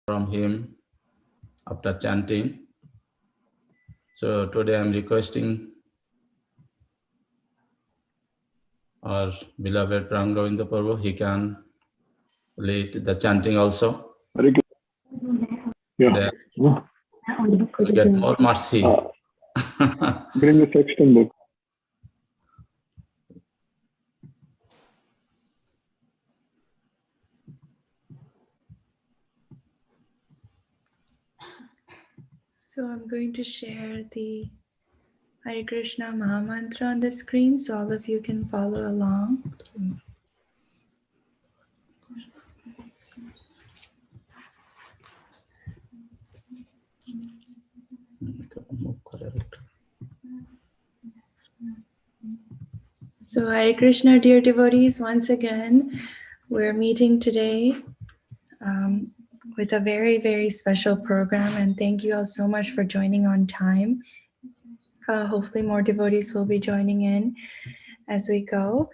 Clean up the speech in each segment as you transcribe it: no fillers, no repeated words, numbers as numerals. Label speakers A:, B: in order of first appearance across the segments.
A: from him after chanting. So today I'm requesting our beloved Pran Govinda Prabhu, he can lead the chanting also.
B: Yeah.
A: Then we'll get more mercy.
B: Bring the sexton book.
C: So I'm going to share the Hare Krishna Mahamantra on the screen so all of you can follow along. So Hare Krishna, dear devotees, once again, we're meeting today with a very, very special program, and thank you all so much for joining on time. Hopefully more devotees will be joining in as we go.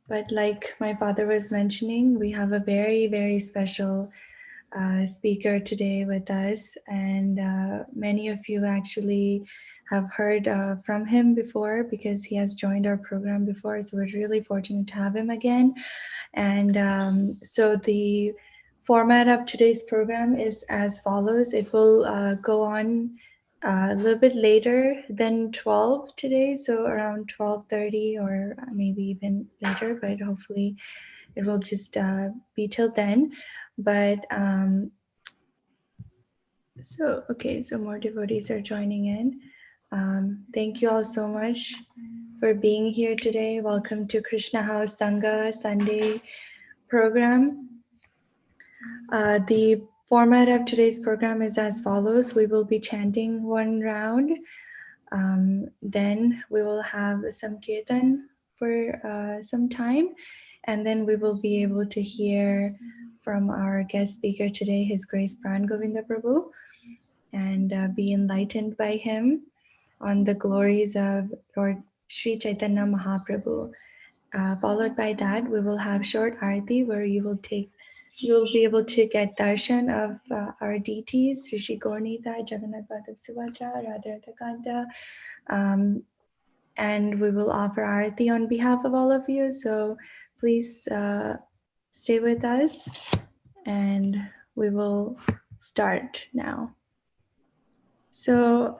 C: But like my father was mentioning, we have a very, very special speaker today with us, and many of you actually have heard from him before because he has joined our program before, so we're really fortunate to have him again. And so the format of today's program is as follows. It will go on a little bit later than 12 today, so around 12:30 or maybe even later, but hopefully it will just be till then. But so more devotees are joining in. Thank you all so much for being here today. Welcome to Krishna House Sanga Sunday program. The format of today's program is as follows. We will be chanting one round. Then we will have some kirtan for some time. And then we will be able to hear from our guest speaker today, His Grace Pran Govinda Prabhu, and be enlightened by him on the glories of Lord Sri Chaitanya Mahaprabhu. Followed by that, we will have short arati where you will be able to get darshan of our deities, Rishi Gaurnita, Jagannath Baladev Subhadra, Radharata Kanta, and we will offer arati on behalf of all of you. So please stay with us, and we will start now. So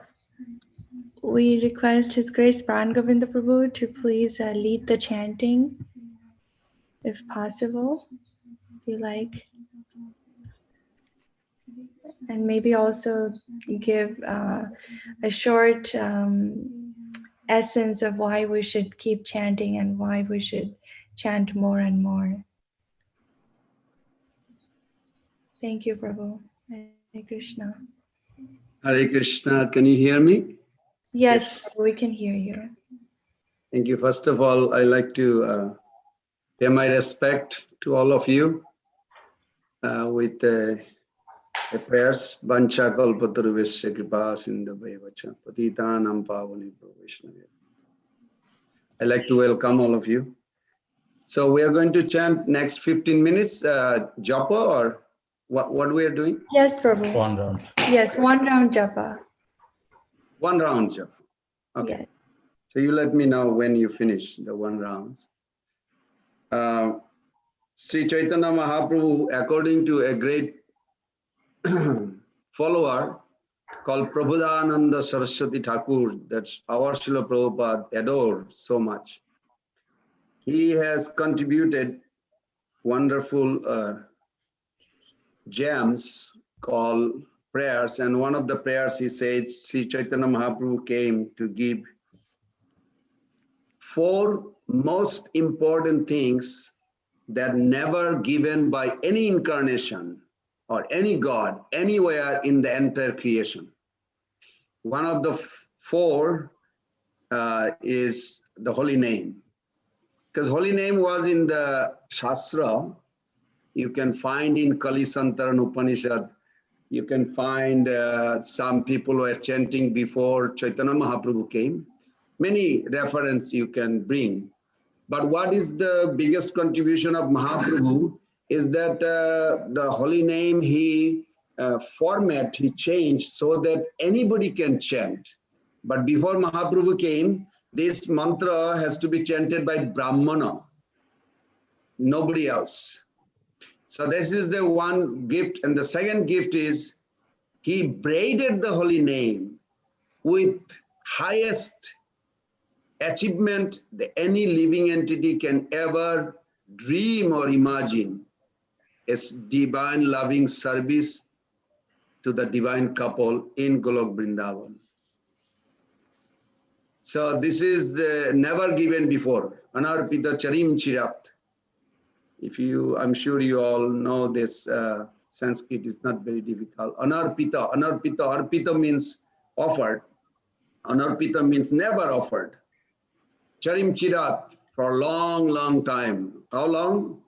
C: we request His Grace Pran Govinda Prabhu to please lead the chanting, if possible, if you like. And maybe also give a short essence of why we should keep chanting and why we should chant more and more. Thank you, Prabhu. Hare Krishna.
D: Hare Krishna, can you hear me?
C: Yes, we can hear you.
D: Thank you. First of all, I'd like to pay my respect to all of you with the prayers. Vancha kalpataruvesya kripa sindhavaivacha patitanam pavanebhyo vaishnavya. I'd like to welcome all of you. So we are going to chant next 15 minutes japa, or what we are doing?
C: Yes, Prabhu.
A: One round.
C: Yes, one round japa.
D: One round japa. Okay.
C: Yes.
D: So you let me know when you finish the one round. Sri Chaitanya Mahaprabhu, according to a great follower called Prabhudananda Saraswati Thakur, that's our Srila Prabhupada adore so much. He has contributed wonderful gems called prayers, and one of the prayers he says, Sri Chaitanya Mahaprabhu came to give 4 most important things that never given by any incarnation or any God anywhere in the entire creation. One of the 4 is the holy name, because holy name was in the Shastra. You can find in Kali Santaran Upanishad, you can find some people were chanting before Chaitanya Mahaprabhu came. Many references you can bring. But what is the biggest contribution of Mahaprabhu is that the holy name he changed so that anybody can chant. But before Mahaprabhu came, this mantra has to be chanted by Brahmana, nobody else. So this is the one gift. And the second gift is he braided the holy name with highest achievement that any living entity can ever dream or imagine. It's divine loving service to the divine couple in Golok Vrindavan. So this is never given before. Anarpita Charim Chirat. I'm sure you all know this. Sanskrit is not very difficult. Anarpita, arpita means offered. Anarpita means never offered. Charim Chirat, for a long, long time. How long?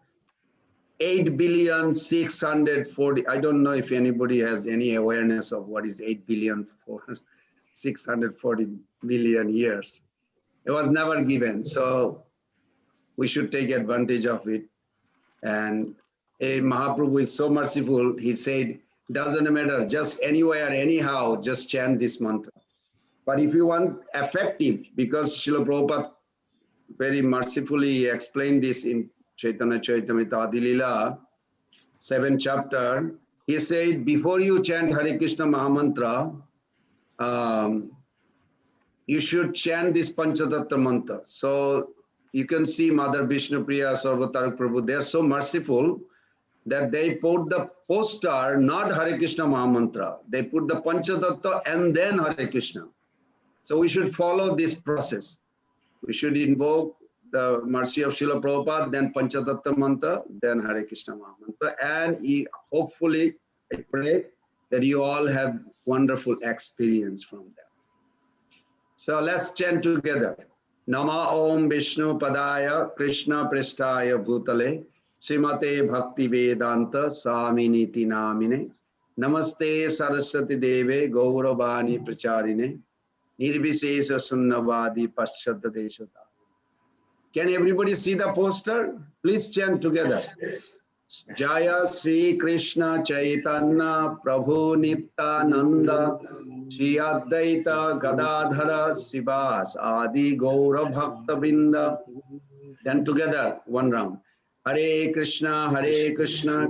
D: 8,640,000,000. I don't know if anybody has any awareness of what is 8,640,000,000 years. It was never given. So we should take advantage of it. And Mahaprabhu is so merciful. He said, doesn't matter, just anywhere, anyhow, just chant this mantra. But if you want effective, because Srila Prabhupada very mercifully explained this in Chaitanya Charitamrita Adilila, 7th chapter, he said, before you chant Hare Krishna Mahamantra, you should chant this Panchatattva mantra. So you can see Mother Vishnupriya, Sarvatarak Prabhu, they are so merciful that they put the poster, not Hare Krishna Mahamantra. They put the Panchatattva and then Hare Krishna. So we should follow this process. We should invoke the mercy of Srila Prabhupada, then Panchatattva mantra, then Hare Krishna Mahamantra. And hopefully, I pray that you all have wonderful experience from that. So let's chant together. Nama Om Vishnu Padaya Krishna Prishtaya Bhutale Srimate Bhakti Vedanta Swaminiti Namine Namaste Saraswati Deve Gauravani Pracharine Nirvisesa Sunnavadi Paschata Deshata. Can everybody see the poster? Please chant together. Jaya Sri Krishna Chaitanya Prabhu Nityananda Shri Advaita Gadadhara Srivas Adi Gaura Bhakta Vrinda. Then together, one round. Hare Krishna, Krishna Krishna,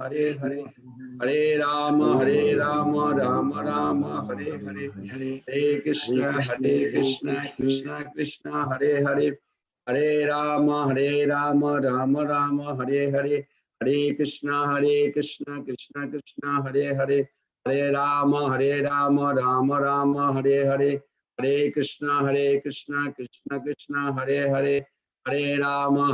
D: Hare Hare, Hare Rama, Rama Rama, Hare Hare, Hare Krishna, Krishna Krishna, Hare Hare, Hare Rama, Rama Rama, Hare Hare, Hare Krishna, Krishna Krishna, Hare Hare, Hare Rama, Rama Rama, Hare Hare, Hare Krishna, Krishna Krishna, Hare Hare, Hare Rama,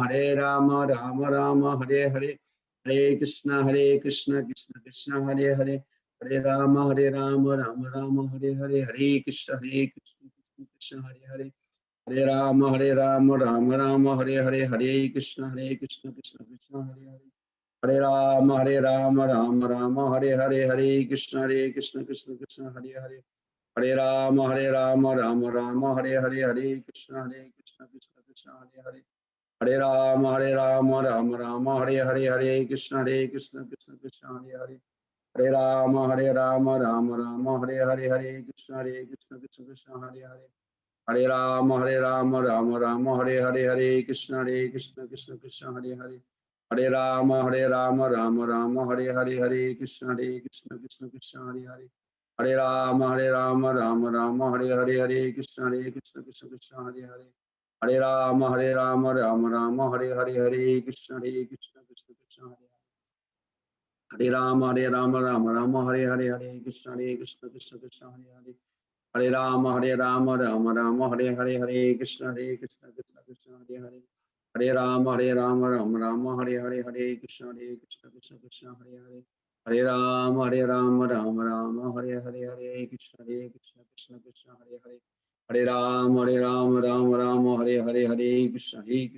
D: Rama Rama, Hare Hare, Hare Krishna, Krishna Krishna, Hare Hare, Hare Rama, Rama Rama, Hare Hare, Hare Krishna, Krishna Hare Hare, Hare Rama, Rama Rama, Hare Hare, Hare Krishna, Krishna Krishna, Hare Hare, Hare Rama, Rama Rama, Hare Hare, Hare Krishna, Krishna Krishna, Hare Hare, Hare Rama, Rama Rama, Hare Hare, Hare Krishna, Krishna Hare Hare, Hare Rama, Rama Rama, Hare Hare, Hare Krishna, Krishna Krishna, Hare Hare, Hare Rama, Rama Rama, Hare Hare, Hare Krishna, Krishna Hare Hare, Hare Rama, Rama Rama, Hare Hare, Hare Krishna, Krishna Hare Hare, Hare Rama, Rama Rama, Hare Hare, Hare Krishna, Krishna Hare Hare, Hare Rama, Rama Rama, Hare Hare, Hare Krishna, Krishna Hare Hare, Hare Rama, Rama Rama, Hare Hare, Hare Krishna, Krishna Hare Hare, Hare Rama, Rama Rama, Hare Hare, Hare Krishna, Krishna Hare Hare, Hare Rama, Rama Rama, Hare Hare, Hare Krishna, Krishna Hare Hare, Hare Rama, Rama Rama, Hare Hare, Hare Krishna, Krishna Hare Hare, Hare Rama, Rama Rama, Hare Hare, Hare Krishna, Krishna Hare Hare, Hare Rama, Rama Hare Hare, Hare Krishna, Krishna Hare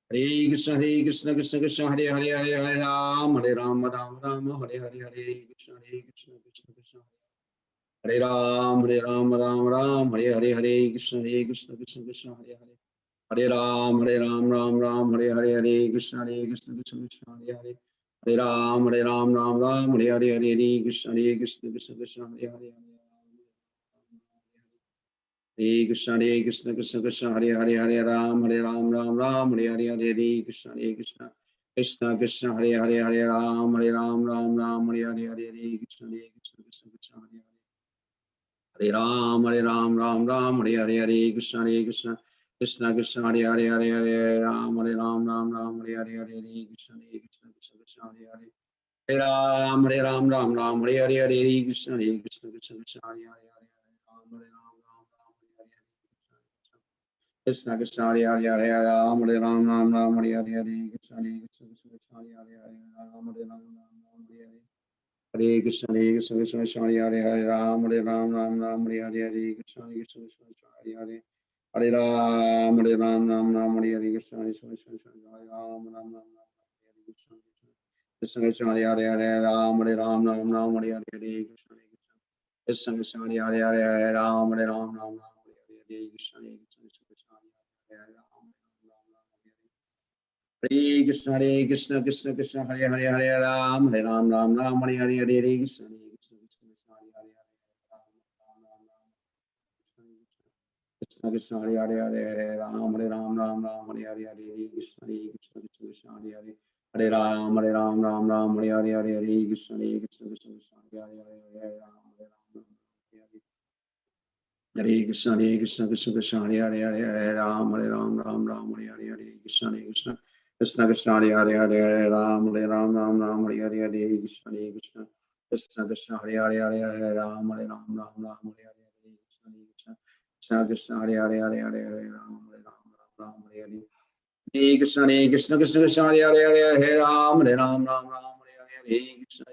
D: Hare, Hare Krishna, Krishna Hare Hare, Hare Rama, Rama Rama, Hare Hare, Hare Krishna, Krishna Hare Hare Ram, Ram Ram, Hare Hare, Hare Krishna, Krishna Krishna, Hare Hare. Hare Ram, Ram Ram, Hare Hare, Hare Krishna, Krishna Krishna, Hare Hare. Hare Ram, Ram Ram, Hare Hare, Hare Krishna, Krishna Krishna, Hare Hare. Hare Krishna, Krishna Krishna, Hare Hare, Hare Ram, Ram Ram, Hare Hare, Hare Krishna, Krishna Krishna Krishna, Hare Hare, Hare Ram, Ram, Hare Hare, Hare Krishna, Krishna Krishna, Hare Hare. Hare Ram, Ram, Hare Hare, Hare Krishna, Krishna Krishna Krishna, Hare Hare, Hare Ram, Ram, Hare Hare, Hare Krishna, Krishna Krishna, Hare Hare. Hare Ram, Ram, Hare Hare, Hare Krishna, Krishna Krishna, Hare Hare, Hare Krishna Krishna, Hare Hare, Hare Ram, Ram, Hare Hare, Hare Krishna, Krishna Krishna, Hare Hare, Ram, Hare Hare. Hare Krishna, Krishna Krishna, Hare Hare, Hare Ram, Ram, Hare Hare, Hare Krishna, Krishna Krishna, Hare Hare. Hare Ram, Ram, Hare Hare, Krishna, Krishna Krishna, Hare Ram, Hare Krishna, Krishna Krishna, Hare Hare, Hare Ram, Ram, Hare Hare, Hare Krishna, Krishna Krishna, Hare Hare, Hare Ram, Hare Hare, Krishna, Krishna Krishna, Hare Hare, Hare Krishna, Krishna Krishna, Hare Hare, Hare Ram, Ram, Hare Hare, Hare Krishna, Krishna Krishna, Hare Hare, Krishna Krishna, Hare Hare, Hare Ram, Ram, Hare Hare, Hare Krishna, Krishna Krishna, Hare Hare, Hare Ram, Ram, Hare Hare, Hare Krishna, Krishna Krishna, Hare Hare, Hare Ram, Hare Krishna, Krishna Krishna, Hare Hare, Hare Ram, Ram, Hare Hare, Hare Krishna, Krishna Krishna Krishna, Hare Hare, Hare Ram, Ram, Hare Hare, Hare Krishna, Krishna Krishna, Hare Hare, Hare Ram, Hare Hare, Hare Krishna, Krishna Krishna, Hare Hare, Hare Ram, Ram, Hare Hare. Hare Krishna, Krishna Krishna, Hare Hare, Hare Ram, Ram, Hare Hare, Hare Krishna,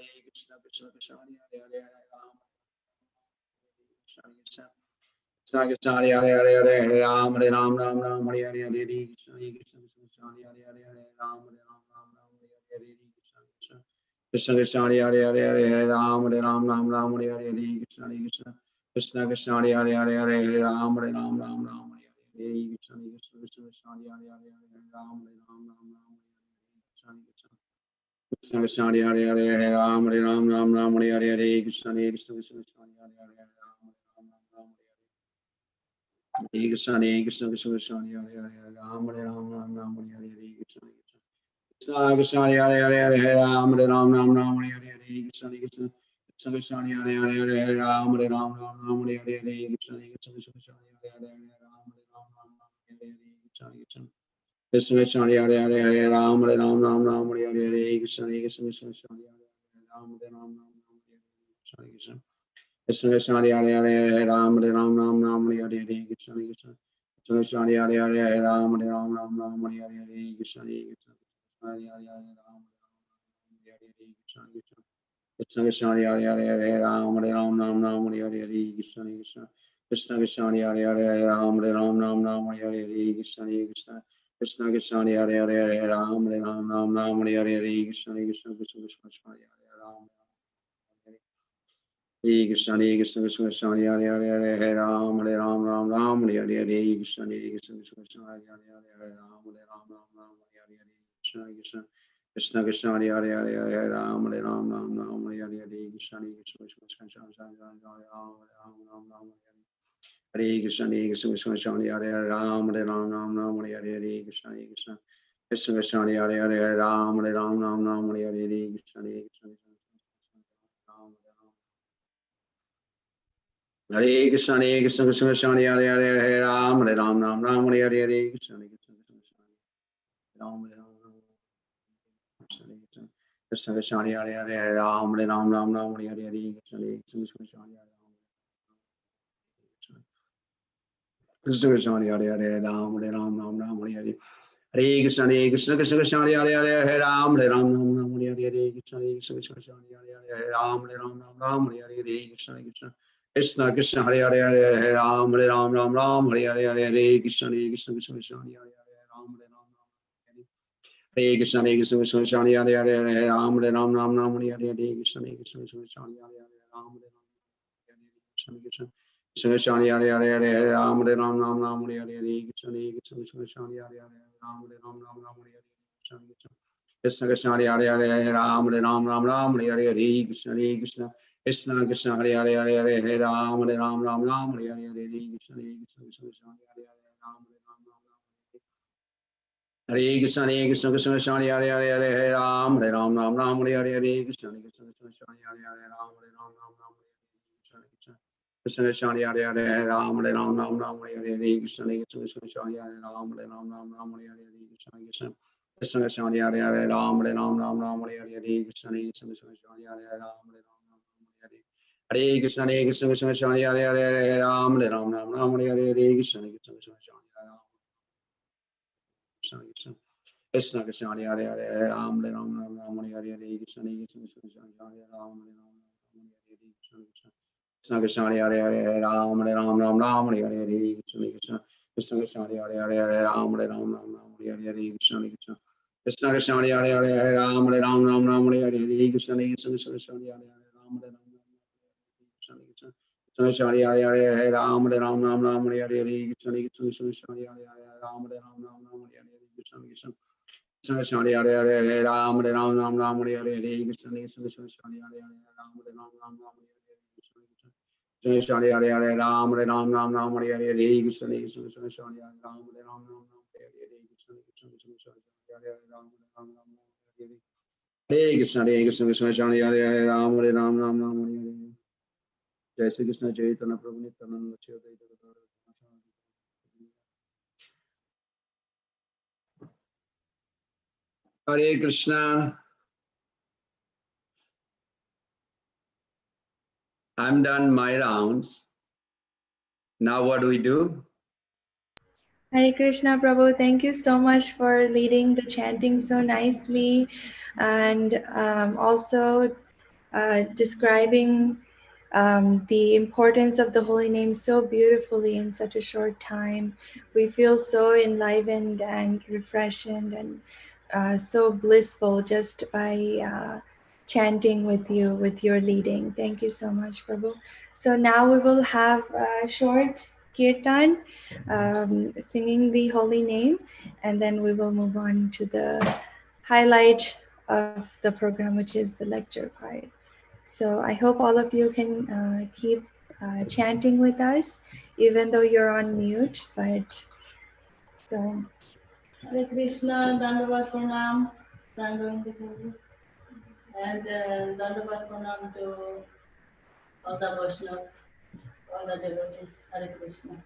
D: Krishna Krishna, Hare Hare, Hare Ram, Krishna Krishna Krishna, Hare Hare, Hare Ram, Ram, Hare Hare, Hare Krishna, Krishna Krishna, Hare Hare, Hare Ram, Hare Hare, Hare Krishna, Krishna Krishna, Hare Hare, Hare Ram, Ram, Hare Hare, Hare Krishna, Krishna Krishna, Hare Hare, Hare Ram, Ram, Hare Hare, Hare Krishna, Krishna Krishna, Hare Hare, Hare Ram, Krishna Krishna, Hare Hare, Hare Ram, Ram, Hare Hare, Hare Krishna, Krishna Krishna, Hare Hare, Hare Ram, Hare Krishna, Krishna Krishna, Hare Hare, Ram, Ram, Hare Hare, Hare Krishna, Krishna Krishna, Hare Hare, Hare Ram, Ram, Hare Hare, Hare Krishna, Krishna Krishna, Hare Hare, Hare Ram, Ram, Hare Hare, Hare Krishna, Krishna Krishna, Hare Hare, Ram, Hare Hare, Krishna Krishna, Hare Hare, Hare Ram, Ram, Hare Hare, Hare Krishna, Krishna Krishna, Hare Hare, Ram, Hare Krishna, Krishna Krishna, Hare Hare, Ram, Hare Hare, Krishna Krishna, Krishna Krishna, Hare Hare, Ram, Hare Hare, Krishna Krishna, Hare Hare, Ram, Hare Hare, Krishna Krishna, Krishna Krishna, Hare Hare, Ram, Hare Hare, Krishna Krishna, Krishna Krishna, Hare Hare, Ram, Hare Hare, Krishna Krishna, Krishna Krishna, Hare Hare, Ram, Hare Hare, Krishna Krishna, Krishna Krishna, Hare Hare, Ram, Hare Krishna, Krishna Krishna, Hare Hare, Hare Ram, Ram, Hare Hare, Hare Krishna, Krishna Krishna, Hare Hare, Ram, Hare Hare, Krishna Krishna, Krishna Krishna, Hare Hare, Hare Ram, Ram, Hare Hare, Krishna Krishna, Hare Krishna, Krishna Krishna, Hare Hare, Ram, Hare Hare, Krishna Krishna, Krishna Krishna, Hare Hare, Ram, Hare Hare, Krishna Krishna, Hare Krishna, Krishna Krishna, Hare Hare, Hare Ram, Ram, Hare Hare, Krishna Krishna, Ram, Krishna Krishna, Hare Hare, Hare Ram, Ram, Hare Hare, Krishna Krishna, Krishna Krishna, Hare Hare, Ram, Hare Hare, Hare Krishna, Krishna Krishna, Hare Hare, Hare Ram, Hare Hare, Krishna Krishna, Hare Ram, Hare Hare, Krishna Krishna, Krishna Krishna, Hare Hare, Hare Ram, Hare Hare, Hare Krishna, Krishna, Hare Hare, Ram, Hare Krishna, Krishna, Hare Hare, Ram, Hare Hare, Krishna Krishna, Hare Hare, Ram, Krishna Krishna Hare Hare Hare Hare Ram Hare Ram Ram Ram Hare Hare Hare Krishna Krishna Krishna Hare Hare Hare Ram Hare Ram Ram Ram Hare Hare Krishna Krishna Hare Hare Hare Hare Ram Hare Ram Ram Ram Hare Hare Hare Krishna Krishna Krishna Krishna Hare Hare Hare Hare Ram Hare Ram Ram Ram Hare Hare Hare Krishna Krishna Krishna Hare Hare Hare Ram Hare Ram Ram Ram Hare Krishna Krishna Krishna Krishna Hare Hare Hare Hare Ram Hare Ram Ram Ram Hare Hare Hare Krishna Krishna Krishna Hare Hare Hare Ram Hare Ram Ram Ram Hare Hare Krishna Krishna Krishna Krishna Hare Hare Hare Ram Hare Ram Ram Ram Hare Hare Hare Krishna Krishna Krishna Hare Hare Ram Hare Ram Ram Ram Hare Hare Hare Krishna Krishna Krishna Krishna Hare Hare Hare Ram Hare Ram Ram Ram Hare Hare Hare Krishna Krishna Krishna Hare Hare Hare Ram Hare Ram Ram Ram Hare Hare Hare Krishna Krishna Krishna Hare Hare Hare Ram Hare Ram Ram Ram Hare Hare Hare Krishna Krishna Krishna Hare Hare Krishna Krishna Krishna Krishna Hare Hare Hare Ram Hare Ram Ram Ram Hare Hare Hare Krishna Krishna Krishna Hare Hare Ram Hare Ram Ram Ram Hare Hare Krishna Krishna Krishna Krishna Hare Hare Hare Ram Hare Ram Ram Ram Hare Hare Hare Krishna Krishna Krishna Krishna Hare Hare Hare Ram Hare Ram Ram Ram Hare Hare Hare Krishna Krishna Krishna Krishna Hare Hare Hare Ram Hare Ram Ram Ram Hare Hare Hare Krishna Krishna Krishna Hare Hare Hare Ram Hare Ram Ram Ram Hare Hare Krishna Krishna Krishna Hare Hare Hare Ram Hare Ram Ram Ram Hare Hare Hare Krishna Krishna Krishna Hare Hare Hare Ram Hare Ram Ram Ram Hare Hare Hare Krishna Krishna Krishna Krishna Hare Hare Hare Ram Hare Ram Ram Ram Hare Hare Hare Krishna Krishna Krishna Hare Hare Hare Ram Hare Ram Ram Ram Hare Hare Hare Krishna Krishna Krishna Hare Hare Hare Ram Hare Ram Ram Ram Hare Hare Hare Krishna Krishna Krishna Hare Hare Ram Hare Ram Ram Ram Hare Hare Hare Krishna Krishna Krishna Hare Hare Ram Hare Ram Ram Ram Hare Hare Hare Krishna Krishna Krishna Hare Hare Ram Hare Ram Ram Ram Hare Hare Jai Shri Krishna Chaitanya Prabhu Nityananda Shri Advaita Gadadhara Hare Krishna. I'm done my rounds. Now what do we do?
C: Hare Krishna, Prabhu. Thank you so much for leading the chanting so nicely, and also describing the importance of the holy name so beautifully in such a short time. We feel so enlivened and refreshed and so blissful just by chanting with you, with your leading. Thank you so much, Prabhu. So now we will have a short kirtan, singing the holy name, and then we will move on to the highlight of the program, which is the lecture part. So I hope all of you can keep chanting with us, even though you're on mute. But so,
E: Hare Krishna, Dandavat Pranam, Pran Govinda Prabhu, and Dandavat Pranam to all the Vaishnavas, all the devotees. Hare Krishna.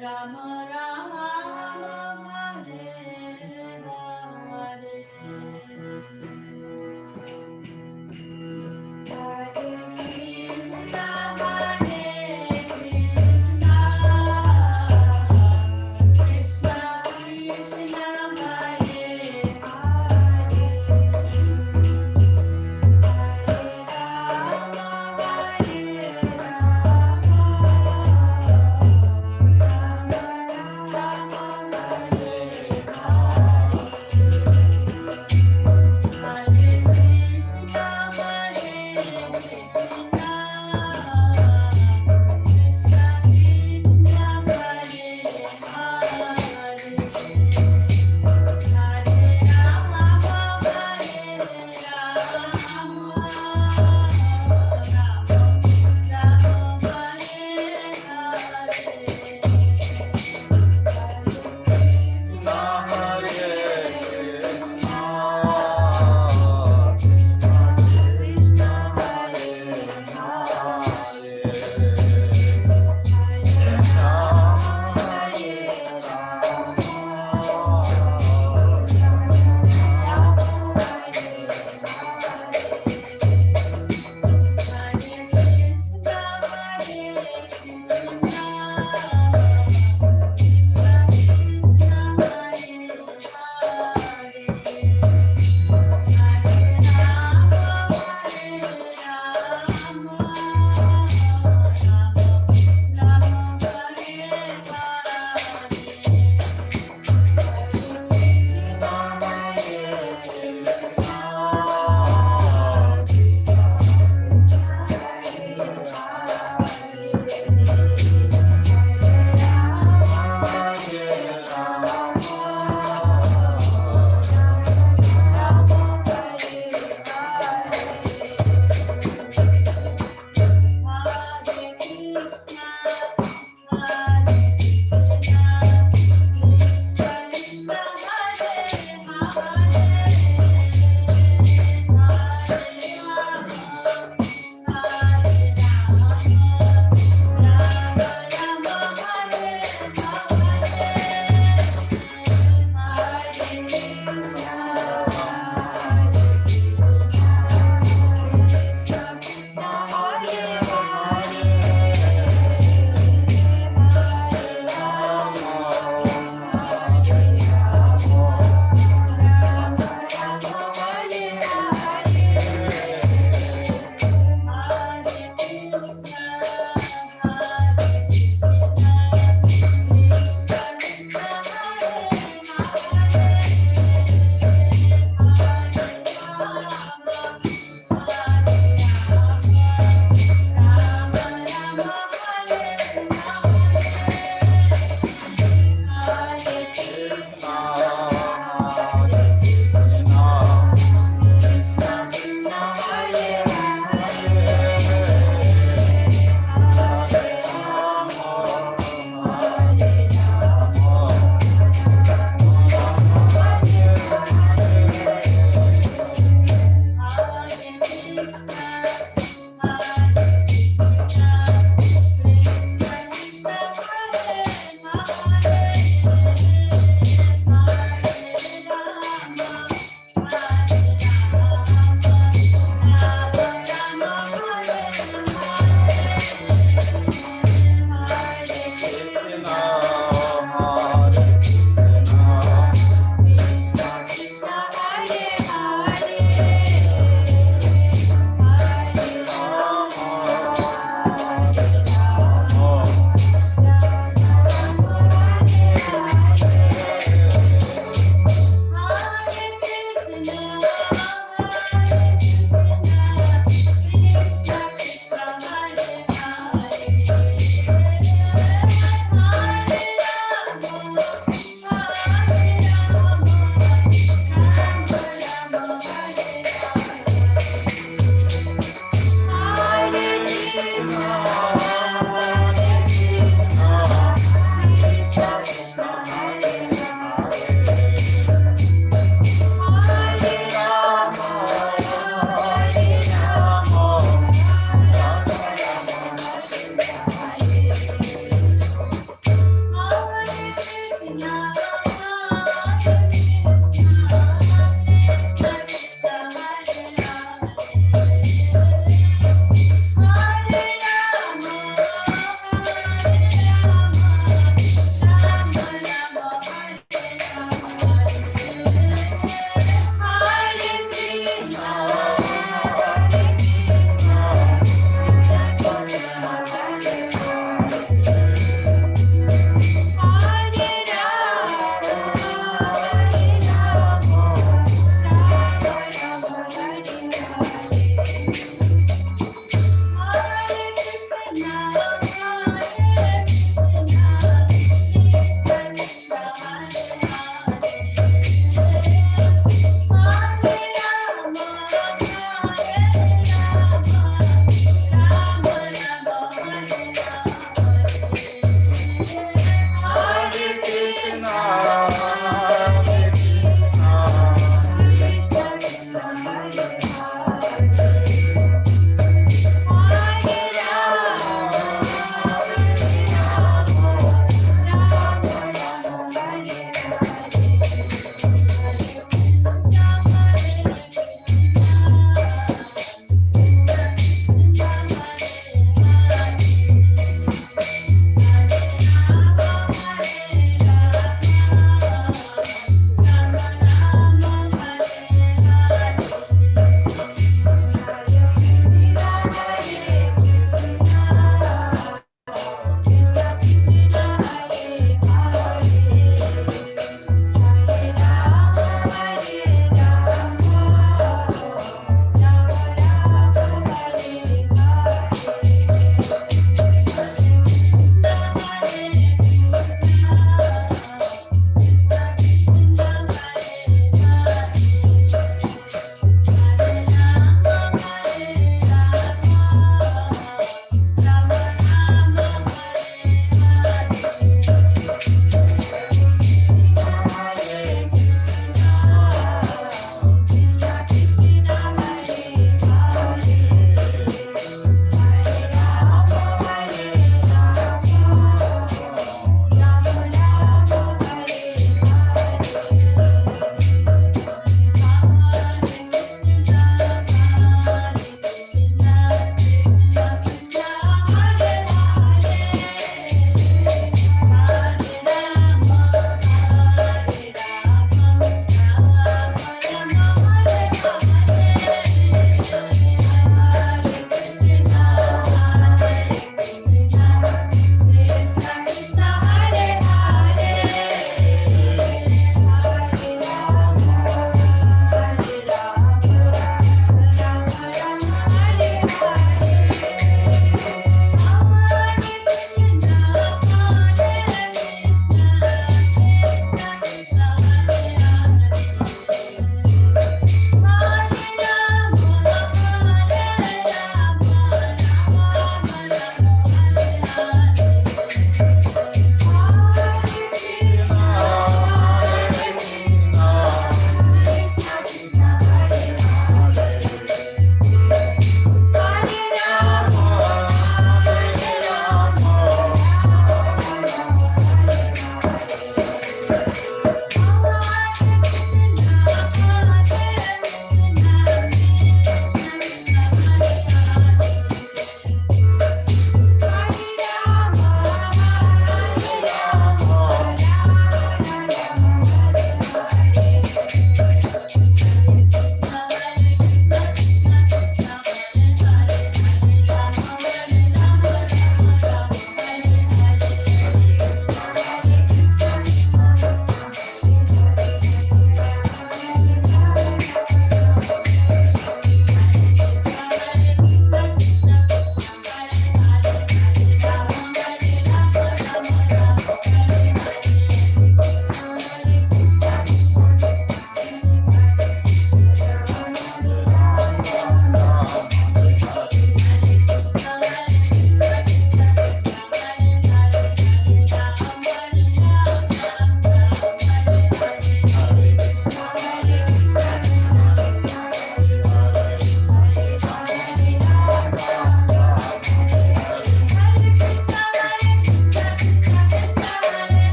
E: Rama Rama Hare Hare. Hare Krishna, Hare Krishna, Krishna Krishna, Hare Hare, Hare Rama, Hare Rama, Rama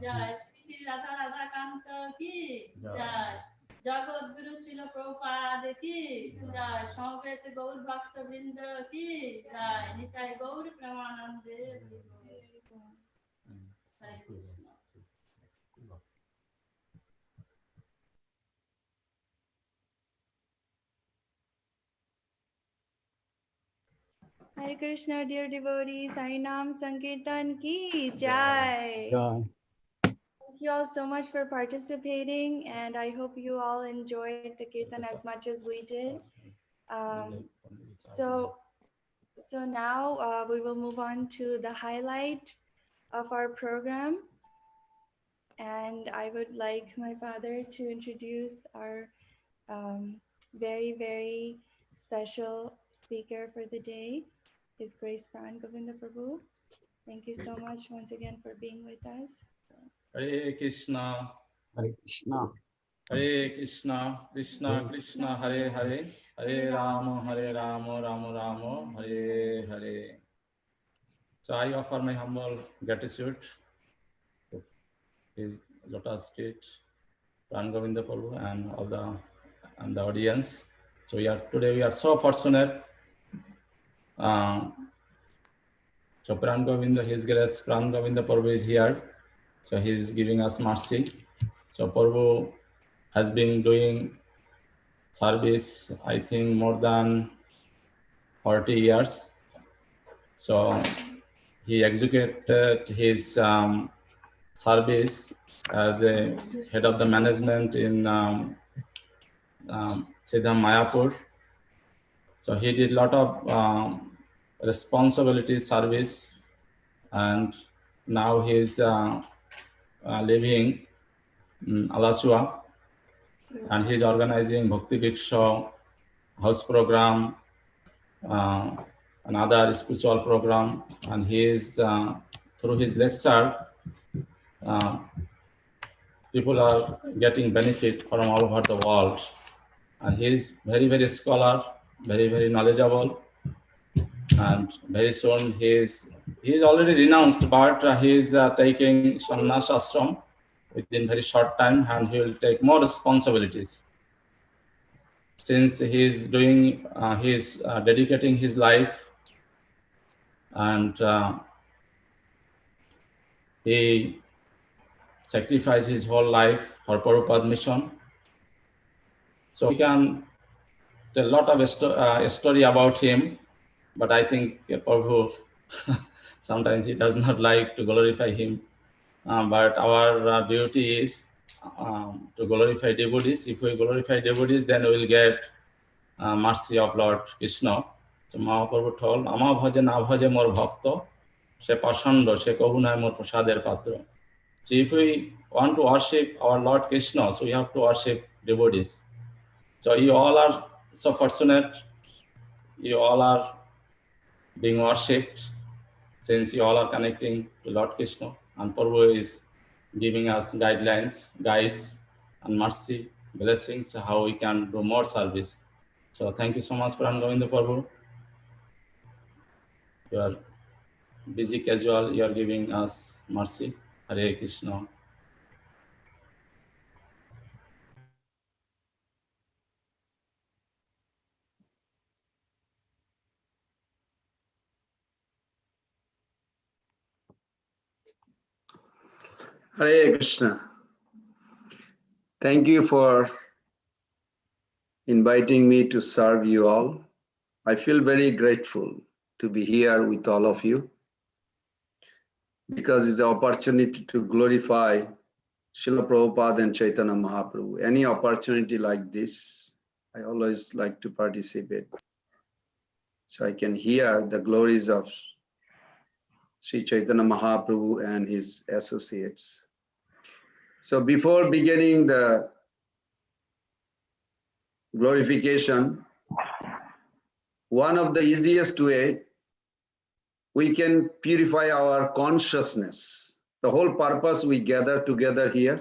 E: জয় শ্রী শ্রী রাধা রাধাকান্ত কি জয় জগৎ গুরু শ্রীল প্রভুপাদ কি জয় সমবেত গৌর ভক্ত বৃন্দ কি জয় নিতাই গৌর প্রেমানন্দে হরে Krishna.
C: Hare Krishna, dear devotees. Harinam Sankirtan ki jai. Thank you all so much for participating, and I hope you all enjoyed the kirtan as much as we did. So now we will move on to the highlight of our program, and I would like my father to introduce our very, very special speaker for the day, His Grace Pran Govinda Prabhu. Thank you so much once again for being with us.
A: Hare Krishna.
F: Hare Krishna.
A: Hare Krishna, Krishna Krishna, Hare Hare, Hare Rama, Rama Rama, Hare Hare. So I offer my humble gratitude to His lotus feet, Pran Govinda Prabhu, and all the audience. So today we are so fortunate. So Pran Govinda, His Grace Pran Govinda Prabhu is here. So he is giving us mercy. So Prabhu has been doing service, I think, more than 40 years. So he executed his service as a head of the management in Siddham Mayapur. So he did a lot of responsibility service, and now he's living in Alasua, and he's organizing Bhakti Viksha house program, another spiritual program, and he is through his lecture, people are getting benefit from all over the world, and he is very, very scholar, very, very knowledgeable, and very soon he is already renounced, but he is taking sannyas ashram within very short time, and he will take more responsibilities. Since he is doing, he is dedicating his life, and he sacrificed his whole life for Prabhupada mission. So we can tell a lot of story about him, but I think Prabhu sometimes he does not like to glorify him. But our duty is to glorify devotees. If we glorify devotees, then we will get mercy of Lord Krishna. So Mahaprabhu told, "Ama bhaje na bhaje mor bhakta, she pasando, she kohunai mor prasader patra." So if we want to worship our Lord Krishna, so we have to worship devotees. So you all are so fortunate. You all are being worshipped, since you all are connecting to Lord Krishna, and Prabhu is giving us guidelines, guides, and mercy, blessings, how we can do more service. So thank you so much, Pran Govinda Prabhu. You are busy casual, you are giving us mercy. Hare Krishna.
D: Hare Krishna. Thank you for inviting me to serve you all. I feel very grateful to be here with all of you, because it's the opportunity to glorify Srila Prabhupada and Chaitanya Mahaprabhu. Any opportunity like this, I always like to participate, so I can hear the glories of Sri Chaitanya Mahaprabhu and his associates. So before beginning the glorification, one of the easiest way we can purify our consciousness. The whole purpose we gather together here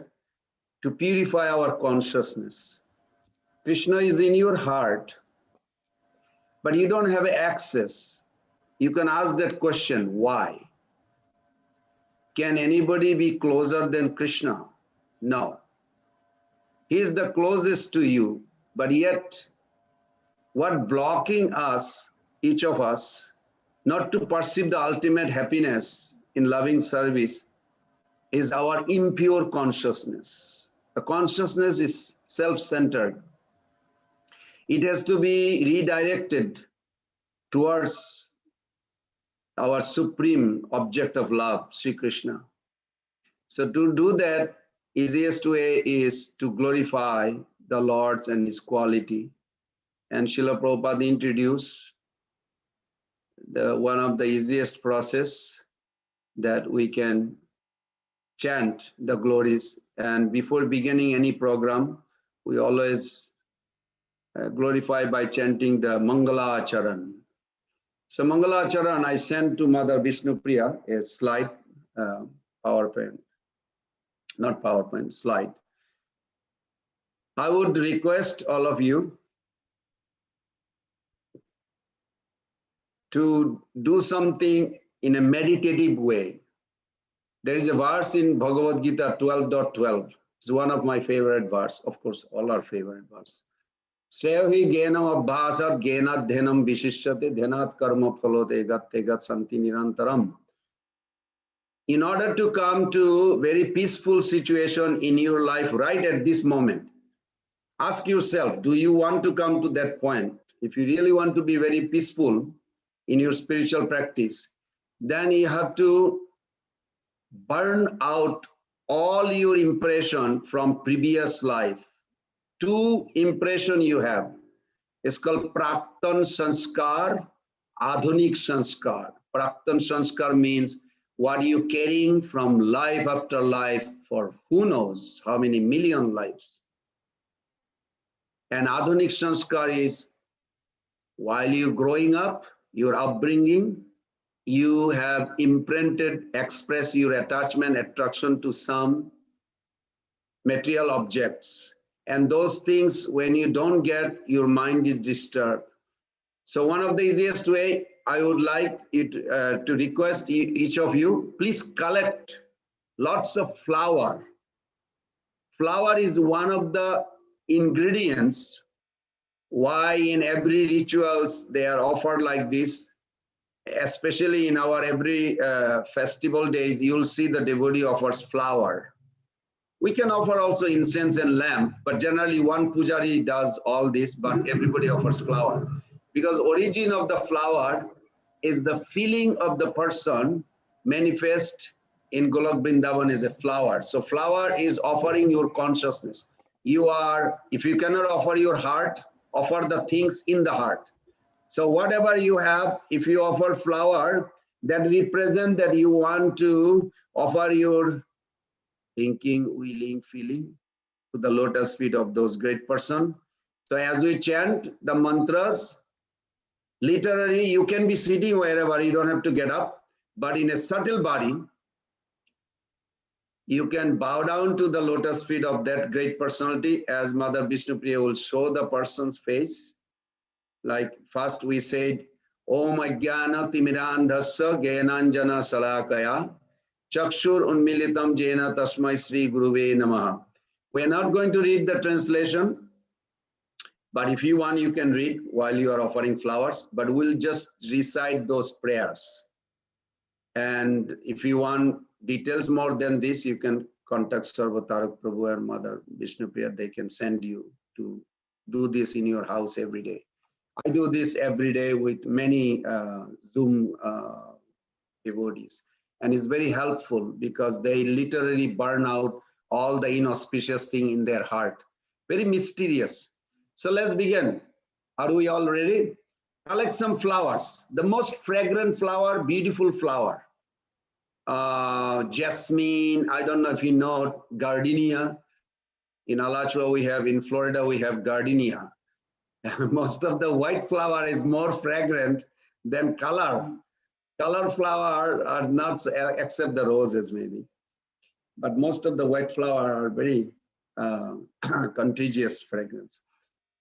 D: to purify our consciousness. Krishna is in your heart, but you don't have access. You can ask that question, why? Can anybody be closer than Krishna? No. He is the closest to you, but yet what blocking us, each of us, not to perceive the ultimate happiness in loving service is our impure consciousness. The consciousness is self-centered. It has to be redirected towards our supreme object of love, Sri Krishna. So to do that, easiest way is to glorify the Lord and His quality. And Srila Prabhupada introduced one of the easiest process that we can chant the glories. And before beginning any program, we always glorify by chanting the Mangala Acharan. So Mangala Acharan, I sent to Mother Vishnupriya a slide, PowerPoint, not PowerPoint, slide. I would request all of you to do something in a meditative way. There is a verse in Bhagavad Gita 12.12. It's one of my favorite verse. Of course, all our favorite verse. Shreyahi genam abhasat genat dhenam vishishyate dhenat karma phalote gat tegat santi nirantaram. In order to come to very peaceful situation in your life right at this moment, ask yourself, do you want to come to that point? If you really want to be very peaceful in your spiritual practice, then you have to burn out all your impression from previous life. Two impression you have. It's called Praptan Sanskar, Adhunik Sanskar. Praptan Sanskar means what you carrying from life after life for who knows how many million lives. And Adhunik Sanskar is while you're growing up, your upbringing, you have imprinted, express your attachment, attraction to some material objects. And those things, when you don't get, your mind is disturbed. So one of the easiest way, I would like it to request each of you, please collect lots of flour. Flour is one of the ingredients why in every rituals they are offered like this. Especially in our every festival days, you'll see the devotee offers flour. We can offer also incense and lamp, but generally one pujari does all this, but everybody offers flour. Because origin of the flour is the feeling of the person manifest in Golok Vrindavan is a flower. So flower is offering your consciousness. You are, if you cannot offer your heart, offer the things in the heart. So whatever you have, if you offer flower, that represent that you want to offer your thinking, willing, feeling to the lotus feet of those great person. So as we chant the mantras, literally you can be sitting wherever, you don't have to get up, but in a subtle body, you can bow down to the lotus feet of that great personality as Mother Vishnupriya will show the person's face. Like first we said, Om Ajnana Timirandhasya Gyananjana Salakaya Chakshur Unmilitam Jena Tasmai Sri Guruve Namaha. We are not going to read the translation, but if you want, you can read while you are offering flowers, but we'll just recite those prayers. And if you want details more than this, you can contact Sarvatarak Prabhu and Mother Vishnupriya. They can send you to do this in your house every day. I do this every day with many Zoom devotees, and it's very helpful because they literally burn out all the inauspicious thing in their heart. Very mysterious. So let's begin. Are we all ready? Collect some flowers. The most fragrant flower, beautiful flower. Jasmine, I don't know if you know, gardenia. In Alachua we have, in Florida we have gardenia. Most of the white flower is more fragrant than color. Color flower are not, except the roses maybe. But most of the white flower are very contagious fragrance.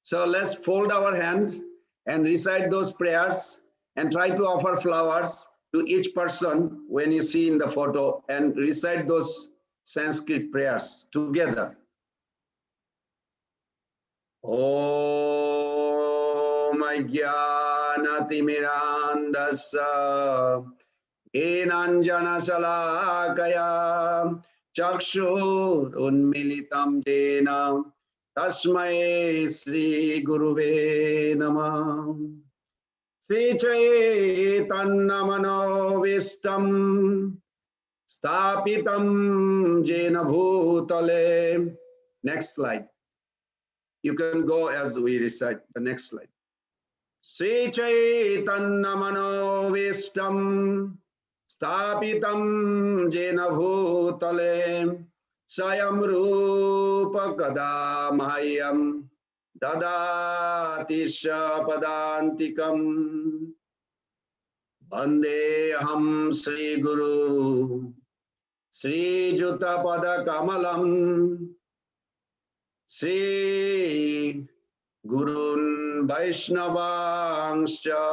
D: So let's fold our hand and recite those prayers and try to offer flowers to each person when you see in the photo and recite those Sanskrit prayers together. Om Jnanatimirandasya Enanjana Salakaya Chakshur Unmilitam Jena Tasmai Sri Guruve Namah. Sri Chaitanya Manovistam Stapitam Jena Bhutale. Next slide. You can go as we recite the next slide. Sri Chaitanya Manovistam Stapitam Jena Bhutale Sayam Rupa Kada Mahayam Dadati Padantikam Vandeham Sri Guru Sri Juta Pada Kamalam Sri Gurun Vaishnavangscha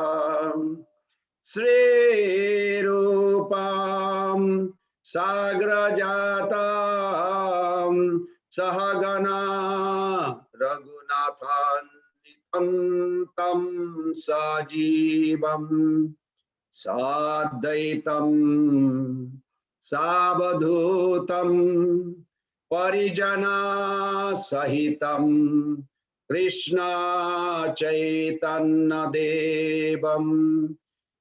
D: Sri Rupam Sagrajatam Sahagana Raghunathan Tam Sajivam Sadaitam Sabadhutam Parijana Sahitam Krishna Chaitanya Devam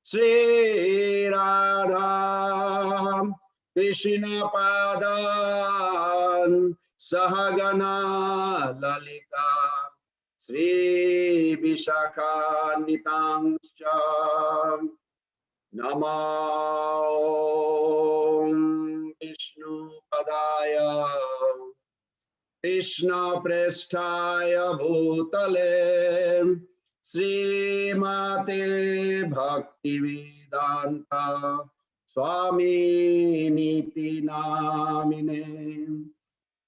D: Sri Radha Krishna Padan Sahagana Lalita Sri Vishakha Nitangscha Namo Vishnu Padaya Krishna Prestaya Bhutale Sri Mate Bhakti Vedanta Swami Niti Namine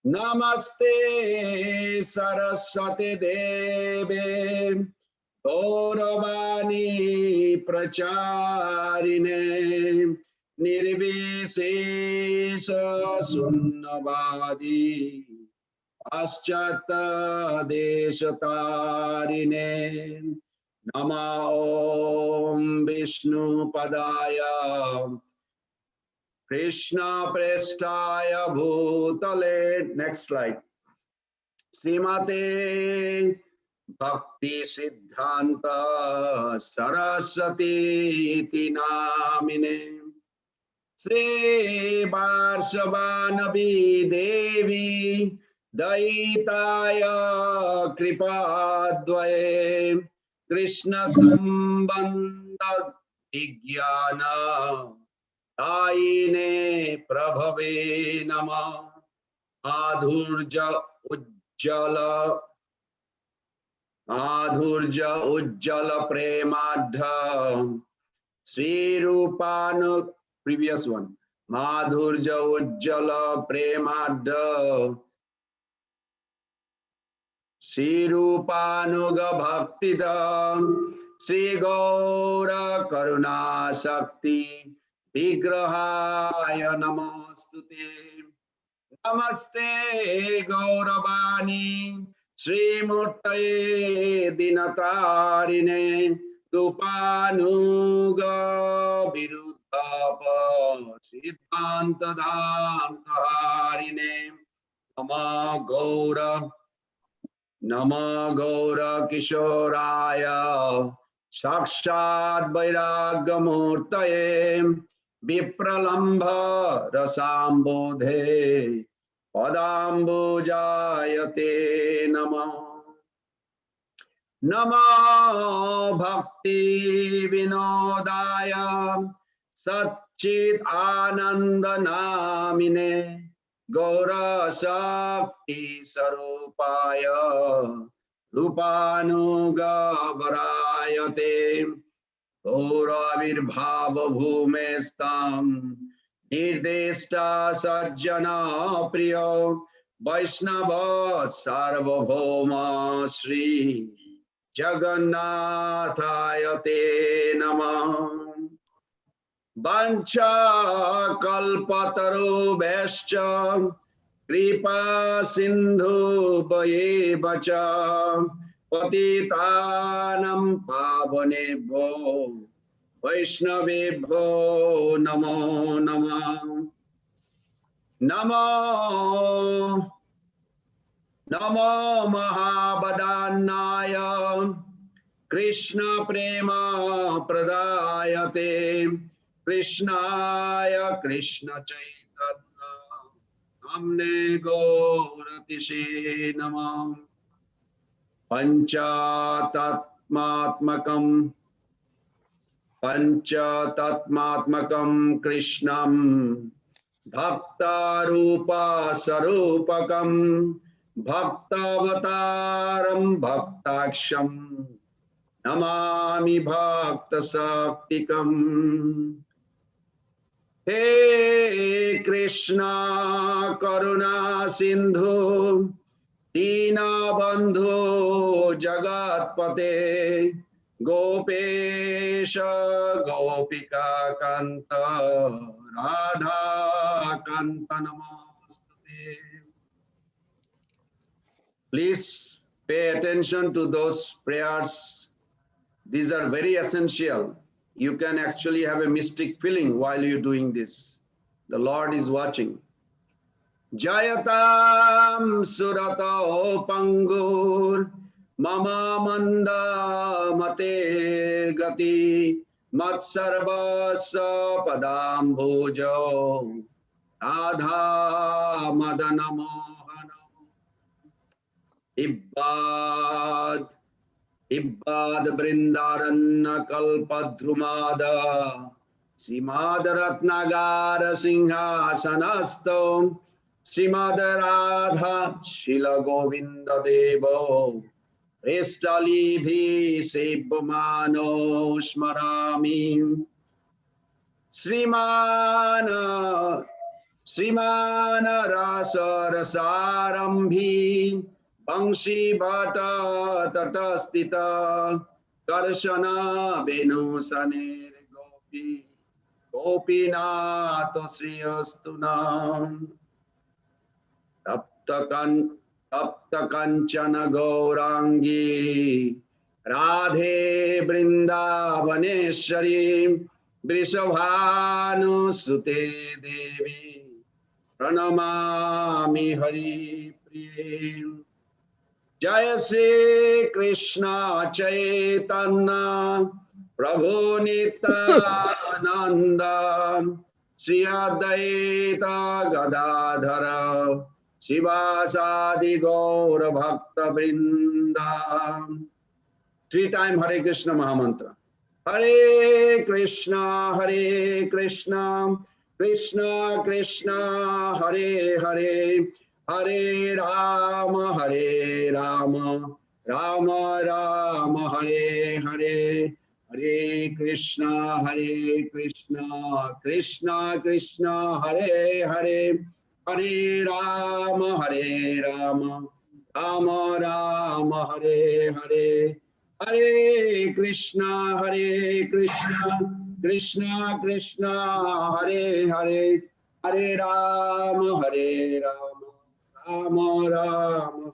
D: Namaste Saraswati Deve Gauravani Pracharine Nirvishesha Sunnavadi Paschata Deshatarine Nama Om Vishnu Padaya Krishna Prestaya Bhutale. Next slide. Srimate Bhakti Siddhanta Saraswati Namine Sri Varsavanavi Devi Daitaya Kripadvaye Krishna Sambandha Vigyana Daine Prabhave Nama Adhurja Ujjala Premadha Sri Rupanu, previous one, Madhurja Ujjala Premadha Sri Rupanuga Bhaktidam Sri Gaura Karuna Shakti Vigrahaya Namostute Namaste Gauravani Sri Murtaye Dinatarine Rupanuga Viruddhapa Siddhanta Dhantarine Nama Gaura Kishoraya Sakshat Vairagya Vipralambha Rasambodhe Padambujayate Nama Nama Bhakti Vinodaya Satchit Ananda Namine Gaura Shakti Sarupaya Rupanuga Varayate Gaura Virbhava Bhumestam Nirdeshta Sajjana Priya Vaishnava Sarvabhauma Sri Jagannathayate Namah Vancha kalpatarubhascha kripa sindhu vacha patitanam pavanebho vaishnavebho namo namah. Namo Namo Mahabhadanaya Krishna Prema Pradayate Krishnaya Krishna Chaitanya Namne Gauratishe Namah Panchatatmatmakam Krishnam Bhakta Rupa Sarupakam Bhaktavataram Bhaktaksham Namami Bhakta Saktikam. Hey Krishna Karuna Sindhu Dina Bandhu Jagatpate Gopesha Gopika Kanta Radha Kanta Namastute. Please pay attention to those prayers. These are very essential. You can actually have a mystic feeling while you're doing this. The Lord is watching. Jayatam Surata Pangur Mama Manda Mate Gati Matsarvasa Padam Bhujo Adha Madana Mohana Ibbad Brindaranna Kalpadrumada Srimad Ratnagara Singhasanasto Srimad Radha Shila Govinda Devo Prestali Bhi Sebhamano Smarami Srimana Rasa Rasarambhi Bangshi Bhata Tatastita Karshana Venu Sanir Gopi Gopinato Sriyastunam Tapta Kanchana Gaurangi Radhe Brindavaneshwari Vrishabhanu Sute Devi Pranamami Hari Priye. Jaya Sri Krishna Chaitanya Prabhu Nityananda Sri Advaita Gadadhara Sivasadi Gaura Bhakta Vrinda. 3 times Hare Krishna Mahamantra. Hare Krishna, Krishna Krishna, Hare Hare, Hare Rama, Rama Rama, Hare Hare, Hare Krishna, Krishna Krishna, Hare Hare, Hare Rama, Rama Rama, Hare Hare. Hare Krishna, Krishna Krishna, Hare Hare, Hare Rama, Rama Rama, Hare.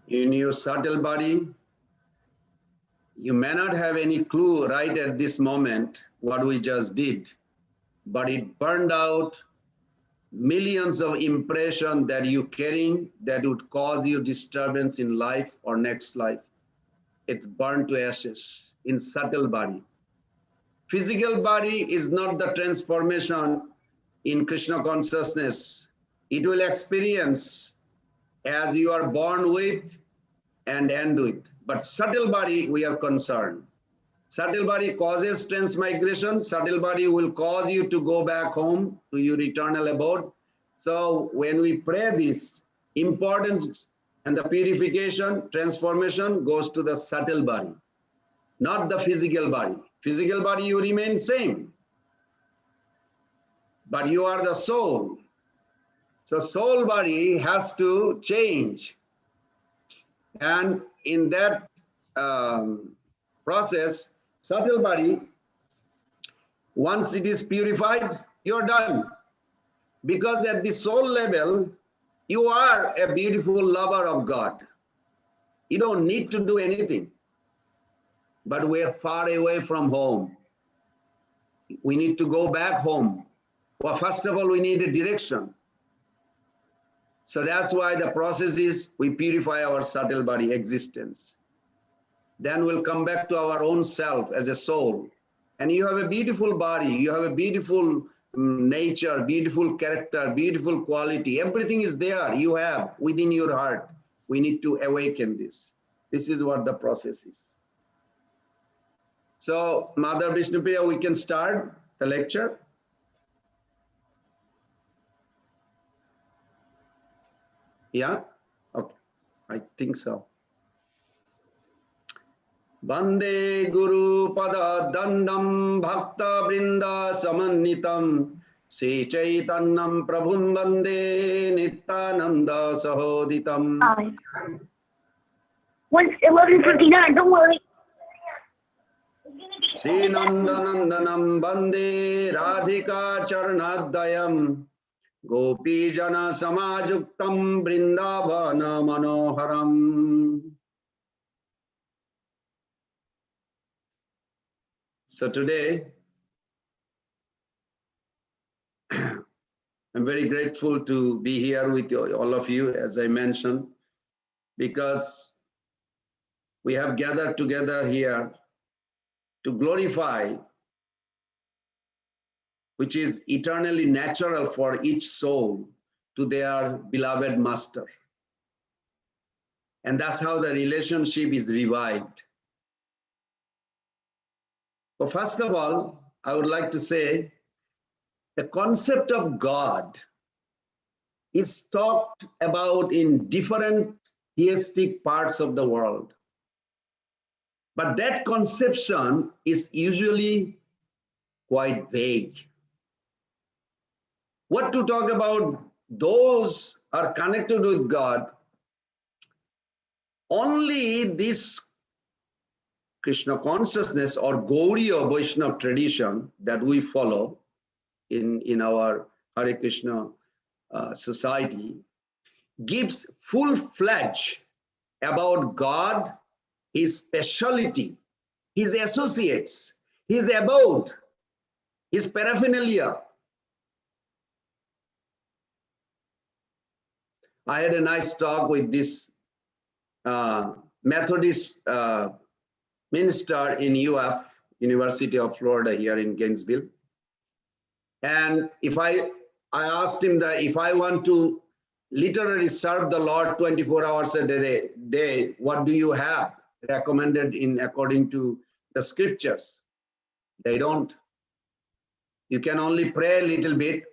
D: In your subtle body, you may not have any clue right at this moment what we just did, but it burned out millions of impressions that you carrying that would cause you disturbance in life or next life. It's burned to ashes in subtle body. Physical body is not the transformation in Krishna consciousness. It will experience as you are born with and end with. But subtle body, we are concerned. Subtle body causes transmigration. Subtle body will cause you to go back home to your eternal abode. So when we pray this, importance and the purification, transformation goes to the subtle body, not the physical body. Physical body, you remain same. But you are the soul. So soul body has to change. And in that process, subtle body, once it is purified, you're done. Because at the soul level, you are a beautiful lover of God. You don't need to do anything. But we're far away from home. We need to go back home. Well, first of all, we need a direction. So that's why the process is we purify our subtle body existence. Then we'll come back to our own self as a soul. And you have a beautiful body, you have a beautiful nature, beautiful character, beautiful quality. Everything is there, you have within your heart. We need to awaken this. This is what the process is. So, Mother Vishnupriya, we can start the lecture. Yeah? Okay, I think so. Bande Guru Pada Dandam Bhakta Brinda Samannitam Sri Chaitanyam Prabhum Bande Nityananda Sahoditam.
F: Once 11:59, don't worry.
D: Sri Nandanandanam Bande Radhika Charnadayam Gopi Jana Samajuktam Brindavana Manoharam. So today, I'm very grateful to be here with you, all of you, as I mentioned, because we have gathered together here to glorify, which is eternally natural for each soul, to their beloved master. And that's how the relationship is revived. So first of all, I would like to say the concept of God is talked about in different theistic parts of the world. But that conception is usually quite vague. What to talk about those are connected with God? Only this Krishna consciousness or Gauriya Vaishnava tradition that we follow in our Hare Krishna society gives full-fledged about God, his speciality, his associates, his abode, his paraphernalia. I had a nice talk with this Methodist minister in UF, University of Florida here in Gainesville. And if I asked him that if I want to literally serve the Lord 24 hours a day, what do you have recommended according to the scriptures? They don't. You can only pray a little bit,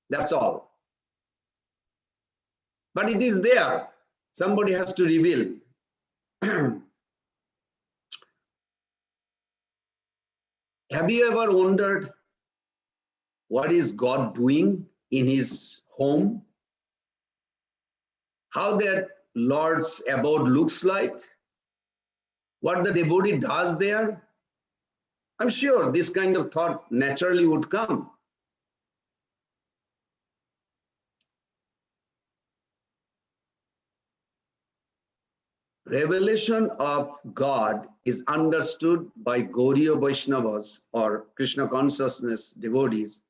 D: that's all. But it is there. Somebody has to reveal. Have you ever wondered what is God doing in his home? How that Lord's abode looks like? What the devotee does there? I'm sure this kind of thought naturally would come. Revelation of God is understood by Gauriya Vaishnavas or Krishna consciousness devotees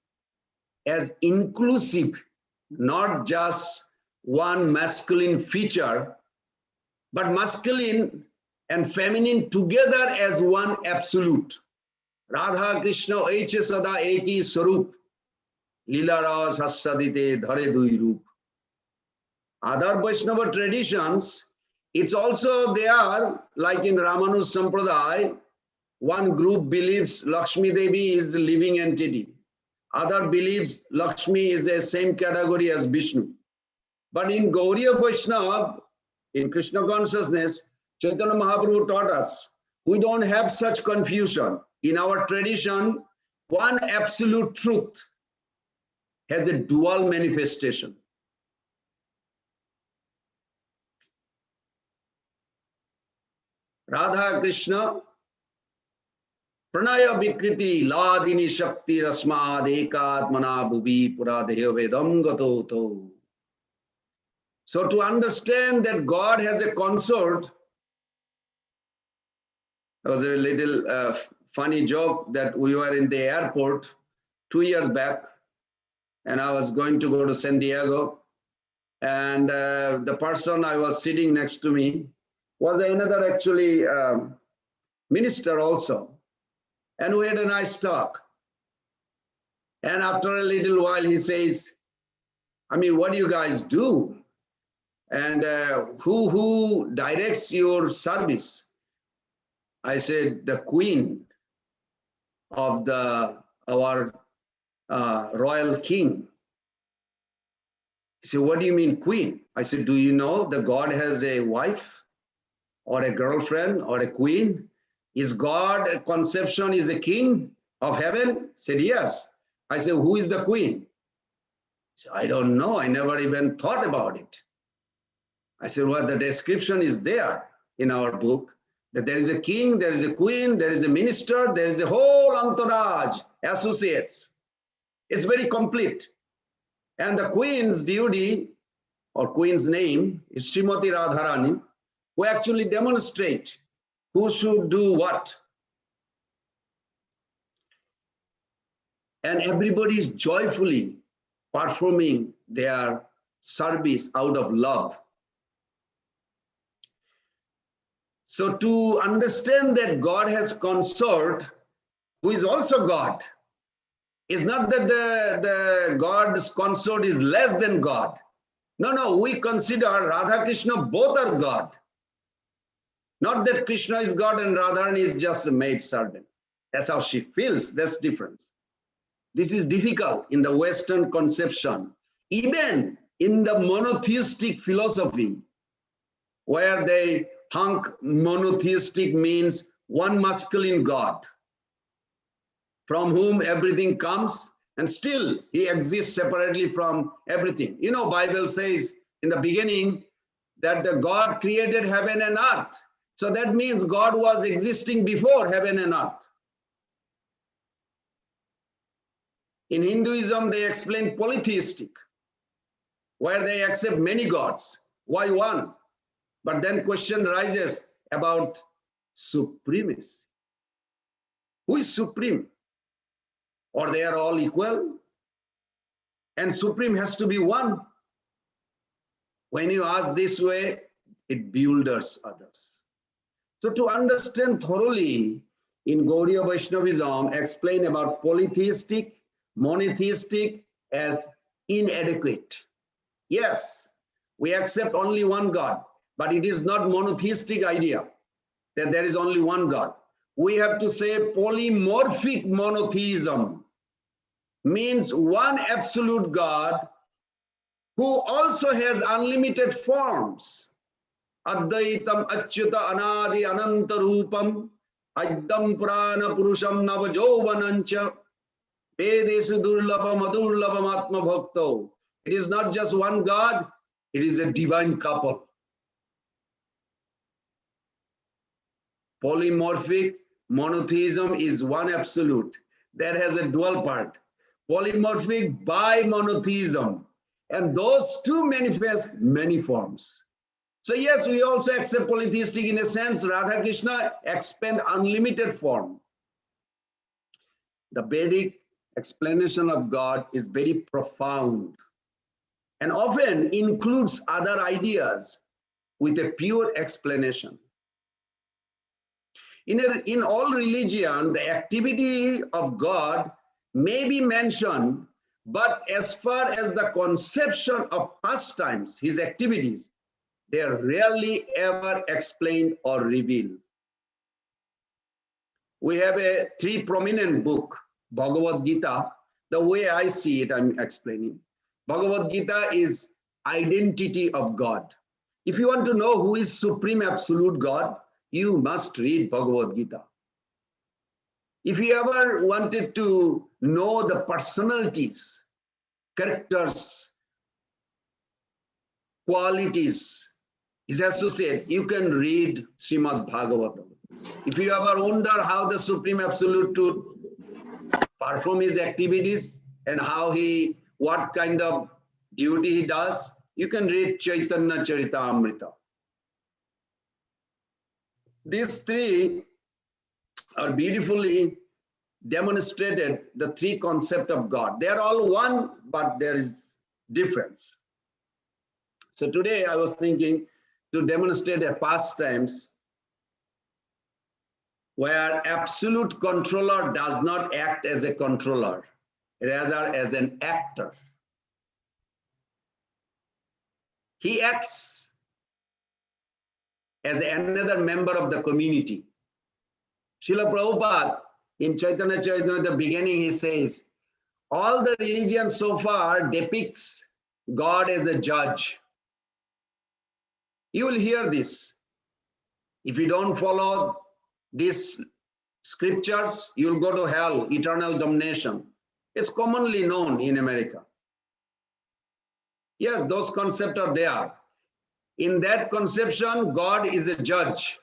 D: as inclusive, not just one masculine feature, but masculine and feminine together as one absolute. Radha Krishna Eche Sada Eki Swarup Lila Ras Hasadite Dhare Dui Roop. Other Vaishnava traditions, it's also there, like in Ramanuja Sampradaya, one group believes Lakshmi Devi is a living entity. Other believes Lakshmi is the same category as Vishnu. But in Gauriya Vaishnava, in Krishna consciousness, Chaitanya Mahaprabhu taught us, we don't have such confusion. In our tradition, one absolute truth has a dual manifestation. Radha Krishna Pranaya Vikriti Ladini Shakti Rasmad Ekatmana Bhubi Puradeyo Vedam Gato. So to understand that God has a consort, there was a little funny joke that we were in the airport 2 years back, and I was going to go to San Diego, and the person I was sitting next to me was another actually minister also, and we had a nice talk. And after a little while, he says, I mean, what do you guys do? And who directs your service? I said, the queen of our royal king. He said, what do you mean queen? I said, do you know that God has a wife or a girlfriend or a queen? Is God a conception, is a king of heaven? He said, yes. I said, who is the queen? He said, I don't know. I never even thought about it. I said, well, the description is there in our book, that there is a king, there is a queen, there is a minister, there is a whole entourage, associates. It's very complete. And the queen's duty or queen's name is Srimati Radharani, who actually demonstrate who should do what. And everybody is joyfully performing their service out of love. So to understand that God has consort, who is also God, it's not that the God's consort is less than God. No, we consider Radha Krishna both are God. Not that Krishna is God and Radharani is just a maid servant. That's how she feels, that's different. This is difficult in the Western conception. Even in the monotheistic philosophy, where they think monotheistic means one masculine God, from whom everything comes, and still he exists separately from everything. You know, Bible says in the beginning that God created heaven and earth. So that means God was existing before heaven and earth. In Hinduism, they explain polytheistic, where they accept many gods. Why one? But then question rises about supremacy. Who is supreme? Or they are all equal? And supreme has to be one. When you ask this way, it bewilders others. So to understand thoroughly in Gaudiya Vaishnavism, explain about polytheistic, monotheistic as inadequate. Yes, we accept only one God, but it is not monotheistic idea that there is only one God. We have to say polymorphic monotheism means one absolute God who also has unlimited forms. Advaitam achyuta anadi ananta rupam addam prana purusham navajovanancha vedesu durlabam adurlabam atma bhakto. It is not just one God, it is a divine couple. Polymorphic monotheism is one absolute that has a dual part. Polymorphic bimonotheism, and those two manifest many forms. So yes, we also accept polytheistic in a sense. Radha Krishna expand unlimited form. The Vedic explanation of God is very profound and often includes other ideas with a pure explanation. In all religion, the activity of God may be mentioned, but as far as the conception of pastimes, his activities, they are rarely ever explained or revealed. We have three prominent book, Bhagavad Gita. The way I see it, I'm explaining. Bhagavad Gita is identity of God. If you want to know who is supreme absolute God, you must read Bhagavad Gita. If you ever wanted to know the personalities, characters, qualities his associate, you can read Srimad Bhagavatam. If you ever wonder how the Supreme Absolute Truth perform his activities and what kind of duty he does, you can read Chaitanya Charitamrita. These three are beautifully demonstrated the three concepts of God. They are all one, but there is difference. So today I was thinking to demonstrate a pastimes where absolute controller does not act as a controller, rather as an actor. He acts as another member of the community. Srila Prabhupada in Chaitanya Charitamrita, at the beginning, he says, all the religions so far depicts God as a judge. You will hear this. If you don't follow these scriptures, you'll go to hell, eternal damnation. It's commonly known in America. Yes, those concepts are there. In that conception, God is a judge.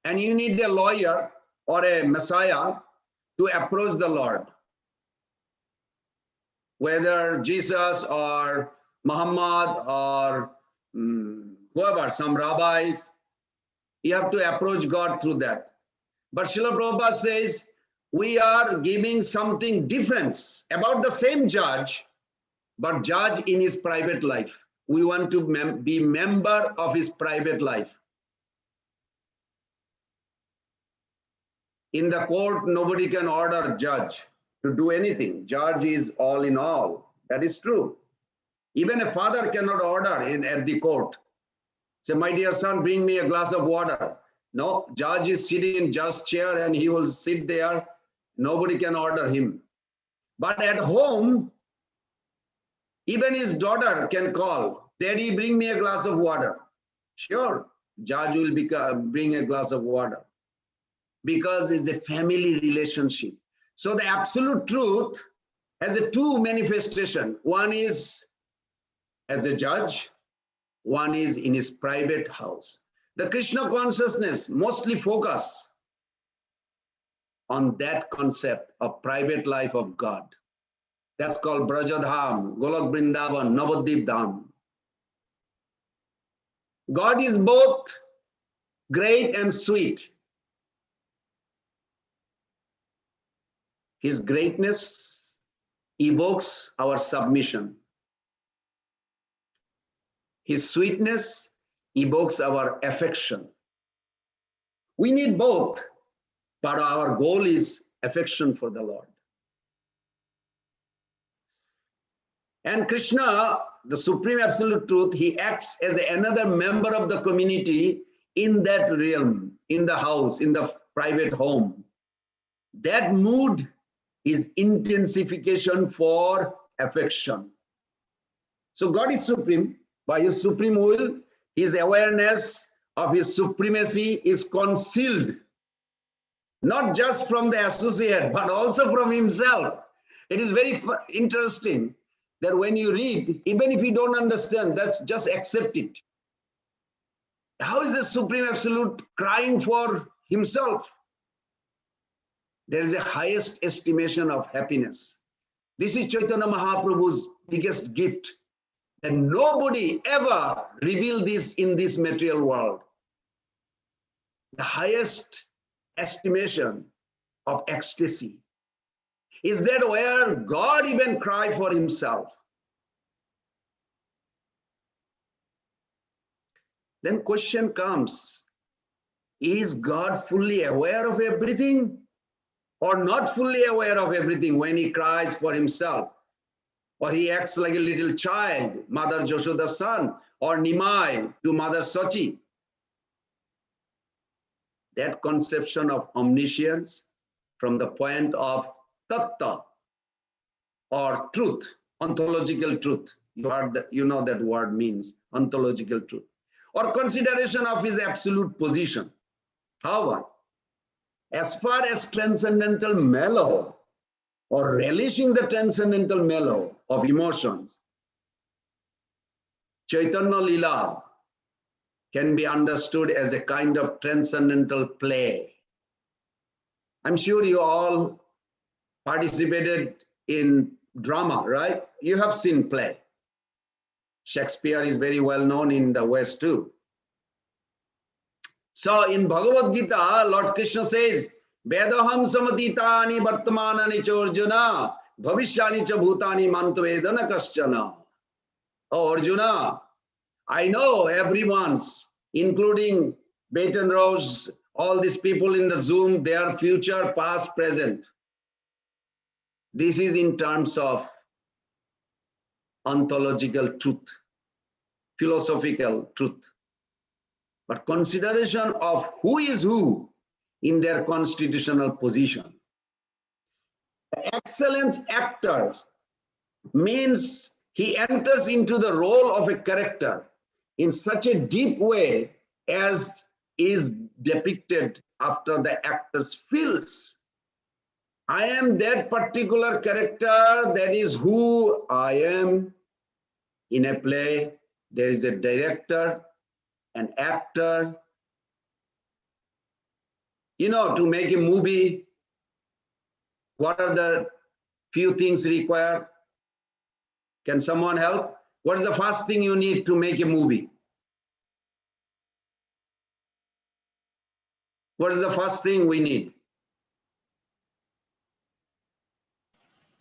D: And you need a lawyer or a Messiah to approach the Lord. Whether Jesus or Muhammad or whoever, some rabbis, you have to approach God through that. But Srila Prabhupada says, we are giving something different about the same judge, but judge in his private life. We want to be member of his private life. In the court, nobody can order judge to do anything. Judge is all in all. That is true. Even a father cannot order at the court. Say, my dear son, bring me a glass of water. No, judge is sitting in judge's chair and he will sit there. Nobody can order him. But at home, even his daughter can call, Daddy, bring me a glass of water. Sure, judge will bring a glass of water. Because it's a family relationship. So the absolute truth has a two manifestation. One is as a judge, one is in his private house. The Krishna consciousness mostly focus on that concept of private life of God. That's called Brajadham, Golok Vrindavan, Navadvip Dham. God is both great and sweet. His greatness evokes our submission. His sweetness evokes our affection. We need both, but our goal is affection for the Lord. And Krishna, the Supreme Absolute Truth, he acts as another member of the community in that realm, in the house, in the private home. That mood is intensification for affection. So God is supreme. By his supreme will, his awareness of his supremacy is concealed, not just from the associate, but also from himself. It is very interesting that when you read, even if you don't understand, that's just accept it. How is the Supreme Absolute crying for himself? There is a highest estimation of happiness. This is Chaitanya Mahaprabhu's biggest gift. And nobody ever revealed this in this material world. The highest estimation of ecstasy is that where God even cried for himself. Then question comes, is God fully aware of everything or not fully aware of everything when he cries for himself? Or he acts like a little child, Mother Joshoda's son, or Nimai to Mother Sachi. That conception of omniscience from the point of tattva or truth, ontological truth. You know that word means ontological truth. Or consideration of his absolute position. However, as far as transcendental mellow or relishing the transcendental mellow of emotions, Chaitanya Lila can be understood as a kind of transcendental play. I'm sure you all participated in drama, right? You have seen play. Shakespeare is very well known in the West too. So in Bhagavad Gita, Lord Krishna says, Vedaham samatitani vartamanani chorjuna, bhavishyani cha bhutani mantavedana kaschana. Oh Arjuna, I know everyone's, including Baton Rose, all these people in the Zoom, their future, past, present. This is in terms of ontological truth, philosophical truth. But consideration of who is who in their constitutional position. The excellence actor means he enters into the role of a character in such a deep way as is depicted after the actor's feels. I am that particular character, that is who I am. In a play, there is a director, an actor. You know, to make a movie, what are the few things required? Can someone help? What is the first thing you need to make a movie? What is the first thing we need?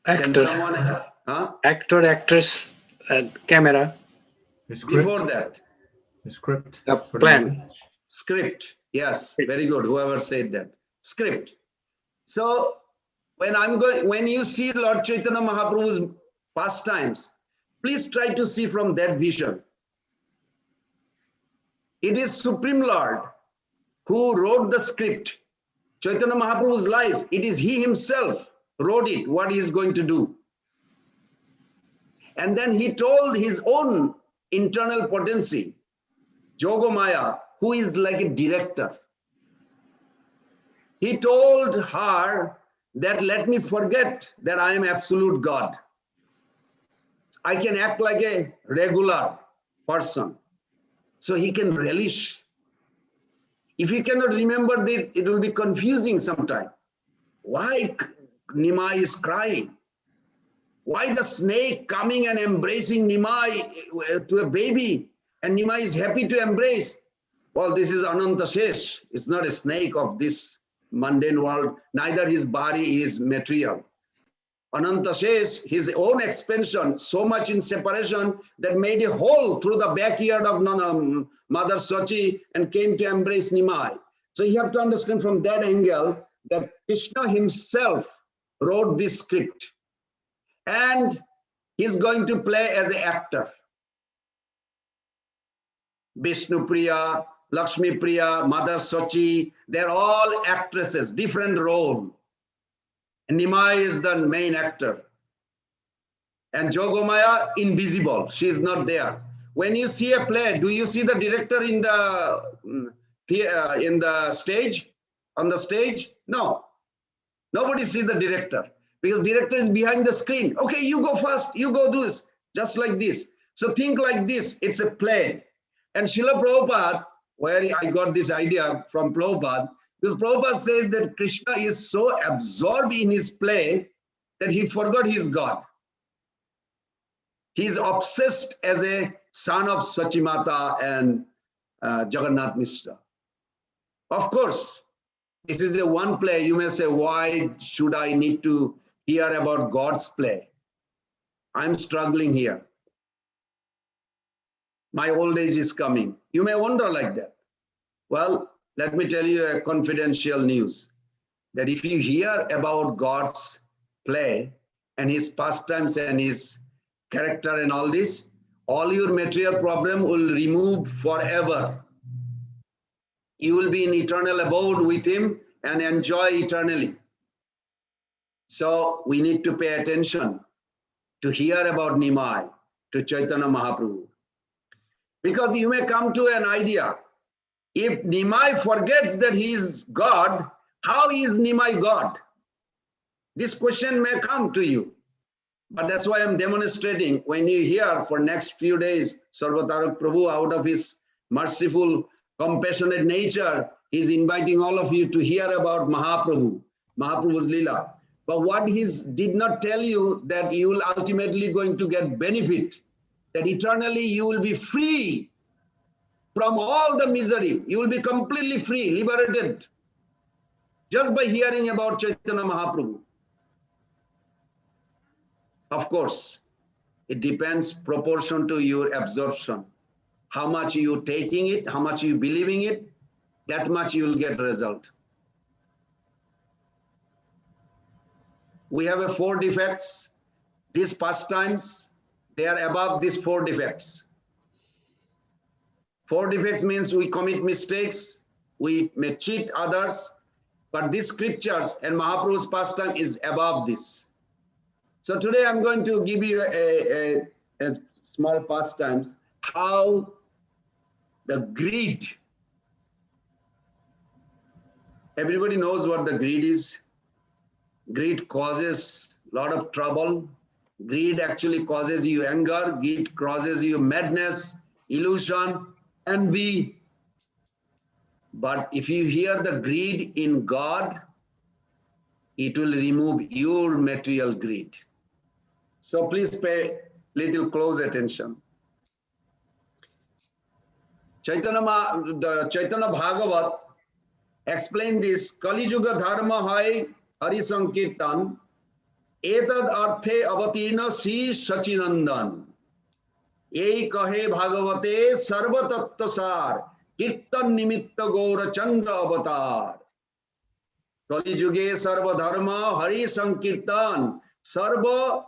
D: Can
G: Actor,
D: someone help? Huh?
G: actor, actress, and camera,
H: The script.
D: Before that,
H: The script.
G: the
H: for the
G: plan.
H: movie.
D: script. Yes, very good. Whoever said that. Script. So when you see Lord Chaitanya Mahaprabhu's pastimes, please try to see from that vision. It is Supreme Lord who wrote the script. Chaitanya Mahaprabhu's life, it is he himself wrote it, what he is going to do. And then he told his own internal potency, Yogamaya, who is like a director. He told her that let me forget that I am absolute God. I can act like a regular person. So he can relish. If you cannot remember this, it will be confusing sometime. Why Nimai is crying? Why the snake coming and embracing Nimai to a baby, and Nimai is happy to embrace? Well, this is Ananta Shesh. It's not a snake of this mundane world. Neither his body is material. Ananta Shesh, his own expansion, so much in separation that made a hole through the backyard of Mother Sachi and came to embrace Nimai. So you have to understand from that angle that Krishna himself wrote this script. And he's going to play as an actor. Vishnu Priya, Lakshmi Priya, Mother Sachi, they're all actresses, different role. And Nimai is the main actor. And Jogomaya, invisible, she's not there. When you see a play, do you see the director in the stage, on the stage? No, nobody sees the director. Because director is behind the screen. Okay, you go first, you go do this, just like this. So think like this, it's a play. And Srila Prabhupada, where I got this idea from Prabhupada, because Prabhupada says that Krishna is so absorbed in his play that he forgot his God. He is obsessed as a son of Sachimata and Jagannath Mishra. Of course, this is a one play. You may say, why should I need to hear about God's play? I'm struggling here. My old age is coming. You may wonder like that. Well, let me tell you a confidential news, that if you hear about God's play and his pastimes and his character and all this, all your material problem will remove forever. You will be in eternal abode with him and enjoy eternally. So we need to pay attention to hear about Nimai, to Chaitanya Mahaprabhu. Because you may come to an idea, if Nimai forgets that he is God, how is Nimai God? This question may come to you. But that's why I'm demonstrating. When you hear for next few days, Sarvatarak Prabhu out of his merciful, compassionate nature, he's inviting all of you to hear about Mahaprabhu, Mahaprabhu's Leela. But what he did not tell you that you will ultimately going to get benefit, that eternally you will be free from all the misery. You will be completely free, liberated, just by hearing about Chaitanya Mahaprabhu. Of course, it depends proportion to your absorption. How much you taking it, how much you believing it, that much you will get result. We have 4 defects. These pastimes, they are above these 4 defects. 4 defects means we commit mistakes, we may cheat others, but these scriptures and Mahaprabhu's pastime is above this. So today I'm going to give you a small pastimes, how the greed. Everybody knows what the greed is. Greed causes a lot of trouble. Greed actually causes you anger. Greed causes you madness, illusion, envy. But if you hear the greed in God, it will remove your material greed. So please pay little close attention. The Chaitanya Bhagavat explain this. Kali Yuga Dharma hai Hari Sankirtan etad arthe avatina si Sachinandan. Ei kahe Bhagavate sarva tattva sar kirtan nimitta gaura chandra avatar. Kali Yuge sarva dharma Hari Sankirtan sarva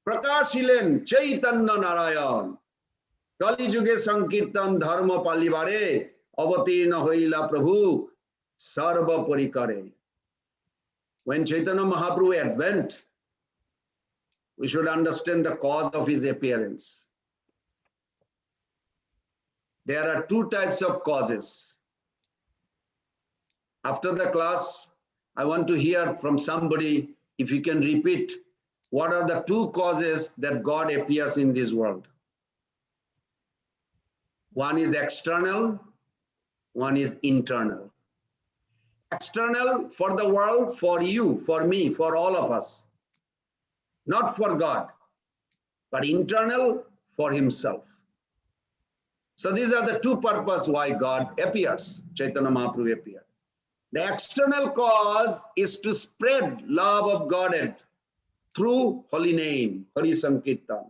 D: prakashilen Chaitanya Narayan. Kali Yuge Sankirtan dharma palibare avatina hoila Prabhu sarva parikare. When Chaitanya Mahaprabhu advent, we should understand the cause of his appearance. There are 2 types of causes. After the class, I want to hear from somebody if you can repeat what are the 2 causes that God appears in this world. One is external, one is internal. External for the world, for you, for me, for all of us. Not for God, but internal for himself. So these are the 2 purposes why God appears, Chaitanya Mahaprabhu appeared. The external cause is to spread love of Godhead through holy name, Hari Sankirtan,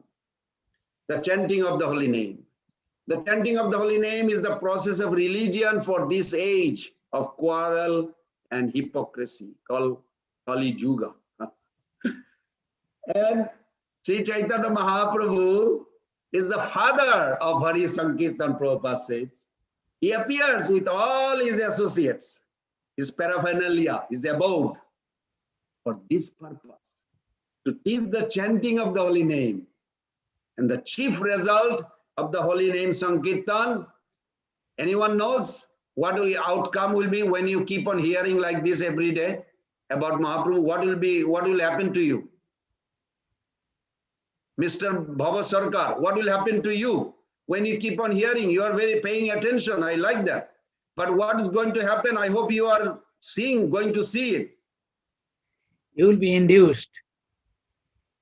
D: the chanting of the holy name. The chanting of the holy name is the process of religion for this age of quarrel and hypocrisy called Kali Yuga. And Sri Chaitanya Mahaprabhu is the father of Hari Sankirtan, Prabhupada says. He appears with all his associates, his paraphernalia, his abode, for this purpose, to teach the chanting of the holy name. And the chief result of the holy name Sankirtan, anyone knows what the outcome will be when you keep on hearing like this every day about Mahaprabhu? What will happen to you? Mr. Bhava Sarkar, what will happen to you when you keep on hearing? You are very paying attention. I like that. But what is going to happen? I hope you are going to see it.
G: You will be induced.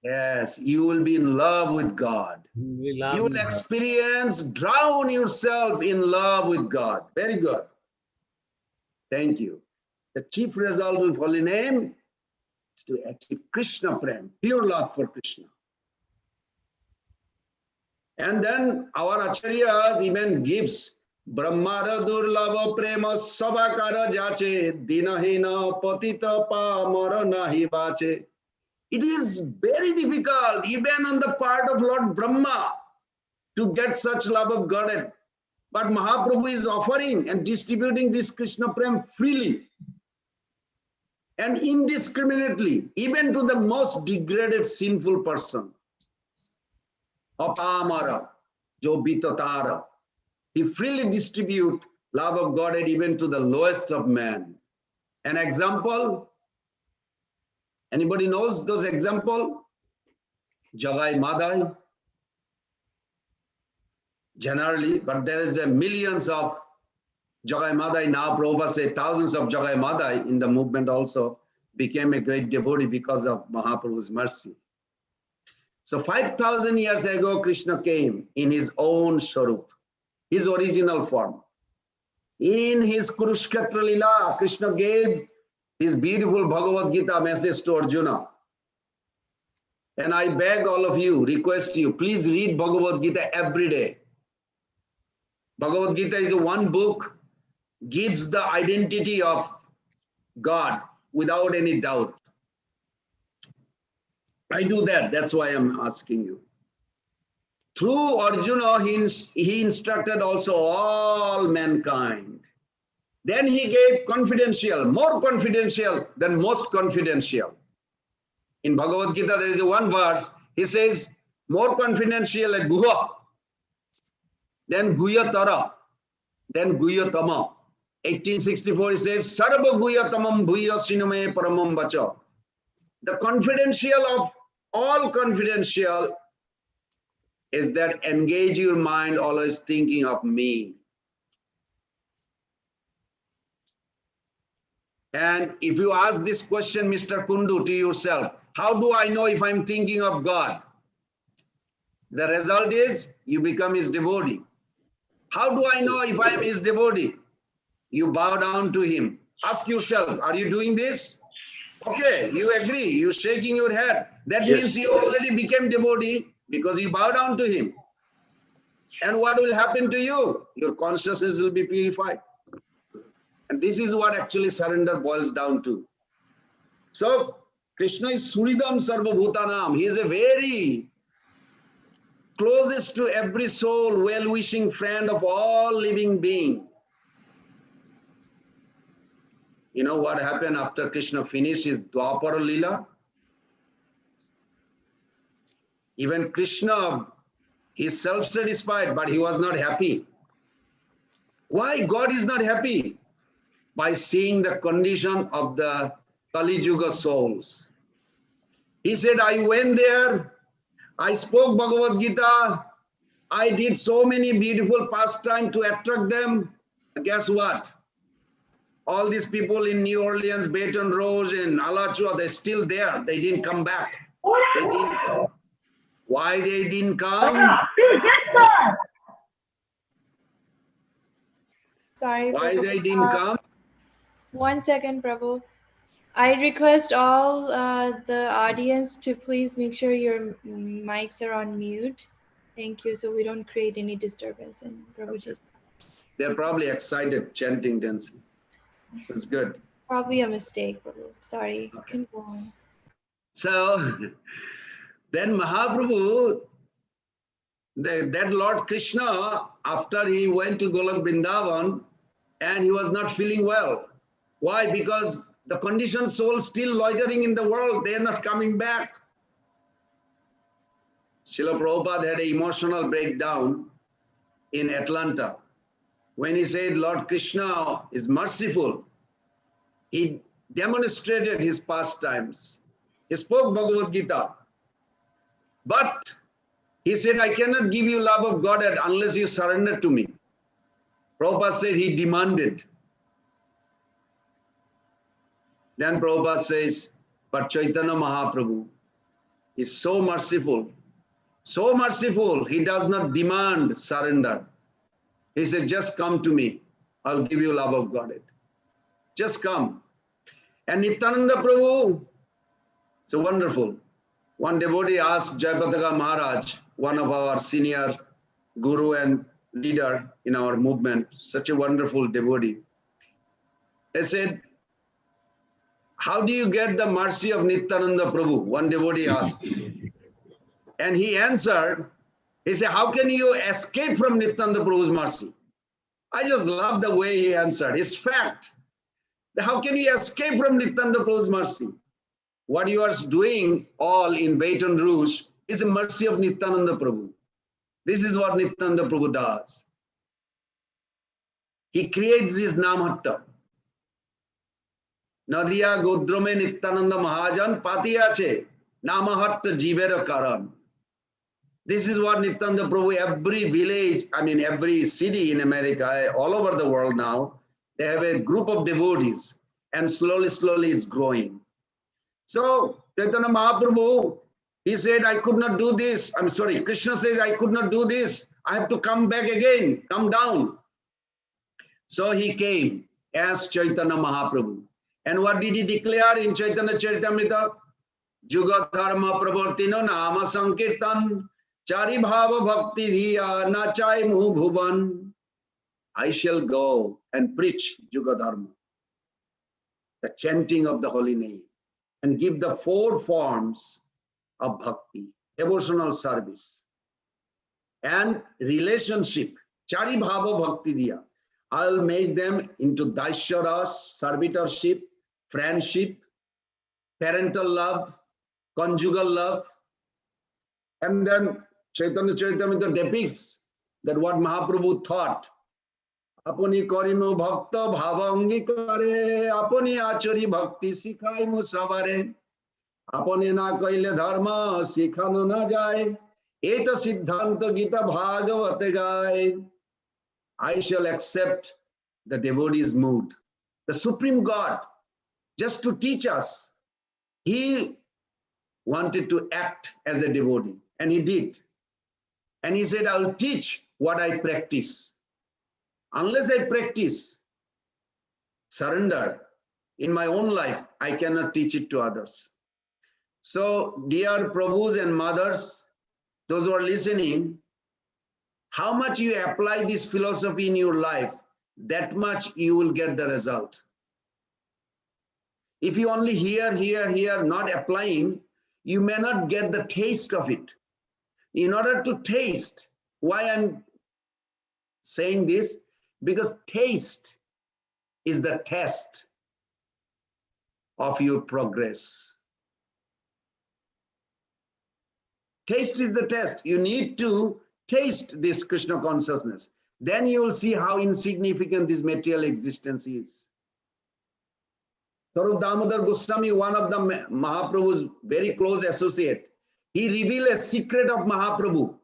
D: Yes, you will be in love with God. You will experience, drown yourself in love with God. Very good. Thank you. The chief result of holy name is to achieve Krishna Pran, pure love for Krishna. And then our acharyas even gives Brahmara Durlava Prema Sabakara Jache Dinahina Patita Pamara Nahi Bache. It is very difficult, even on the part of Lord Brahma, to get such love of Godhead. But Mahaprabhu is offering and distributing this Krishna Prem freely and indiscriminately, even to the most degraded, sinful person. Apamara, Jo Bitatara. He freely distributes love of Godhead even to the lowest of men. An example, anybody knows those examples? Jagai Madai. generally, but there is millions of Jagai Madai. Now Prabhupada said thousands of Jagai Madai in the movement also became a great devotee because of Mahaprabhu's mercy. So 5,000 years ago, Krishna came in his own Swarup, his original form. In his Kurukshetra Lila, Krishna gave his beautiful Bhagavad Gita message to Arjuna. And I beg all of you, request you, please read Bhagavad Gita every day. Bhagavad Gita is one book, gives the identity of God without any doubt. I do that, that's why I'm asking you. Through Arjuna, he instructed also all mankind. Then he gave confidential, more confidential than most confidential. In Bhagavad Gita, there is one verse, he says, more confidential at Guha, then Guya Tara, then Guya Tama. 1864, he says, Sarva Guya Tamam Bhuya Siname Paramam Vacha. The confidential of all confidential is that engage your mind always thinking of me. And if you ask this question, Mr. Kundu, to yourself, how do I know if I'm thinking of God? The result is you become his devotee. How do I know if I am his devotee? You bow down to him. Ask yourself, are you doing this? Okay, you agree, you're shaking your head. That means you already became devotee because you bow down to him. And what will happen to you? Your consciousness will be purified. And this is what actually surrender boils down to. So, Krishna is Suridam Sarva Bhutanam. He is a very closest to every soul, well-wishing friend of all living beings. You know what happened after Krishna finished his Dwapara Leela? Even Krishna, he is self-satisfied, but he was not happy. Why God is not happy? By seeing the condition of the Kali Yuga souls. He said, I went there, I spoke Bhagavad Gita, I did so many beautiful pastimes to attract them. Guess what? All these people in New Orleans, Baton Rouge, and Alachua, they're still there. They didn't come back. They didn't come. Why they didn't come?
C: Sorry,
D: Why
C: Prabhu.
D: they didn't come?
C: 1 second, Prabhu. I request all the audience to please make sure your mics are on mute. Thank you, so we don't create any disturbance. And Prabhu just
D: They're probably excited, chanting, dancing. That's good.
C: probably a mistake, Prabhu. Sorry, you can go on.
D: So then Mahaprabhu, that Lord Krishna, after he went to Golok Vrindavan, and he was not feeling well. Why? Because the conditioned soul still loitering in the world, they are not coming back. Srila Prabhupada had an emotional breakdown in Atlanta when he said Lord Krishna is merciful. He demonstrated his pastimes. He spoke Bhagavad Gita. But he said, I cannot give you love of God unless you surrender to me. Prabhupada said he demanded. Then Prabhupada says, but Chaitanya Mahaprabhu is so merciful, he does not demand surrender. He said, just come to me, I'll give you love of Godhead. Just come. And Nityananda Prabhu, so wonderful. One devotee asked Jayapataka Maharaj, one of our senior guru and leader in our movement, such a wonderful devotee. He said, how do you get the mercy of Nityananda Prabhu? One devotee asked. And he answered, he said, how can you escape from Nityananda Prabhu's mercy? I just love the way he answered. It's fact. How can you escape from Nityananda Prabhu's mercy? What you are doing all in Baton Rouge is the mercy of Nityananda Prabhu. This is what Nityananda Prabhu does. He creates this Namhatta. Nadiya Godrame Nityananda Mahajan Patiyache Namahatta Jivera Karan. This is what Nityananda Prabhu, every village, I mean, every city in America, all over the world now, they have a group of devotees, and slowly, slowly it's growing. So Chaitanya Mahaprabhu, he said, I could not do this. I'm sorry, Krishna says, I could not do this. I have to come back again, come down. So he came as Chaitanya Mahaprabhu. And what did he declare in Chaitanya Charitamrita? Juga dharma pravartino nama sankirtan chari bhava bhakti dhiya nachai muhu bhuvan. I shall go and preach Juga dharma, the chanting of the holy name, and give the 4 forms of bhakti, devotional service, and relationship, chari bhava bhakti dhiya. I'll make them into daisharas, servitorship, friendship, parental love, conjugal love. And then Chaitanya Charitamrita depicts that what Mahaprabhu thought. Apani karimu bhakta bhava angikare, apani achari bhakti sikhaimu savare, apani na kaile dharma sikhano na jai, eta siddhanta gita bhagavate gai. I shall accept the devotee's mood. The Supreme God, just to teach us, he wanted to act as a devotee, and he did. And he said, I will teach what I practice. Unless I practice surrender in my own life, I cannot teach it to others. So, dear Prabhus and mothers, those who are listening, how much you apply this philosophy in your life, that much you will get the result. If you only hear, not applying, you may not get the taste of it. In order to taste, why I'm saying this? Because taste is the test of your progress. Taste is the test. You need to taste this Krishna consciousness. Then you will see how insignificant this material existence is. Sarup Damodar Goswami, one of the Mahaprabhu's very close associate, he revealed a secret of Mahaprabhu.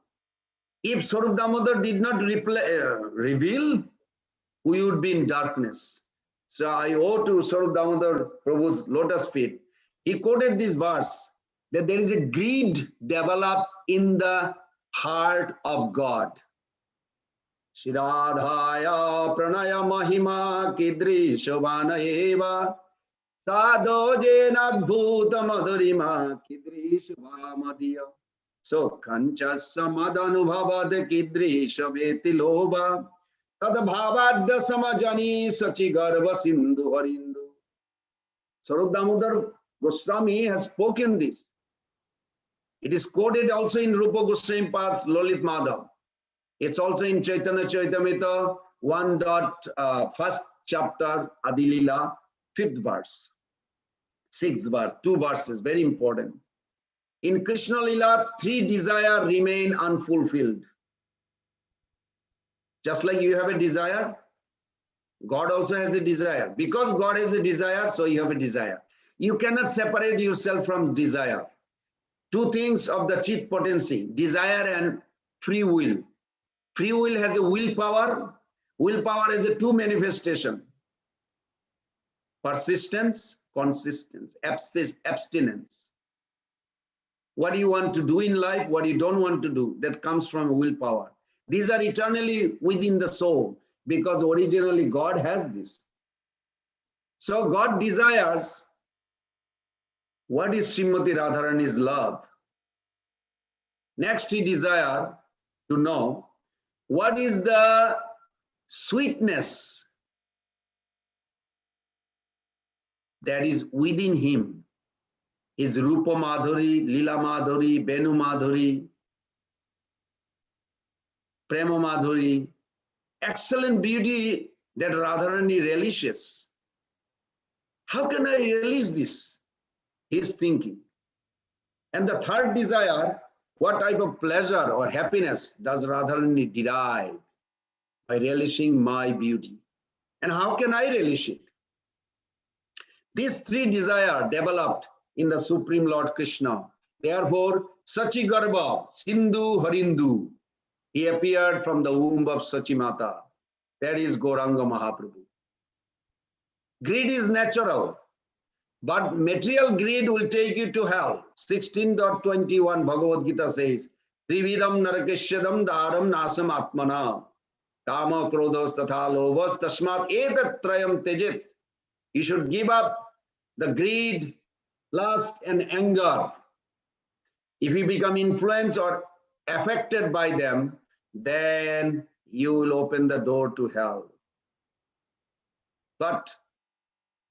D: If Sarup Damodar did not reveal, we would be in darkness. So I owe to Sarup Damodar Prabhu's lotus feet. He quoted this verse, that there is a greed developed in the heart of God. Shiradhaya pranaya mahima kidri shovana eva sadho jenadbhuta madhurima kidri shubhamadiya. So kanchas samadhanubhavad kidri shaveti loba tadbhavadya samajani sachi garva sindhu harindu. Sarup Damodar Goswami has spoken this. It is quoted also in Rupa Goswami Pad's Lalit Madhav. It's also in Chaitanya Charitamrita 1st chapter, Adilila, 5th verse, 6th verse, 2 verses, very important. In Krishna Lila, 3 desires remain unfulfilled. Just like you have a desire, God also has a desire. Because God has a desire, so you have a desire. You cannot separate yourself from desire. 2 things of the chit potency, desire and free will. Free will has a willpower. Willpower has a 2 manifestation. Persistence, consistence, abstinence. What you want to do in life, what you don't want to do, that comes from willpower. These are eternally within the soul, because originally God has this. So God desires. What is Srimati Radharani's love? Next, he desires to know what is the sweetness that is within him. Is Rupa Madhuri, Lila Madhuri, Benu Madhuri, Prema Madhuri, excellent beauty that Radharani relishes. How can I release this? He's thinking. And the third desire, what type of pleasure or happiness does Radharani derive by relishing my beauty? And how can I relish it? These 3 desires developed in the Supreme Lord Krishna Therefore, Sachigarbha, Sindhu Harindu, he appeared from the womb of Sachimata. That is Gauranga Mahaprabhu. Greed is natural, but material greed will take you to hell. 16.21 Bhagavad Gita says, Trividam narakeshyadam dharam nasam atmana. Kama krodhas tatha lobhas tasmat etat trayam tejit. You should give up the greed, lust, and anger. If you become influenced or affected by them, then you will open the door to hell. But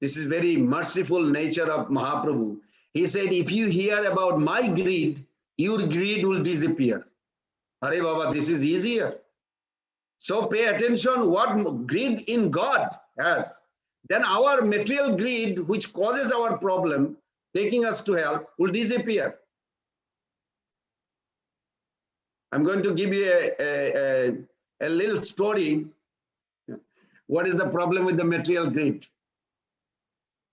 D: this is very merciful nature of Mahaprabhu. He said, if you hear about my greed, your greed will disappear. Hare Baba, this is easier. So pay attention what greed in God has. Then our material greed, which causes our problem, taking us to hell, will disappear. I'm going to give you a little story. What is the problem with the material greed?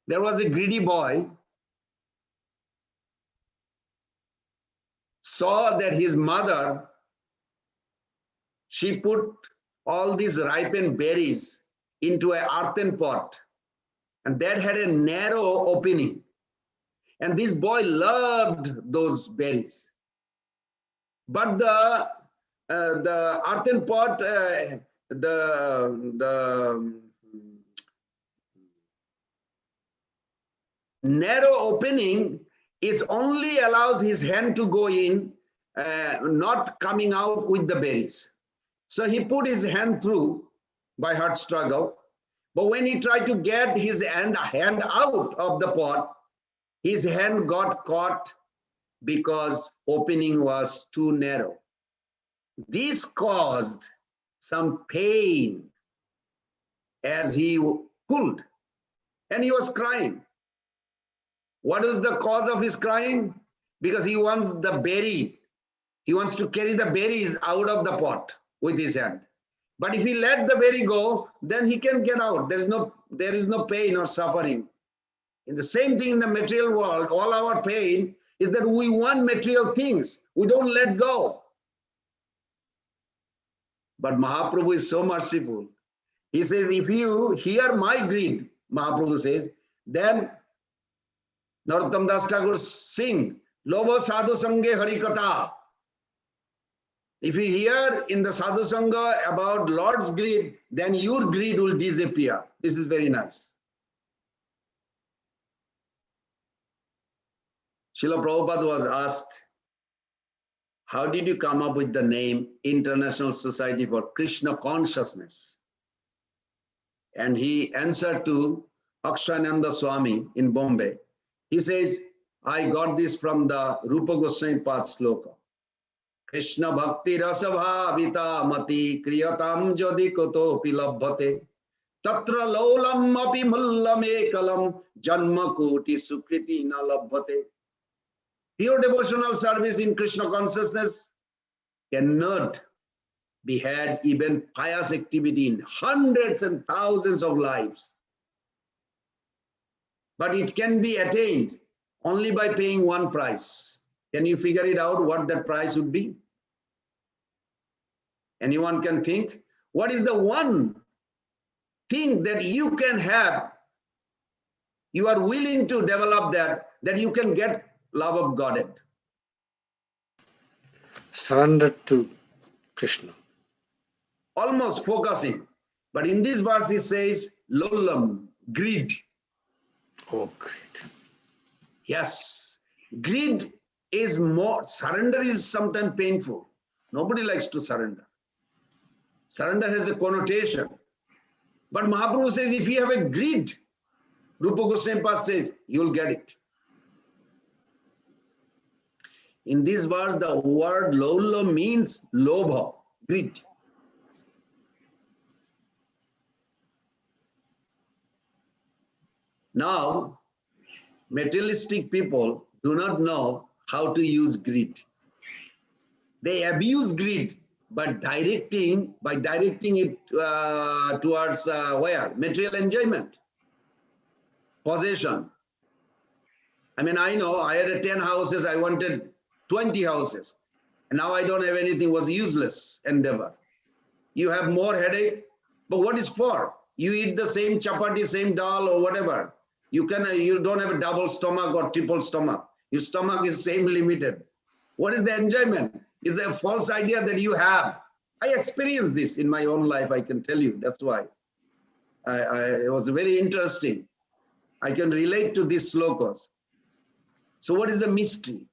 D: There was a greedy boy, saw that his mother, she put all these ripened berries into an earthen pot, and that had a narrow opening. And this boy loved those berries. But the earthen pot, the narrow opening, it only allows his hand to go in, not coming out with the berries. So he put his hand through by hard struggle. But when he tried to get his hand out of the pot, his hand got caught because opening was too narrow. This caused some pain as he pulled, and he was crying. What was the cause of his crying? Because he wants the berry. He wants to carry the berries out of the pot with his hand. But if he let the berry go, then he can get out. There is no pain or suffering. In the same thing in the material world, all our pain is that we want material things. We don't let go. But Mahaprabhu is so merciful. He says, if you hear my greed, Mahaprabhu says, then Narottam Das Thakur sing, Lobo Sadhu Sange Harikatha. If you hear in the Sadhu Sangha about Lord's greed, then your greed will disappear. This is very nice. Srila Prabhupada was asked, how did you come up with the name International Society for Krishna Consciousness? And he answered to Akshayananda Swami in Bombay. He says, I got this from the Rupa Goswami Path sloka. Krishna Bhakti Rasabhavita Mati Kriyatam Jadi Koto Pilabhate Tatra Lolam Api Mullam Ekalam Janma Koti Sukriti Nalabhate. Pure devotional service in Krishna consciousness cannot be had even pious activity in hundreds and thousands of lives. But it can be attained only by paying one price. Can you figure it out what that price would be? Anyone can think? What is the one thing that you can have? You are willing to develop that you can get love of Godhead.
I: Surrender to Krishna.
D: Almost focusing. But in this verse it says, Lolam, greed.
I: Oh, greed.
D: Yes, greed is more, surrender is sometimes painful. Nobody likes to surrender. Surrender has a connotation. But Mahaprabhu says, if you have a greed, Rupa Goswami Path says, you will get it. In this verse, the word lolo means lobha, greed. Now, materialistic people do not know how to use greed. They abuse greed by directing it towards where? Material enjoyment, possession. I mean, I know I had 10 houses, I wanted 20 houses. And now I don't have anything, was useless endeavor. You have more headache, but what is for? You eat the same chapati, same dal or whatever. You don't have a double stomach or triple stomach. Your stomach is same limited. What is the enjoyment? It's a false idea that you have. I experienced this in my own life, I can tell you. That's why. It was very interesting. I can relate to these slokas. So what is the mystery?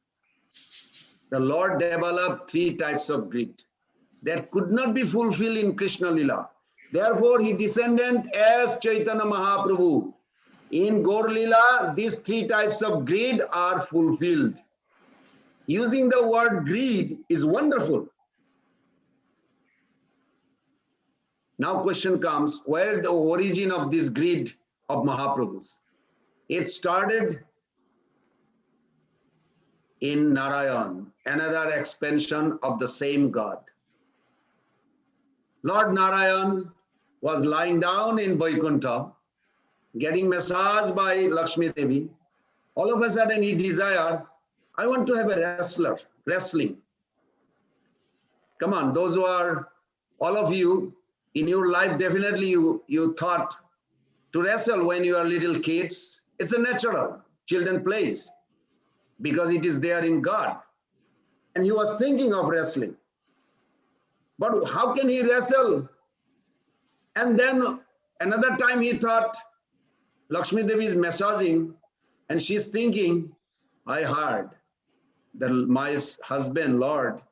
D: The Lord developed 3 types of greed that could not be fulfilled in Krishna Lila. Therefore, he descended as Chaitanya Mahaprabhu. In Gaur Lila, these 3 types of greed are fulfilled. Using the word greed is wonderful. Now question comes, where is the origin of this greed of Mahaprabhu's? It started in Narayan, another expansion of the same God. Lord Narayan was lying down in Vaikuntha, getting massaged by Lakshmi Devi. All of a sudden he desired, I want to have a wrestling. Come on, those who are, all of you, in your life, definitely you thought to wrestle when you are little kids. It's a natural, children plays, because it is there in God. And he was thinking of wrestling. But how can he wrestle? And then another time he thought, Lakshmi Devi is massaging, and she's thinking, I heard that my husband, Lord,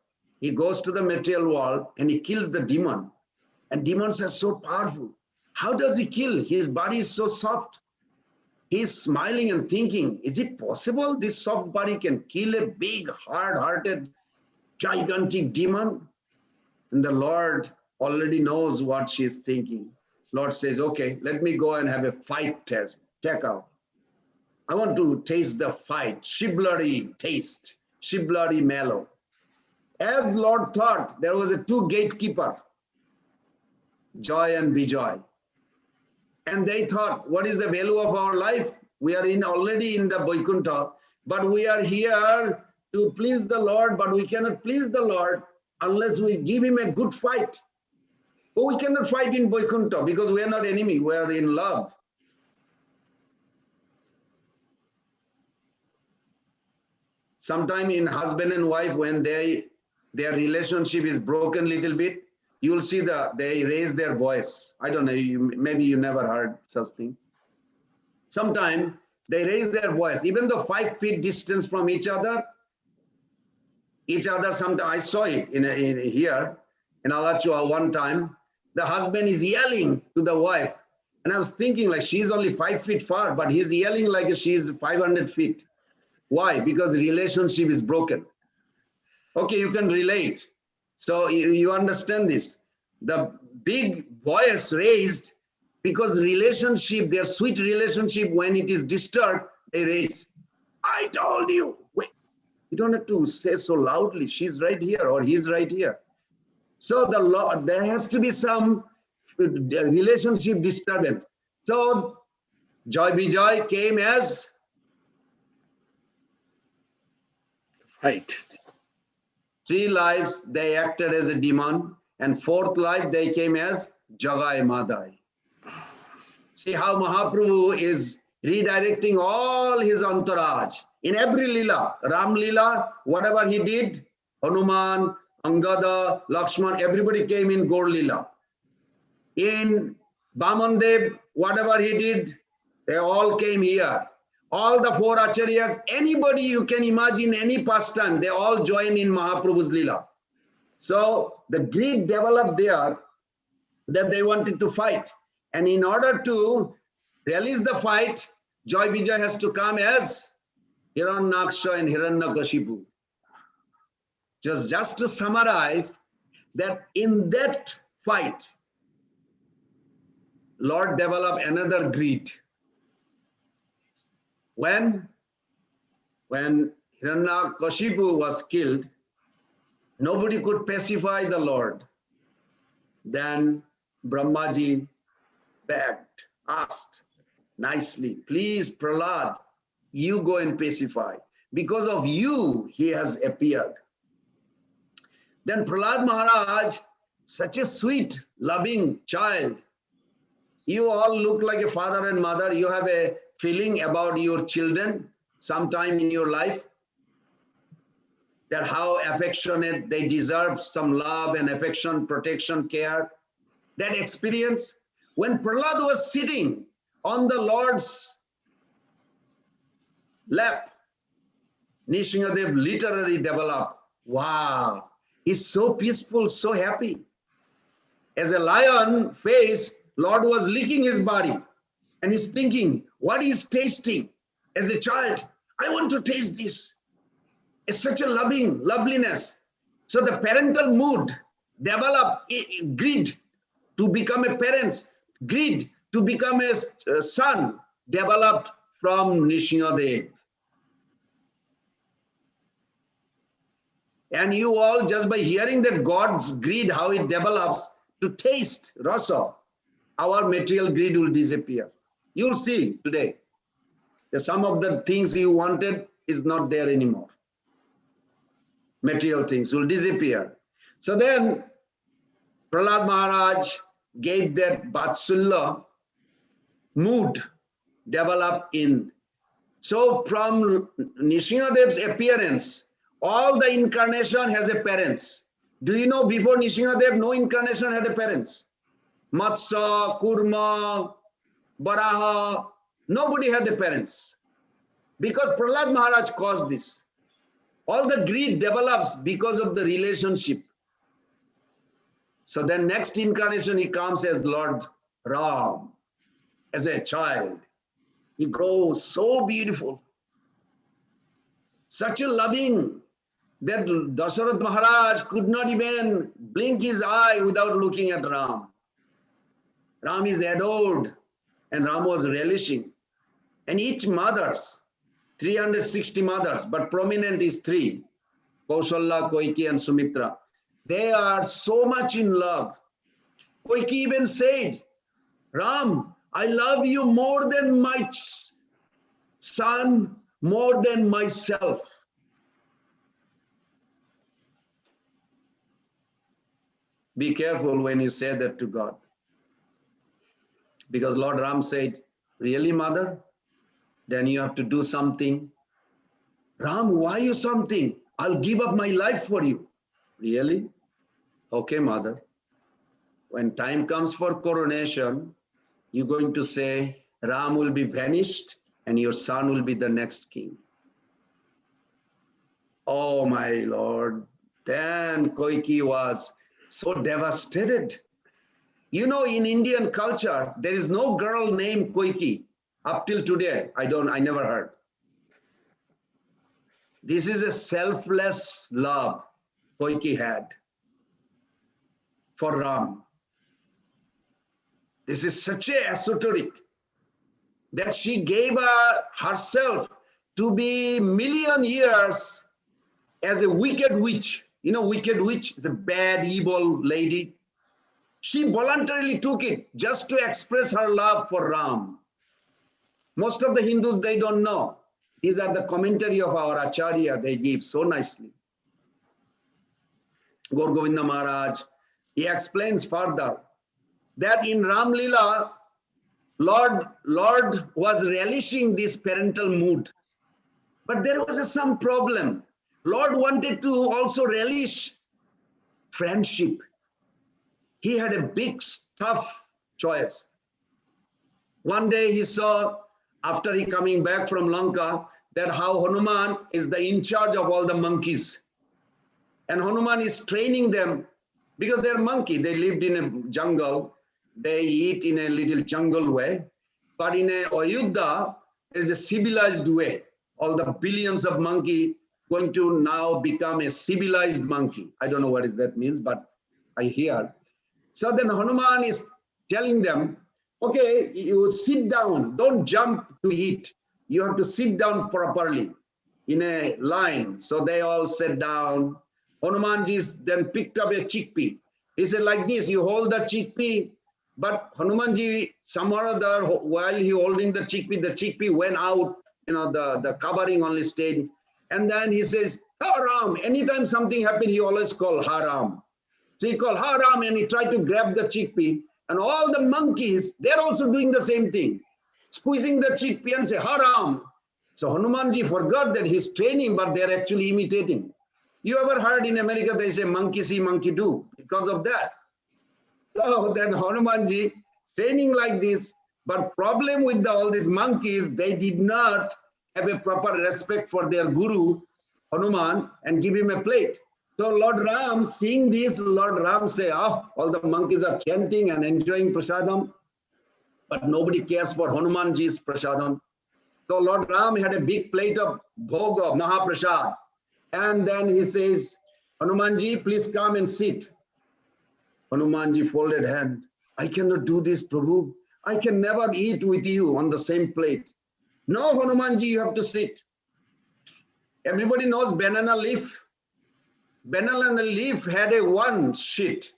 D: he goes to the material world and he kills the demon. And demons are so powerful. How does he kill? His body is so soft. He's smiling and thinking, is it possible this soft body can kill a big, hard-hearted, gigantic demon? And the Lord already knows what she's thinking. Lord says, okay, let me go and have a fight test. Check out. I want to taste the fight, Shiblari taste, Shiblari mellow. As Lord thought, there was a 2 gatekeeper, Joy and Vijay. And they thought, what is the value of our life? We are already in the Vaikuntha, but we are here to please the Lord, but we cannot please the Lord unless we give him a good fight. But we cannot fight in Vaikuntha because we are not enemy, we are in love. Sometime in husband and wife, when their relationship is broken a little bit, you will see they raise their voice. I don't know, maybe you never heard such thing. Sometimes they raise their voice, even though 5 feet distance from each other, sometimes I saw it in here in Alachua one time, the husband is yelling to the wife. And I was thinking like she's only 5 feet far, but he's yelling like she's 500 feet. Why? Because the relationship is broken. Okay, you can relate. So you understand this. The big voice raised because relationship, their sweet relationship, when it is disturbed, they raise. I told you. Wait, you don't have to say so loudly. She's right here or he's right here. So there has to be some relationship disturbance. So Joy Vijay came as
I: Fight.
D: 3 lives, they acted as a demon, and 4th life, they came as Jagai Madai. See how Mahaprabhu is redirecting all his entourage. In every Leela, Ram Leela, whatever he did, Hanuman, Angada, Lakshman, everybody came in Gaur Leela. In Vamandev, whatever he did, they all came here. All the 4 acharyas, anybody you can imagine, any pastime, they all join in Mahaprabhu's Leela. So the greed developed there that they wanted to fight. And in order to release the fight, Joy Vijay has to come as Hiranyaksha and Hiranyakashipu. Just to summarize that in that fight, Lord developed another greed. When Hiranyakashipu was killed, nobody could pacify the Lord. Then Brahmaji begged, asked nicely, please Prahlad, you go and pacify. Because of you, he has appeared. Then Prahlad Maharaj, such a sweet, loving child. You all look like a father and mother. You have a feeling about your children sometime in your life, that how affectionate they deserve some love and affection, protection, care. That experience, when Prahlad was sitting on the Lord's lap, Nishingadev literally developed, wow, he's so peaceful, so happy. As a lion face, Lord was licking his body and he's thinking, what is tasting? As a child, I want to taste this. It's such a loving loveliness. So the parental mood developed, greed to become a parent, greed to become a son developed from Nishingadev. And you all, just by hearing that God's greed, how it develops to taste rasa, our material greed will disappear. You'll see today that some of the things you wanted is not there anymore. Material things will disappear. So then Prahlad Maharaj gave that Vatsulya mood developed in. So from Nishingadev's appearance, all the incarnation has a parents. Do you know before Nishingadev, no incarnation had a parents? Matsya, Kurma, Baraha, nobody had a parents. Because Prahlad Maharaj caused this. All the greed develops because of the relationship. So then next incarnation, he comes as Lord Ram, as a child. He grows so beautiful. Such a loving, that Dasarath Maharaj could not even blink his eye without looking at Ram. Ram is adored and Ram was relishing. And each mothers, 360 mothers, but prominent is 3, Kaushalya, Koiki and Sumitra. They are so much in love. Koiki even said, Ram, I love you more than my son, more than myself. Be careful when you say that to God. Because Lord Ram said, really, mother? Then you have to do something. Ram, why you something? I'll give up my life for you. Really? Okay, mother. When time comes for coronation, you're going to say, Ram will be vanished and your son will be the next king. Oh, my Lord. Then Koiki was so devastated. You know, in Indian culture, there is no girl named Koiki. Up till today, I never heard. This is a selfless love Koiki had for Ram. This is such a esoteric that she gave herself to be million years as a wicked witch. You know, wicked witch is a bad, evil lady. She voluntarily took it just to express her love for Ram. Most of the Hindus, they don't know. These are the commentary of our Acharya they give so nicely. Govinda Maharaj, he explains further that in Ram Lila, Lord was relishing this parental mood. But there was some problem. Lord wanted to also relish friendship. He had a big, tough choice. One day he saw, after he coming back from Lanka, that how Hanuman is the in charge of all the monkeys. And Hanuman is training them because they're monkey. They lived in a jungle. They eat in a little jungle way. But in a Ayodhya, there's a civilized way. All the billions of monkey going to now become a civilized monkey. I don't know what that means, but I hear. So then Hanuman is telling them, okay, you sit down, don't jump to eat. You have to sit down properly in a line. So they all sat down. Hanumanji then picked up a chickpea. He said like this, you hold the chickpea, but Hanumanji, somehow or other, while he holding the chickpea went out the covering only stayed. And then he says, Haram. Anytime something happened, he always called Haram. So he called Haram and he tried to grab the chickpea. And all the monkeys, they're also doing the same thing, squeezing the chickpea and say, Haram. So Hanumanji forgot that he's training, but they're actually imitating. You ever heard in America, they say, monkey see, monkey do, because of that. So then Hanumanji training like this, but problem with all these monkeys, they did not have a proper respect for their guru, Hanuman, and give him a plate. So Lord Ram, seeing this, Lord Ram say, oh, all the monkeys are chanting and enjoying prasadam, but nobody cares for Hanumanji's prasadam. So Lord Ram had a big plate of bhoga, Mahaprasad. And then he says, Hanumanji, please come and sit. Hanumanji folded hand. I cannot do this, Prabhu. I can never eat with you on the same plate. No, Hanumanji, you have to sit. Everybody knows banana leaf. Banana leaf had a one sheet.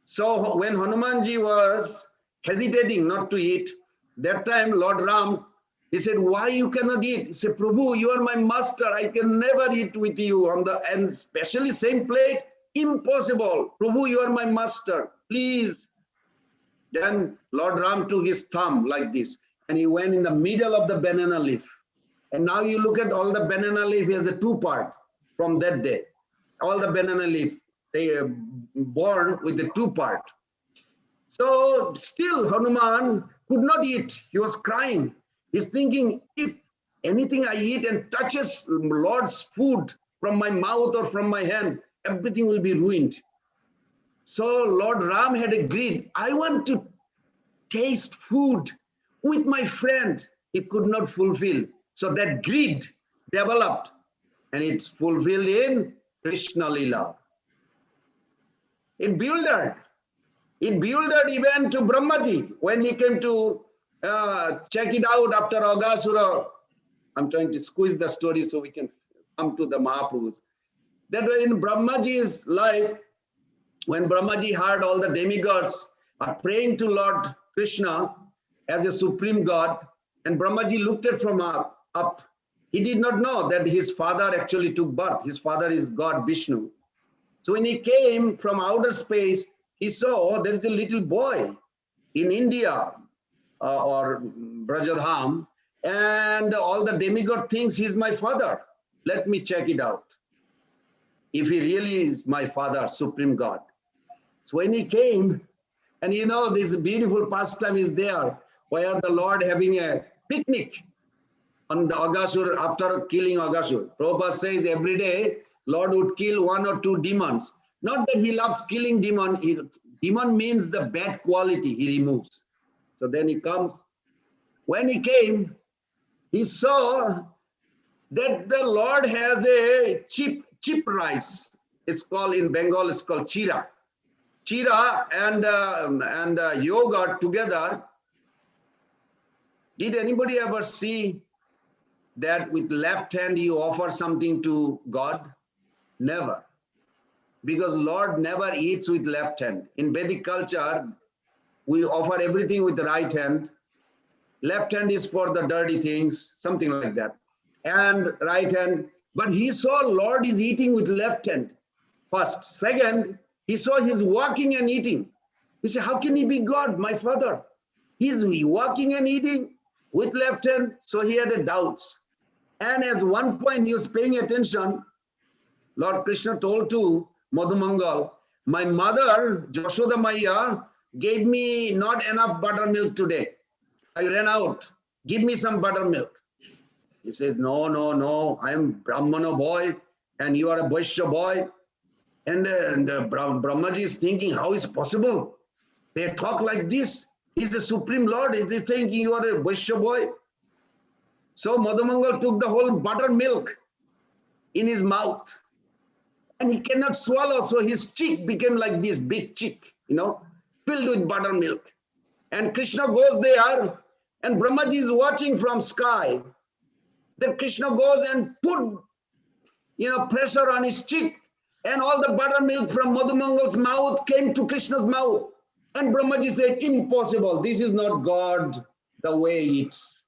D: So when Hanumanji was hesitating not to eat, that time Lord Ram, he said, why you cannot eat? He said, Prabhu, you are my master. I can never eat with you on the, and especially same plate. Impossible. Prabhu, you are my master. Please. Then Lord Ram took his thumb like this and he went in the middle of the banana leaf. And now you look at all the banana leaf, he has a two-part from that day. All the banana leaf, they are born with the two-part. So still Hanuman could not eat. He was crying. He's thinking, if anything I eat and touches Lord's food from my mouth or from my hand, everything will be ruined. So Lord Ram had agreed, I want to taste food with my friend. He could not fulfill. So that greed developed and it's fulfilled in Krishna Lila. It bewildered. It bewildered even to Brahmaji when he came to check it out after Aghasura. I'm trying to squeeze the story so we can come to the Mahaprabhus. That in Brahmaji's life, when Brahmaji heard all the demigods are praying to Lord Krishna as a supreme God, and Brahmaji looked at from up, he did not know that his father actually took birth. His father is God Vishnu. So when he came from outer space, he saw there is a little boy in India or Brajadham, and all the demigod thinks he's my father. Let me check it out. If he really is my father, supreme God. So when he came, and you know, this beautiful pastime is there, where the Lord having a picnic on the Aghasur after killing Aghasur. Prabhupada says every day, Lord would kill one or two demons. Not that he loves killing demon. Demon means the bad quality he removes. So then he comes. When he came, he saw that the Lord has a cheap rice. It's called, in Bengal, it's called chira. Chira and yogurt together. Did anybody ever see that with left hand you offer something to God? Never. Because Lord never eats with left hand. In Vedic culture, we offer everything with the right hand. Left hand is for the dirty things, something like that. And right hand. But he saw Lord is eating with left hand first. Second, he saw he's walking and eating. He said, how can he be God, my father? He's walking and eating with left hand. So he had a doubts. And at one point he was paying attention. Lord Krishna told to Madhumangal, my mother, Jashoda Maya, gave me not enough buttermilk today. I ran out. Give me some buttermilk. He says, no, I am Brahmana boy and you are a Vaishya boy. And Brahmaji is thinking, how is possible? They talk like this. He's the Supreme Lord. Is he thinking you are a Vaishya boy? So Madhumangal took the whole buttermilk in his mouth. And he cannot swallow, so his cheek became like this, big cheek, filled with buttermilk. And Krishna goes there, and Brahmaji is watching from sky. Then Krishna goes and put, pressure on his cheek, and all the buttermilk from Madhumangal's mouth came to Krishna's mouth. And Brahmaji said, impossible, this is not God the way he eats.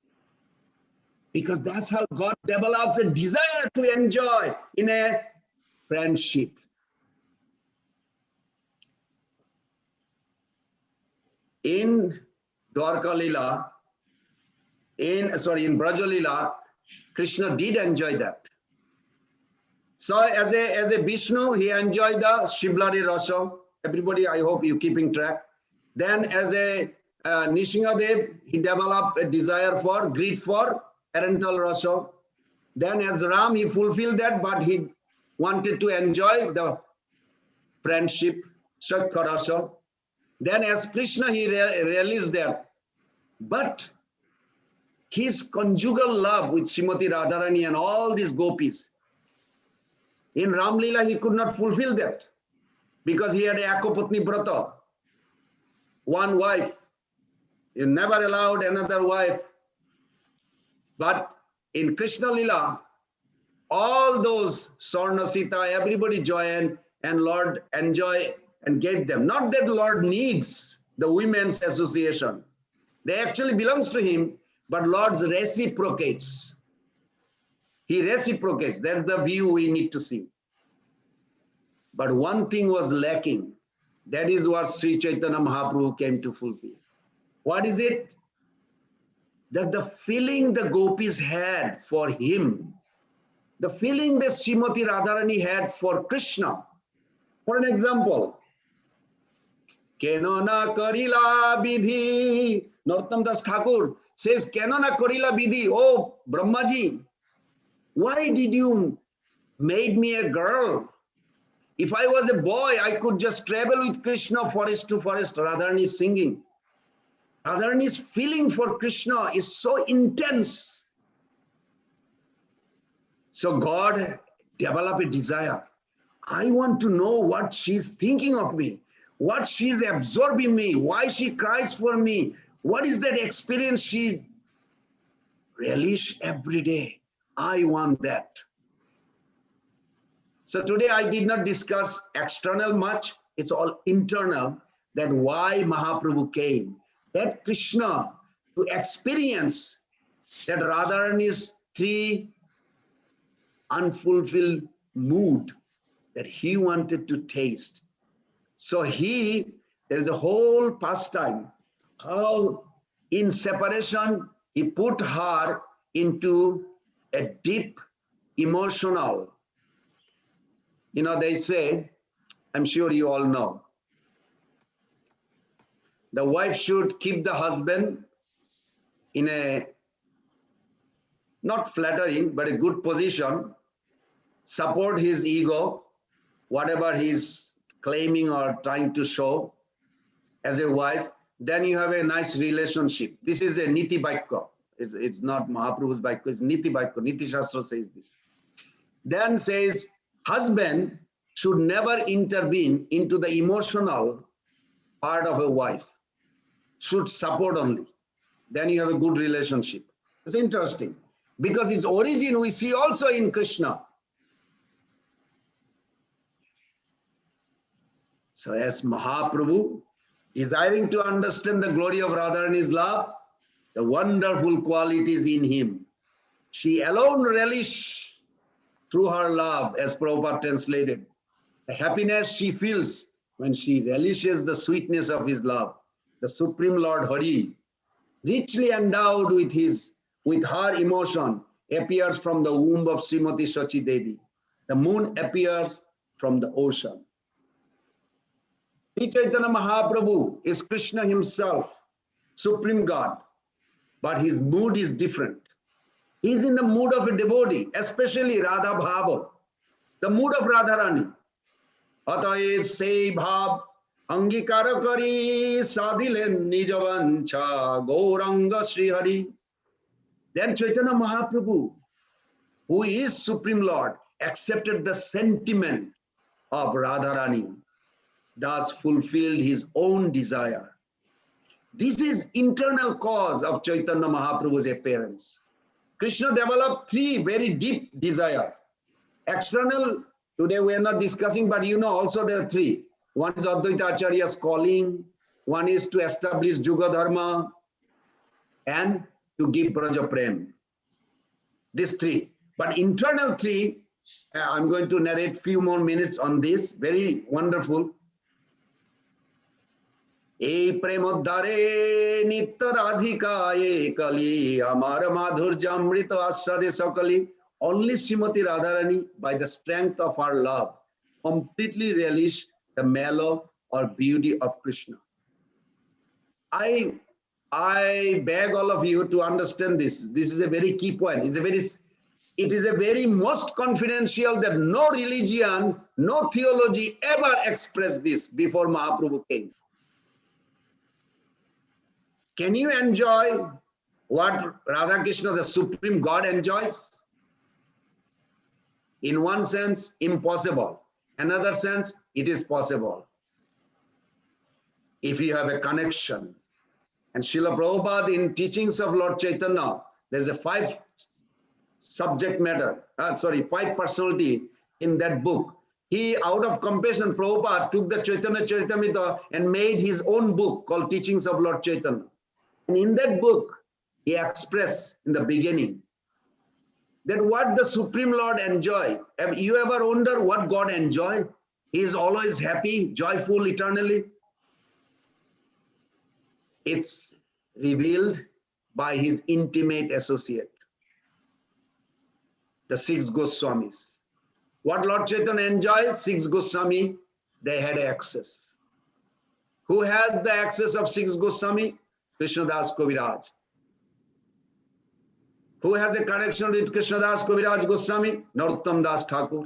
D: Because that's how God develops a desire to enjoy in a friendship. In Dwarka Lila, in Braja Lila, Krishna did enjoy that. So as a Vishnu, he enjoyed the Shivlari Rasa. Everybody, I hope you keeping track. Then as a Nishingadev, he developed a desire for, greed for parental Rasa. Then as Ram, he fulfilled that, but he wanted to enjoy the friendship, Shakha Rasa. Then as Krishna, he realized that. But his conjugal love with Srimati Radharani and all these gopis, in Ram Leela, he could not fulfill that because he had a Ekapatni Brata, one wife. He never allowed another wife. But in Krishna Leela, all those Sarna Sita, everybody joined and Lord enjoy and gave them. Not that Lord needs the women's association. They actually belongs to him, but Lord's reciprocates. He reciprocates. That's the view we need to see. But one thing was lacking. That is what Sri Chaitanya Mahaprabhu came to fulfill. What is it? That the feeling the gopis had for him, the feeling that Srimati Radharani had for Krishna. For an example, Kenona Karila Bidhi, Narottam Das Thakur says, Kenona Karila Bidhi, oh Brahmaji, why did you make me a girl? If I was a boy, I could just travel with Krishna forest to forest. Radharani is singing. Radharani's feeling for Krishna is so intense. So God developed a desire. I want to know what she's thinking of me, what she's absorbing me, why she cries for me, what is that experience she relish every day. I want that. So today I did not discuss external much. It's all internal, that why Mahaprabhu came. That Krishna, to experience that Radharani's three unfulfilled mood that he wanted to taste. So there is a whole pastime, how in separation, he put her into a deep emotional. You know, they say, I'm sure you all know, the wife should keep the husband in a not flattering, but a good position, support his ego, whatever he's claiming or trying to show as a wife, then you have a nice relationship. This is a Niti Bhakya. It's not Mahaprabhu's Bhakya, it's Niti Bhakya. Niti Shastra says this. Then says, husband should never intervene into the emotional part of a wife, should support only. Then you have a good relationship. It's interesting because its origin we see also in Krishna. So as Mahaprabhu, desiring to understand the glory of Radharani's love, the wonderful qualities in him, she alone relish through her love, as Prabhupada translated, the happiness she feels when she relishes the sweetness of his love. The Supreme Lord Hari, richly endowed with her emotion, appears from the womb of Srimati Shachi Devi. The moon appears from the ocean. Sri Chaitanya Mahaprabhu is Krishna himself, Supreme God, but his mood is different. He is in the mood of a devotee, especially Radha Bhava, the mood of Radharani. Ataev sei bhav angikara kari sadhilen nijavancha gauranga Sri Hari. Then Chaitanya Mahaprabhu, who is Supreme Lord, accepted the sentiment of Radharani, thus fulfilled his own desire. This is internal cause of Chaitanya Mahaprabhu's appearance. Krishna developed three very deep desires. External, today we are not discussing, but you know also there are three. One is Advaita Acharya's calling, one is to establish Juga Dharma, and to give Braja Prem. These three. But internal three, I'm going to narrate few more minutes on this. Very wonderful. এই প্রেমোদ্ধারে নিত্য রাধিকা কালী আমার মাধুর্যামৃত আস্বাদে সকলি. Only Srimati Radharani, by the strength of our love, completely relish the mellow or beauty of Krishna. I beg all of you to understand this. This is a very key point. It is a very most confidential that no religion, no theology ever expressed this before Mahaprabhu came. Can you enjoy what Radha Krishna, the Supreme God, enjoys? In one sense, impossible. Another sense, it is possible. If you have a connection. And Srila Prabhupada, in teachings of Lord Chaitanya, there's a five personality in that book. He, out of compassion, Prabhupada took the Chaitanya Charitamrita and made his own book called Teachings of Lord Chaitanya. And in that book, he expressed in the beginning that what the Supreme Lord enjoy. Have you ever wonder what God enjoy? He is always happy, joyful, eternally. It's revealed by his intimate associate, the six Goswamis. What Lord Chaitanya enjoys, six Goswami, they had access. Who has the access of six Goswami? Krishnadas Kaviraj. Who has a connection with Krishnadas Kaviraj Goswami? Narottam Das Thakur.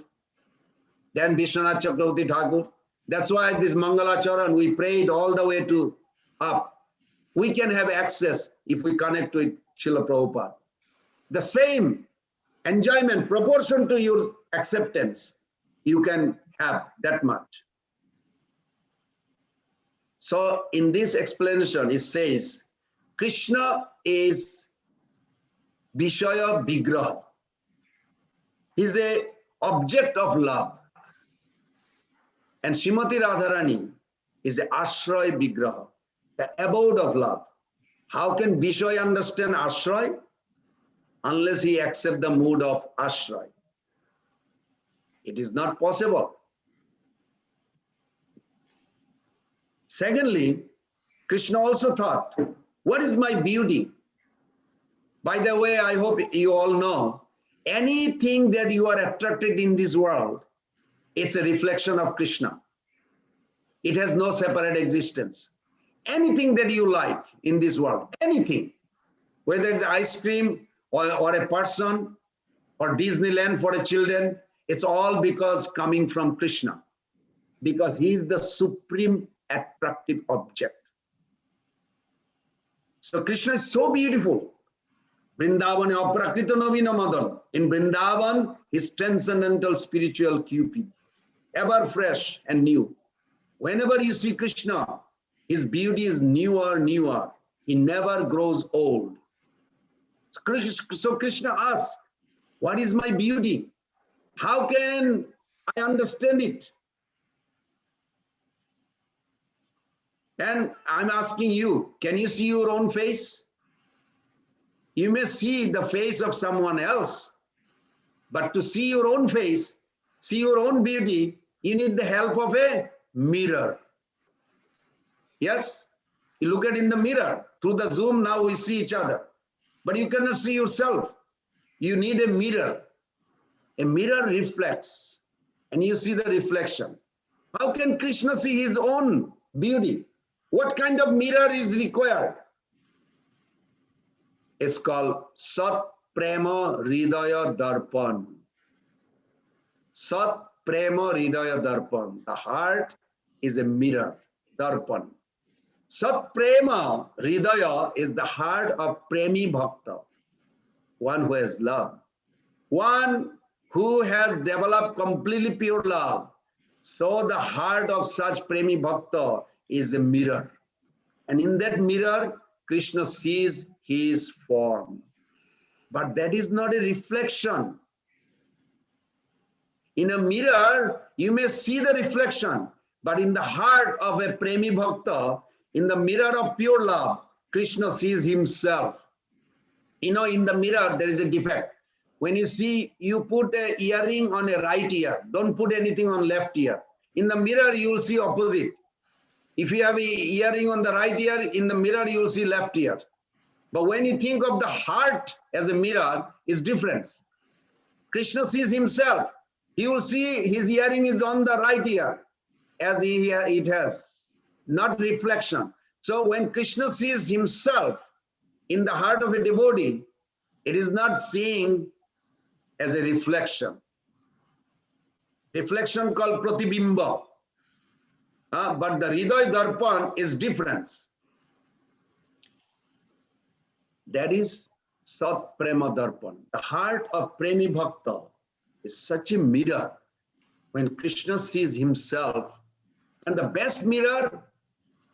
D: Then Vishwanath Chakravarti Thakur. That's why this Mangalacharan, we prayed all the way to up. We can have access if we connect with Srila Prabhupada. The same enjoyment, proportion to your acceptance, you can have that much. So in this explanation, it says, Krishna is Vishaya Vigraha. He's a object of love. And Srimati Radharani is a Ashray Vigraha, the abode of love. How can Vishaya understand Ashray? Unless he accepts the mood of Ashray. It is not possible. Secondly, Krishna also thought, what is my beauty? By the way, I hope you all know, anything that you are attracted in this world, it's a reflection of Krishna. It has no separate existence. Anything that you like in this world, anything, whether it's ice cream or a person or Disneyland for the children, it's all because coming from Krishna, because he is the supreme attractive object. So Krishna is so beautiful. Vrindavan aprakrita navina madan. In Vrindavan, his transcendental spiritual Cupid, ever fresh and new. Whenever you see Krishna, his beauty is newer. He never grows old. So Krishna asks, what is my beauty? How can I understand it? And I'm asking you, can you see your own face? You may see the face of someone else, but to see your own face, see your own beauty, you need the help of a mirror. Yes, you look at in the mirror. Through the Zoom, now we see each other, but you cannot see yourself. You need a mirror. A mirror reflects, and you see the reflection. How can Krishna see his own beauty? What kind of mirror is required? It's called Sat Prema Hridaya Darpan. Sat Prema Hridaya Darpan. The heart is a mirror, Darpan. Sat Prema Hridaya is the heart of Premi Bhakta, one who has love, one who has developed completely pure love. So the heart of such Premi Bhakta is a mirror. And in that mirror, Krishna sees his form. But that is not a reflection. In a mirror, you may see the reflection, but in the heart of a Premi Bhakta, in the mirror of pure love, Krishna sees himself. You know, in the mirror, there is a defect. When you see, you put an earring on a right ear, don't put anything on left ear. In the mirror, you will see opposite. If you have an earring on the right ear, in the mirror, you will see left ear. But when you think of the heart as a mirror, it's different. Krishna sees himself. He will see his earring is on the right ear, as it has, not reflection. So when Krishna sees himself in the heart of a devotee, it is not seeing as a reflection. Reflection called pratibimba. But the Hriday Darpan is different. That is Sat Prema Darpan. The heart of Premi Bhakta is such a mirror when Krishna sees himself. And the best mirror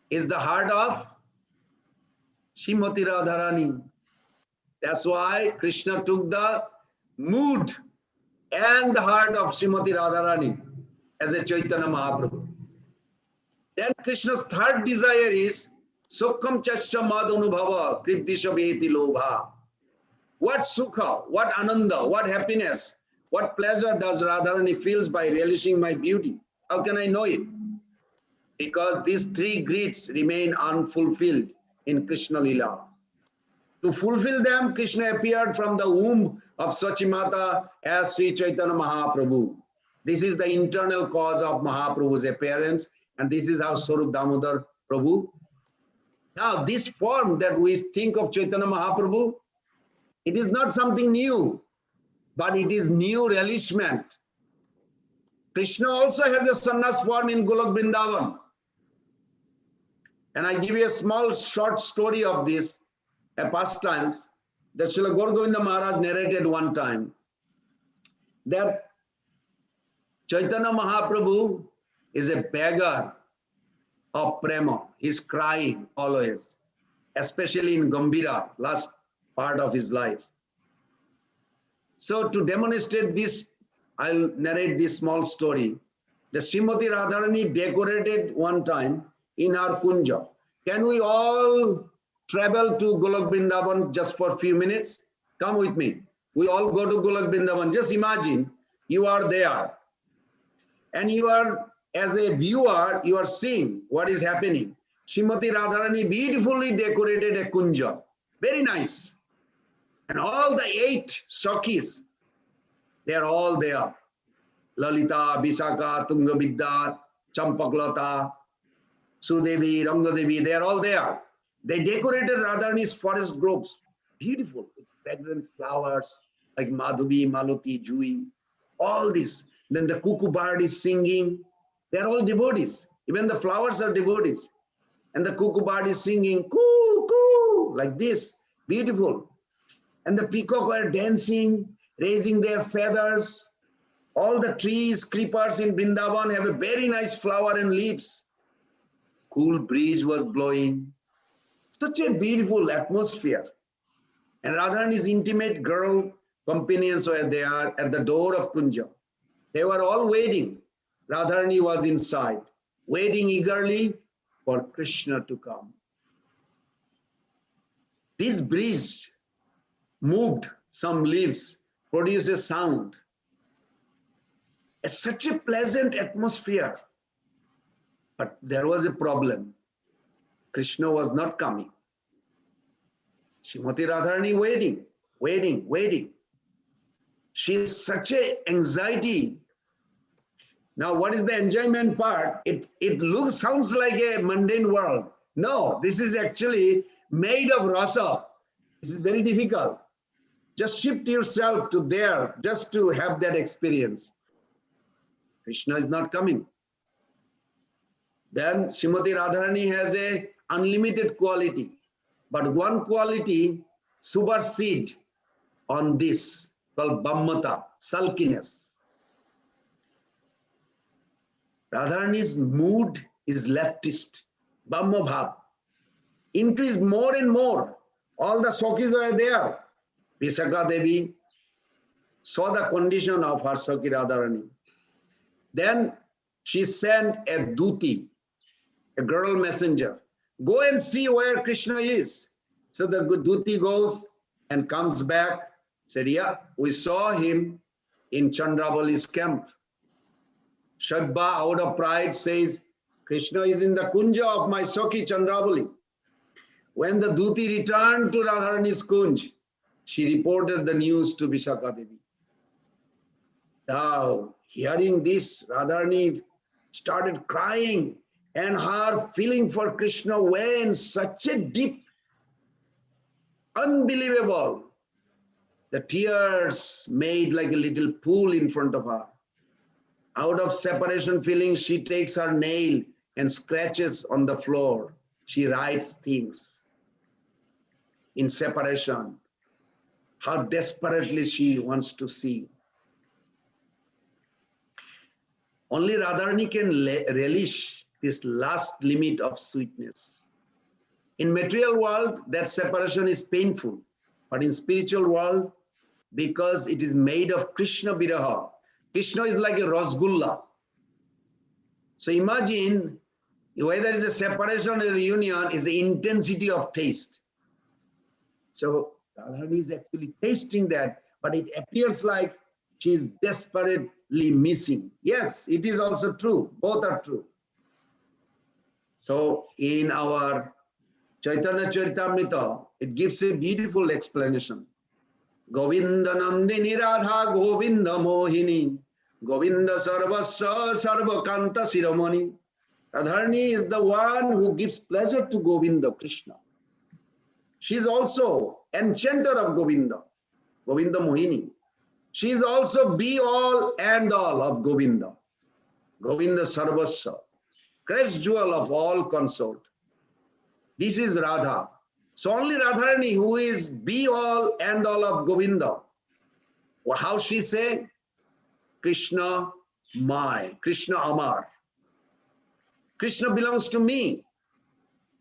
D: is the heart of Srimati Radharani. That's why Krishna took the mood and the heart of Srimati Radharani as a Chaitanya Mahaprabhu. Then Krishna's third desire is Sukham Chasya Madhanubhava Kriddisha Veti Lobha. What sukha, what ananda, what happiness, what pleasure does Radharani feels by relishing my beauty? How can I know it? Because these three greeds remain unfulfilled in Krishna Lila. To fulfill them, Krishna appeared from the womb of Sachimata as Sri Chaitanya Mahaprabhu. This is the internal cause of Mahaprabhu's appearance, and this is how Swarup Damodar Prabhu. Now, this form that we think of Chaitanya Mahaprabhu, it is not something new, but it is new relishment. Krishna also has a sannyas form in Golok Vrindavan. And I give you a small short story of this, a pastimes that Srila Govinda Maharaj narrated one time. That Chaitanya Mahaprabhu is a beggar of prema. He's crying always, especially in Gambhira, last part of his life. So to demonstrate this, I'll narrate this small story. The Srimati Radharani decorated one time in our kunja. Can we all travel to Golok Vrindavan just for a few minutes? Come with me. We all go to Golok Vrindavan. Just imagine you are there. And you are, as a viewer, you are seeing what is happening. Srimati Radharani beautifully decorated a kunja. Very nice. And all the 8 Sakis, they are all there. Lalita, Bisaka, Tungavidya, Champaklata, Sudevi, Rangadevi, they are all there. They decorated Radharani's forest groves. Beautiful, with fragrant flowers like Madhubi, Maluti, Jui, all this. Then the cuckoo bird is singing. They are all devotees. Even the flowers are devotees. And the cuckoo bird is singing, coo, coo, like this. Beautiful. And the peacock are dancing, raising their feathers. All the trees, creepers in Vrindavan have a very nice flower and leaves. Cool breeze was blowing. Such a beautiful atmosphere. And Radharani's intimate girl companions were there at the door of Kunja. They were all waiting. Radharani was inside, waiting eagerly for Krishna to come. This breeze moved some leaves, produced a sound. It's such a pleasant atmosphere. But there was a problem. Krishna was not coming. Srimati Radharani waiting. She is such a anxiety. Now, what is the enjoyment part? It sounds like a mundane world. No, this is actually made of rasa. This is very difficult. Just shift yourself to there, just to have that experience. Krishna is not coming. Then Srimati Radharani has a unlimited quality. But one quality supersedes on this, called Bammata, sulkiness. Radharani's mood is leftist, Bhamma Bhav. Increased more and more. All the Sakis were there. Visakha Devi saw the condition of her Saki Radharani. Then she sent a duti, a girl messenger. Go and see where Krishna is. So the duti goes and comes back Said, yeah, we saw him in Chandravali's camp. Shadba, out of pride, says, Krishna is in the kunja of my Sakhi Chandravali. When the Duti returned to Radharani's kunj, she reported the news to Vishakha Devi. Now, hearing this, Radharani started crying, and her feeling for Krishna went such a deep, unbelievable. The tears made like a little pool in front of her. Out of separation feeling, she takes her nail and scratches on the floor. She writes things in separation, how desperately she wants to see. Only Radharani can relish this last limit of sweetness. In material world, that separation is painful, but in spiritual world, because it is made of Krishna Viraha, Krishna is like a Rasgulla. So imagine whether there is a separation or a union is the intensity of taste. So Radharani is actually tasting that, but it appears like she is desperately missing. Yes, it is also true. Both are true. So in our Chaitanya Charitamrita, it gives a beautiful explanation. Govinda Nandini Radha Govinda Mohini Govinda Sarvasya Sarvakanta Siramani. Radharani is the one who gives pleasure to Govinda Krishna. She is also enchanter of Govinda, Govinda Mohini. She is also be all and all of Govinda, Govinda Sarvasya, crest jewel of all consort. This is Radha. So only Radharani who is be all and all of Govinda. Well, how she say? Krishna my, Krishna Amar. Krishna belongs to me.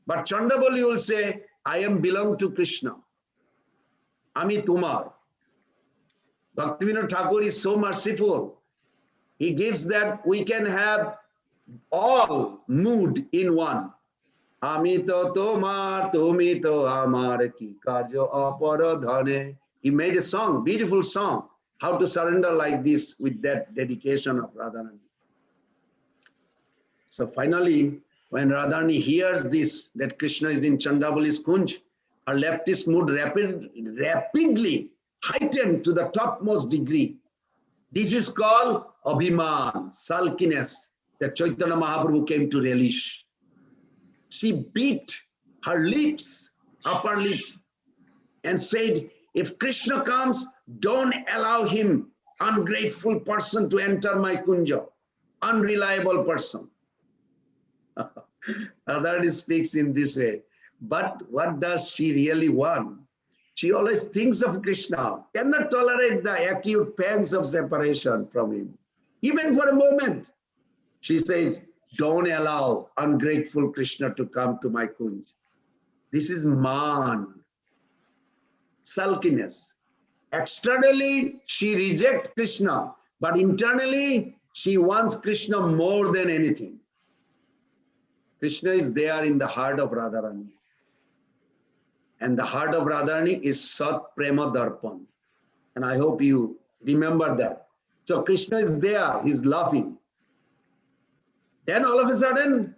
D: But Chandabali will say, I am belong to Krishna. Ami Tumar. Bhaktivinoda Thakur is so merciful. He gives that we can have all mood in one. Ami to tomar, tumi to amar ki karjo aparadhane. He made a song, beautiful song, how to surrender like this with that dedication of Radharani. So finally, when Radharani hears this, that Krishna is in Chandravali's kunj, her leftist mood rapidly heightened to the topmost degree. This is called Abhiman, sulkiness, that Chaitanya Mahaprabhu came to relish. She beat her lips, upper lips, and said, if Krishna comes, don't allow him, ungrateful person, to enter my kunja, unreliable person. Radharani speaks in this way. But what does she really want? She always thinks of Krishna, cannot tolerate the acute pangs of separation from him. Even for a moment, she says, don't allow ungrateful Krishna to come to my kunj. This is man, sulkiness. Externally, she rejects Krishna, but internally, she wants Krishna more than anything. Krishna is there in the heart of Radharani. And the heart of Radharani is Sat Prema Darpan. And I hope you remember that. So Krishna is there, he's laughing. Then all of a sudden,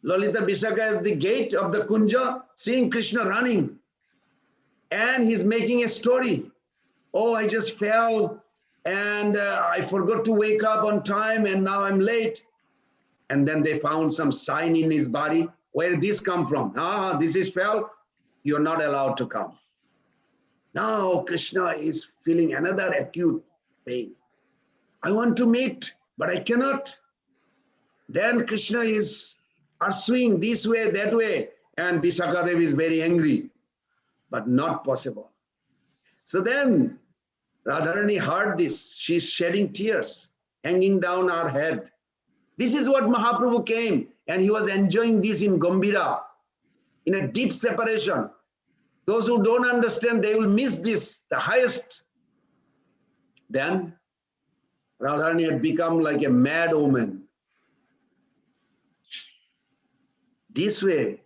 D: Lalita Vishakha is the gate of the kunja, seeing Krishna running. And he's making a story. Oh, I just fell and I forgot to wake up on time and now I'm late. And then they found some sign in his body. Where did this come from? Ah, this is fell. You're not allowed to come. Now Krishna is feeling another acute pain. I want to meet, but I cannot. Then Krishna is pursuing this way, that way, and Vishakha Devi is very angry, but not possible. So then Radharani heard this. She's shedding tears, hanging down her head. This is what Mahaprabhu came, and he was enjoying this in Gambhira, in a deep separation. Those who don't understand, they will miss this, the highest. Then Radharani had become like a mad woman. This way,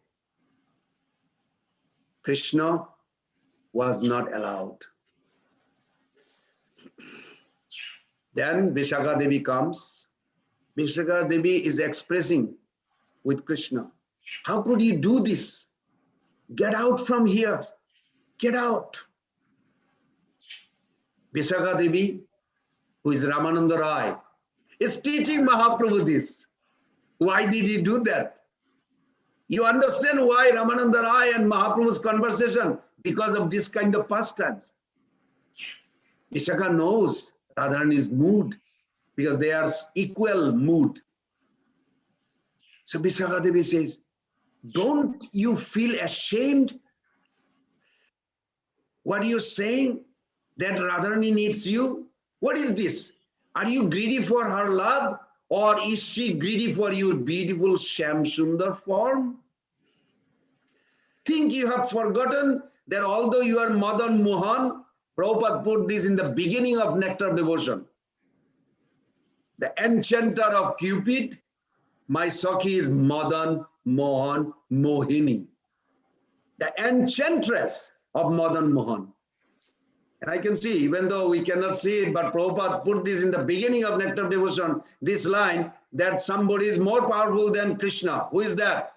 D: Krishna was not allowed. Then Vishakha Devi comes. Vishakha Devi is expressing with Krishna, how could you do this? Get out from here. Get out. Vishakha Devi, who is Ramananda Rai, is teaching Mahaprabhu this. Why did he do that? You understand why Ramananda Rai and Mahaprabhu's conversation? Because of this kind of pastimes. Vishakha knows Radharani's mood because they are equal mood. So Vishakha Devi says, don't you feel ashamed? What you're saying? That Radharani needs you? What is this? Are you greedy for her love? Or is she greedy for your beautiful Shyam Sundar form? Think you have forgotten that although you are Madan Mohan, Prabhupada put this in the beginning of Nectar Devotion. The enchanter of Cupid, my Sakhi is Madan Mohan Mohini. The enchantress of Madan Mohan. And I can see, even though we cannot see it, but Prabhupada put this in the beginning of Nectar Devotion, this line, that somebody is more powerful than Krishna. Who is that?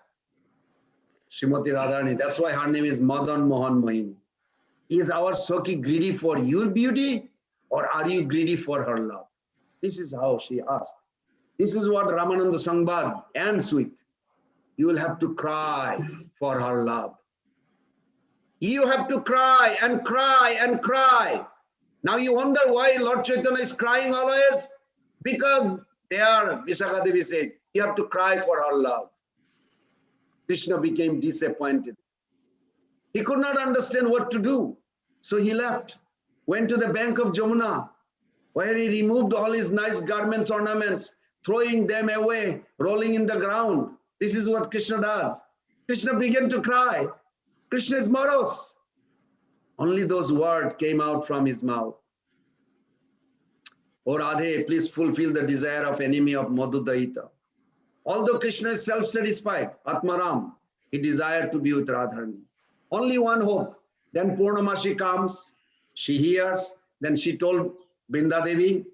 D: Srimati Radharani. That's why her name is Madan Mohan Mohini. Is our Sakhi greedy for your beauty, or are you greedy for her love? This is how she asked. This is what Ramananda Sangbad ends with. You will have to cry for her love. You have to cry and cry and cry. Now you wonder why Lord Chaitanya is crying always? Because there, Vishakha Devi said, you have to cry for her love. Krishna became disappointed. He could not understand what to do. So he left, went to the bank of Jamuna, where he removed all his nice garments, ornaments, throwing them away, rolling in the ground. This is what Krishna does. Krishna began to cry. Krishna is morose. Only those words came out from his mouth. O Radhe, please fulfill the desire of enemy of Madhudahita. Although Krishna is self-satisfied, Atmaram, he desired to be with Radharani. Only one hope. Then Purnamashi comes, she hears, then she told Brinda Devi,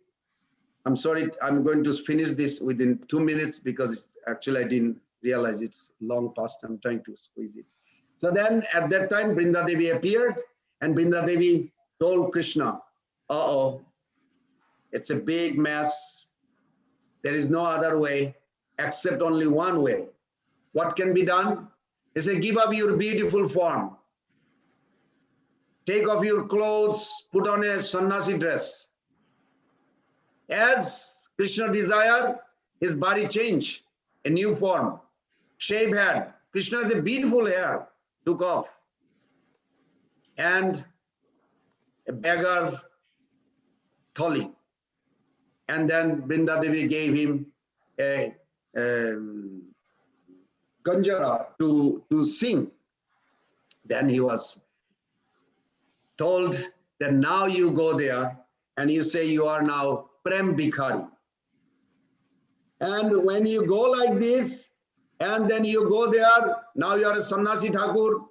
D: I'm sorry, I'm going to finish this within 2 minutes because it's, actually I didn't realize it's long past, I'm trying to squeeze it. So then at that time, Brinda Devi appeared and Brinda Devi told Krishna, it's a big mess. There is no other way except only one way. What can be done? He said, give up your beautiful form. Take off your clothes, put on a sannyasi dress. As Krishna desired, his body changed, a new form. Shave head. Krishna has a beautiful hair, took off. And a beggar tholi. And then Brinda Devi gave him a ganjara to sing. Then he was told that now you go there and you say you are now Prem Bhikhari. And when you go like this, and then you go there, now you are a Sannyasi Thakur.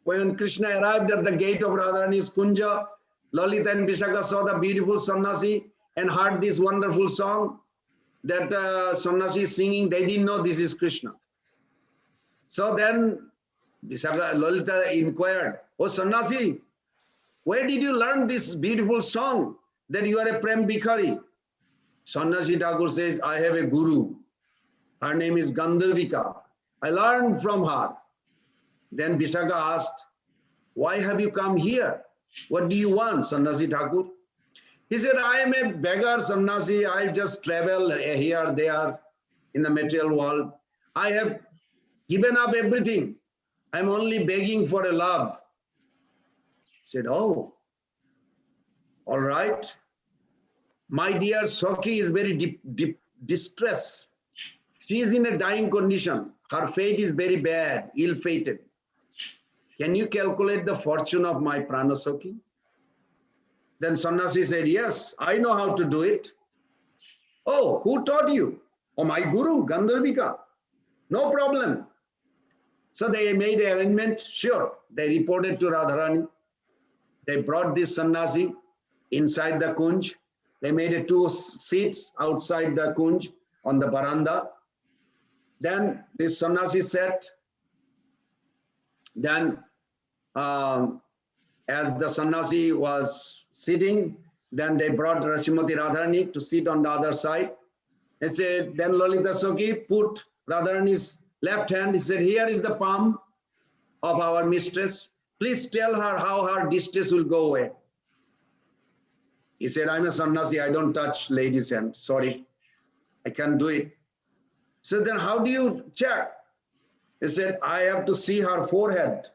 D: When Krishna arrived at the gate of Radharani's Kunja, Lalita and Vishakha saw the beautiful Sannyasi and heard this wonderful song that Sannyasi is singing. They didn't know this is Krishna. So then Vishakha, Lalita inquired, oh Sannyasi, where did you learn this beautiful song that you are a Prem Bhikhari? Sannyasi Thakur says, I have a guru. Her name is Gandharvika. I learned from her. Then Vishakha asked, why have you come here? What do you want, Sannyasi Thakur? He said, I am a beggar Sannyasi. I just travel here, there in the material world. I have given up everything. I'm only begging for a love. He said, oh, all right. My dear Sakhi is very distressed. She is in a dying condition. Her fate is very bad, ill-fated. Can you calculate the fortune of my Prana Sakhi? Then Sannyasi said, yes, I know how to do it. Oh, who taught you? Oh, my guru, Gandharvika. No problem. So they made the arrangement. Sure, they reported to Radharani. They brought this Sannyasi inside the Kunj. They made two seats outside the kunj on the veranda. Then this sannyasi sat. Then as the sannyasi was sitting, then they brought Srimati Radharani to sit on the other side. He said, then Lalita Sakhi put Radharani's left hand. He said, here is the palm of our mistress. Please tell her how her distress will go away. He said, I'm a sannyasi, I don't touch ladies' hand. Sorry, I can't do it. So then how do you check? He said, I have to see her forehead,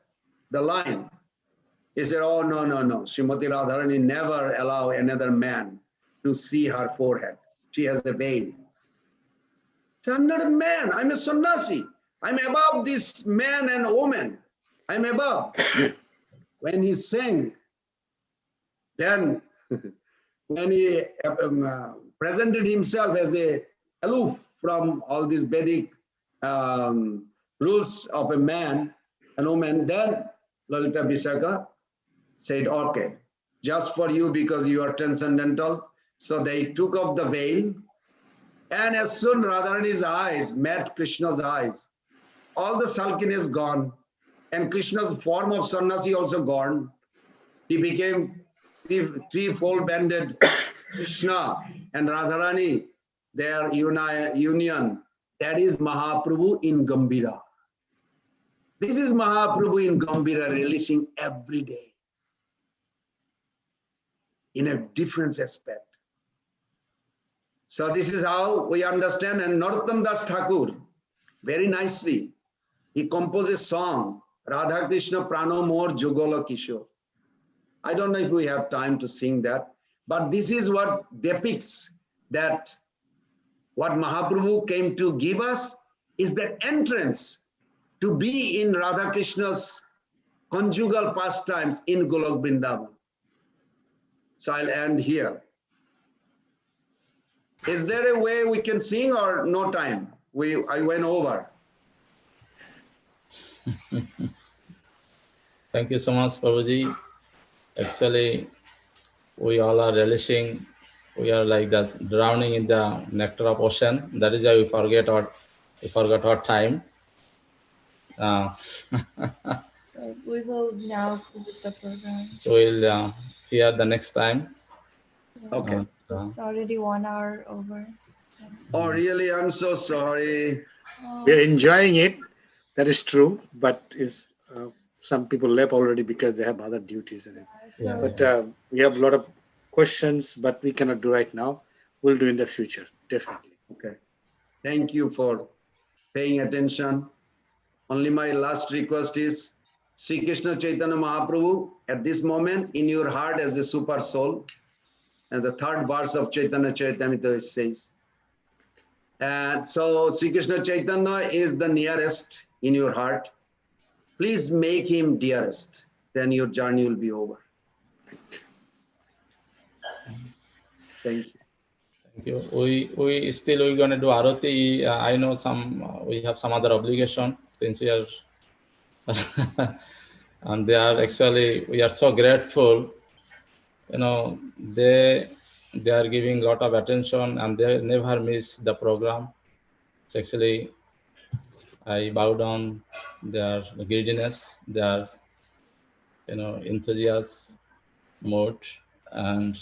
D: the line. He said, oh, no. Srimati Radharani never allow another man to see her forehead. She has a veil. So I'm not a man, I'm a sannyasi. I'm above this man and woman. I'm above. When he sang, then when he presented himself as a aloof from all these Vedic rules of a man and woman, then Lalita Vishakha said, okay, just for you because you are transcendental. So they took off the veil, and as soon Radharani's eyes met Krishna's eyes, all the sulkiness gone, and Krishna's form of sannyasi also gone. He became threefold banded Krishna and Radharani, their union. That is Mahaprabhu in Gambhira. This is Mahaprabhu in Gambhira releasing every day in a different aspect. So this is how we understand. And Narottam Das Thakur, very nicely, he composed a song, Radha Krishna Prano Mor Jugala Kishore. I don't know if we have time to sing that, but this is what depicts that what Mahaprabhu came to give us is the entrance to be in Radha Krishna's conjugal pastimes in Golok Vrindavan. So I'll end here. Is there a way we can sing or no time? I went over.
A: Thank you so much, Prabhuji. Actually, we all are relishing. We are like that, drowning in the nectar of ocean. That is why we forgot our time.
C: We will now close the program.
A: So we'll hear the next time.
D: Okay.
C: It's already 1 hour over.
D: Oh, really? I'm so sorry.
I: We are enjoying it. That is true, but some people left already because they have other duties. But we have a lot of questions, but we cannot do right now. We'll do in the future, definitely.
D: Okay. Thank you for paying attention. Only my last request is Sri Krishna Chaitanya Mahaprabhu at this moment in your heart as a super soul. And the third verse of Chaitanya Charitamrita says. And so Sri Krishna Chaitanya is the nearest in your heart. Please make him dearest. Then your journey will be over. Thank you.
A: Thank you. We're going to do Arati. I know we have some other obligation since we are, and they are actually, we are so grateful. They are giving a lot of attention and they never miss the program. So actually, I bow down their greediness, their enthusiasm, mode, and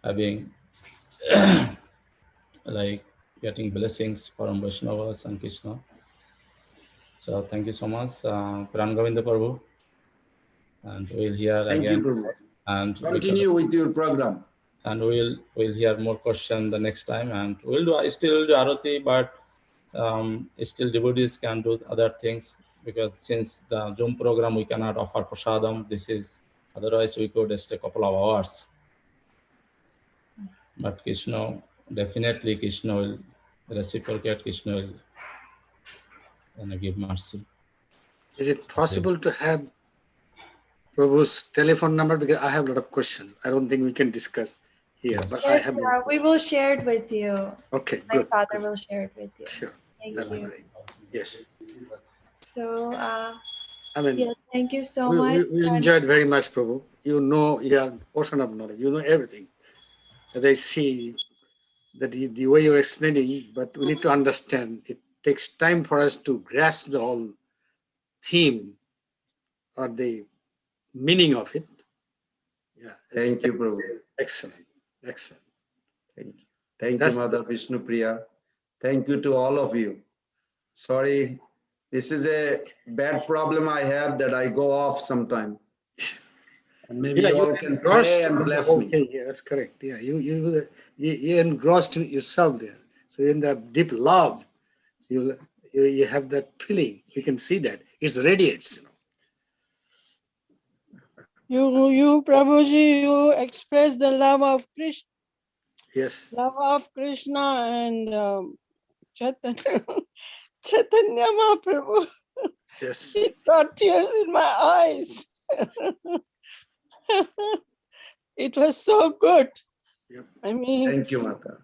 A: having like getting blessings from Vaishnavas and Krishna. So thank you so much, Pran Govinda Prabhu, and we'll hear
D: Thank
A: again.
D: you, Prabhu.
A: And
D: continue with your program.
A: And we'll hear more questions the next time, and I still will do Arati, but still devotees can do other things, because since the Zoom program we cannot offer prasadam. Otherwise we could stay a couple of hours. But Krishna, definitely Krishna will reciprocate, Krishna will give mercy.
I: Is it possible to have Prabhu's telephone number? Because I have a lot of questions. I don't think we can discuss here, but
C: yes,
I: I have.
C: We will share it with you.
I: Okay,
C: My
I: good.
C: father will share it with you.
I: Sure.
C: Thank
I: That'll be
C: you.
I: great. Yes.
C: So,
I: I mean,
C: yeah, thank you so much.
I: We enjoyed very much, Prabhu. You are portion of knowledge. You know everything. as I see that the way you're explaining, but we need to understand it takes time for us to grasp the whole theme or the meaning of it. Yeah.
D: Thank you, Prabhu.
I: Excellent. Excellent.
D: Thank you. Thank
I: That's
D: you, Mother Vishnu Priya. Thank you to all of you. Sorry, this is a bad problem I have that I go off sometime. And maybe you all can pray and bless me.
I: Okay, yeah, that's correct. Yeah, you engrossed yourself there. So in the deep love, you have that feeling. You can see that it radiates.
J: You, Prabhuji, you express the love of Krishna.
I: Yes.
J: Love of Krishna and Chaitanya, Chaitanya Mahaprabhu.
I: Yes.
J: It brought tears in my eyes. It was so good.
I: Yep.
J: I mean,
D: Thank you, Mata.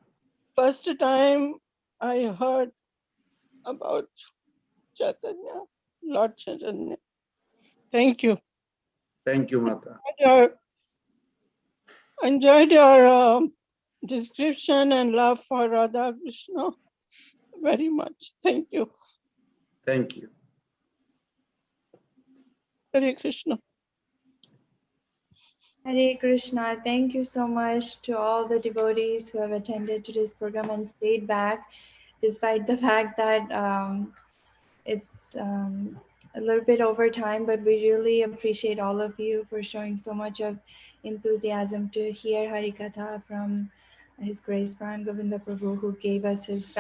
J: first time I heard about Chaitanya, Lord Chaitanya. Thank you.
D: Thank you, Mata.
J: Enjoyed your description and love for Radha Krishna very much. Thank you.
D: Thank you.
J: Hare Krishna.
C: Hare Krishna. Thank you so much to all the devotees who have attended today's program and stayed back, despite the fact that it's a little bit over time, but we really appreciate all of you for showing so much of enthusiasm to hear Harikatha from His Grace Pran Govinda Prabhu, who gave us his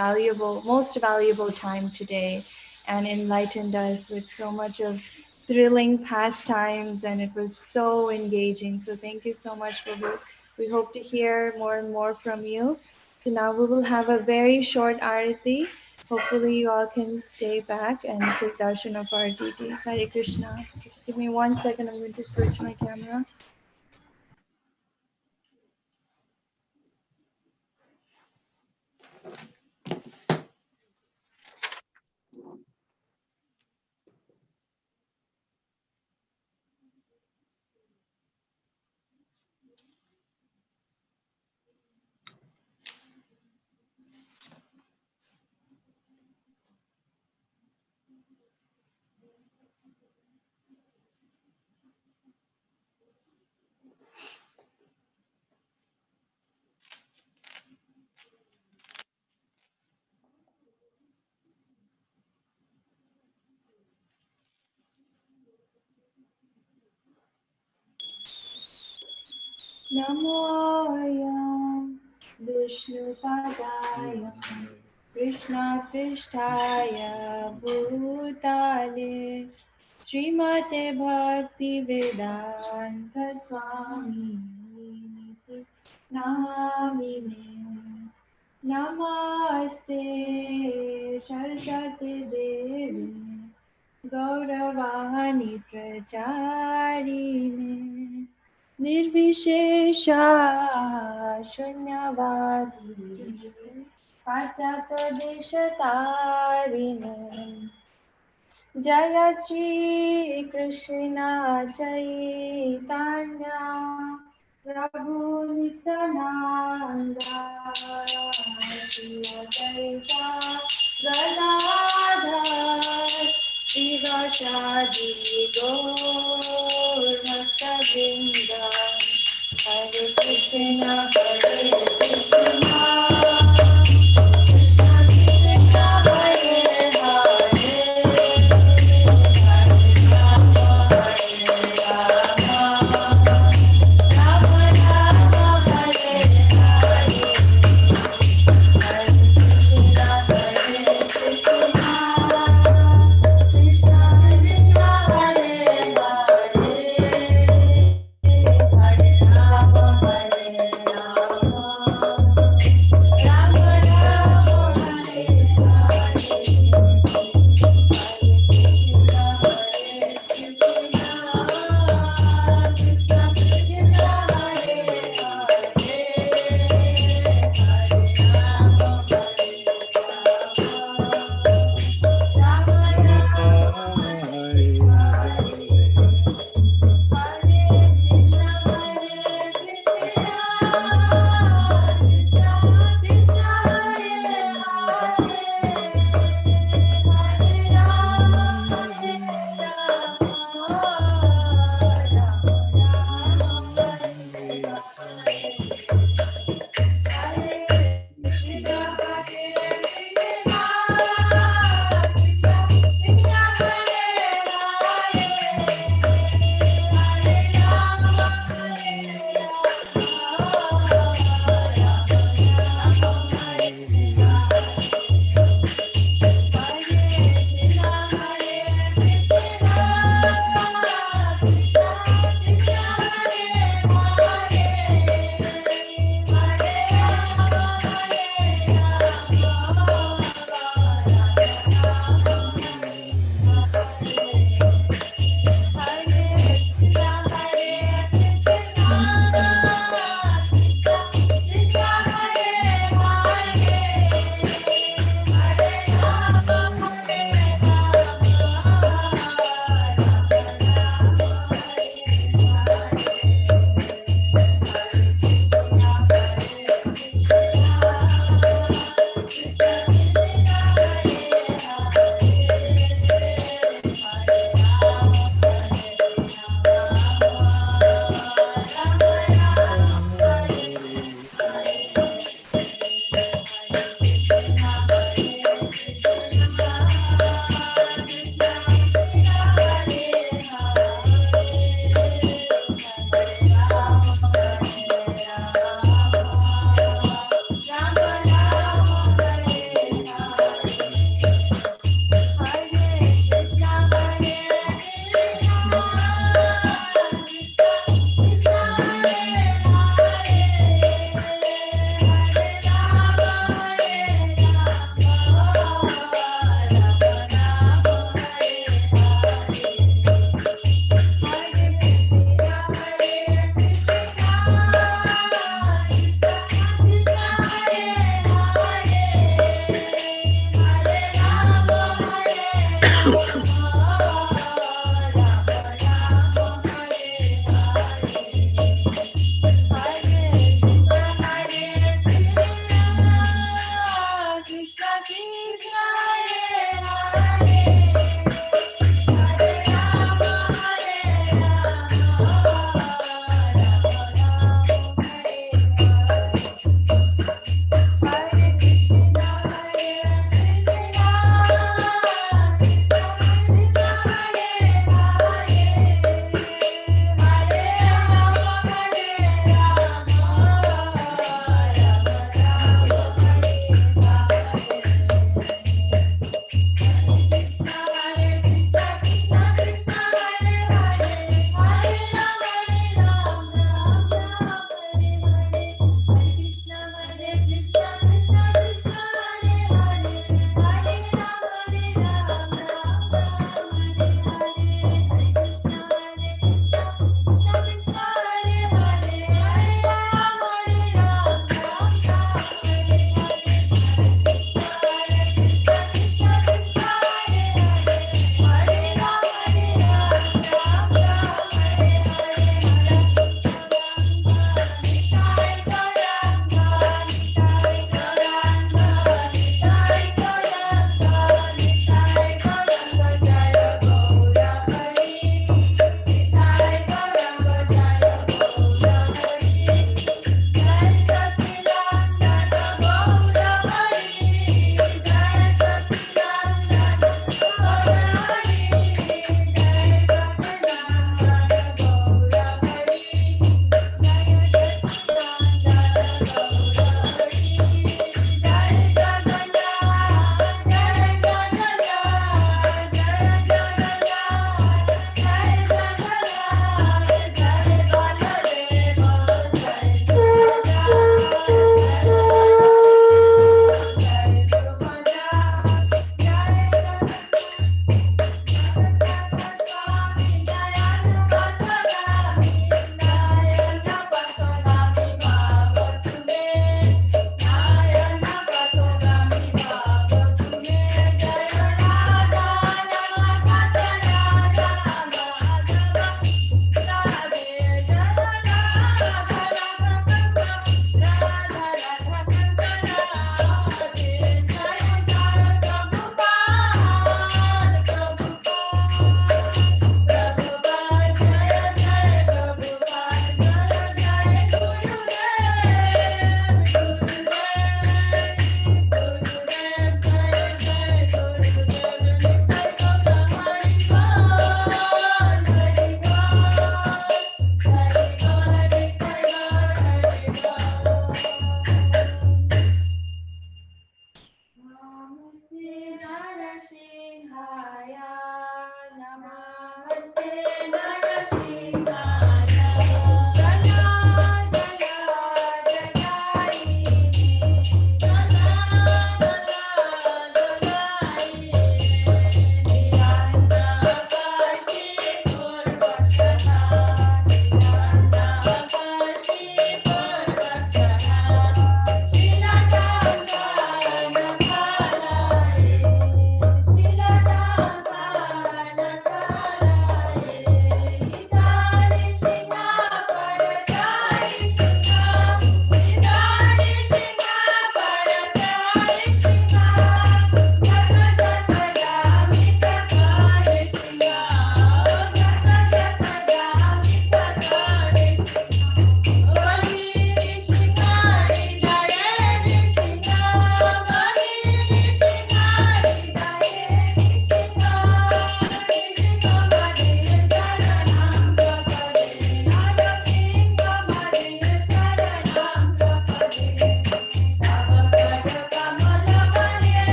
C: most valuable time today and enlightened us with so much of thrilling pastimes, and it was so engaging. So thank you so much, Prabhu. We hope to hear more and more from you. So now we will have a very short arati. Hopefully you all can stay back and take darshan of our deities. Hare Krishna. Just give me 1 second. I'm going to switch my camera. Namoyam Vishnu Padaya Krishna Prishtaya Bhutale Srimate Bhakti Vedanta Swami Namine Namaste Saraswati Devi Gauravani Pracharine Nirvishesha Shunyavadi Pachata Deshatarine Jaya Shri Krishna Chaitanya Prabhu Nityananda Shri Advaita Gadadhar Sivasadi Gaur Bhakta-vrinda Hare Krishna Hare Krishna Krishna Krishna Hare Hare Hare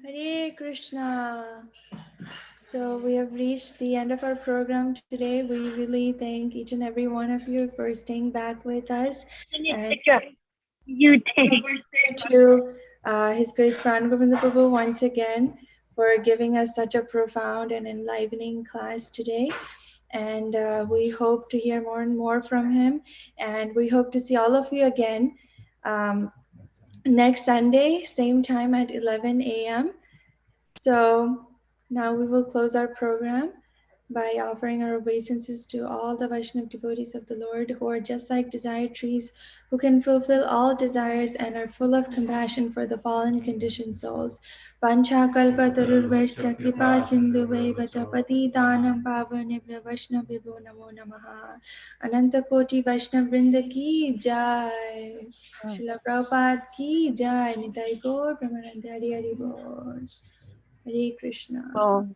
C: Hare Krishna. So we have reached the end of our program today. We really thank each and every one of you for staying back with us. And
F: You take.
C: to His Grace Pran Govinda Prabhu once again for giving us such a profound and enlivening class today. And we hope to hear more and more from him. And we hope to see all of you again next Sunday, same time at 11 a.m. So now we will close our program by offering our obeisances to all the Vaishnava devotees of the Lord who are just like desire trees, who can fulfill all desires and are full of compassion for the fallen conditioned souls. Pancha kalpa tarurvaischa kripa sindhu vaivacha patitanam pavanebhyo Vaishnavibhyo namo namaha. Ananta koti Vaishnav Vrinda ki jai. Srila Prabhupada ki jai. Nitai Gaur Brahmananda Hari Hari Bol. Hare Krishna.
J: Oh.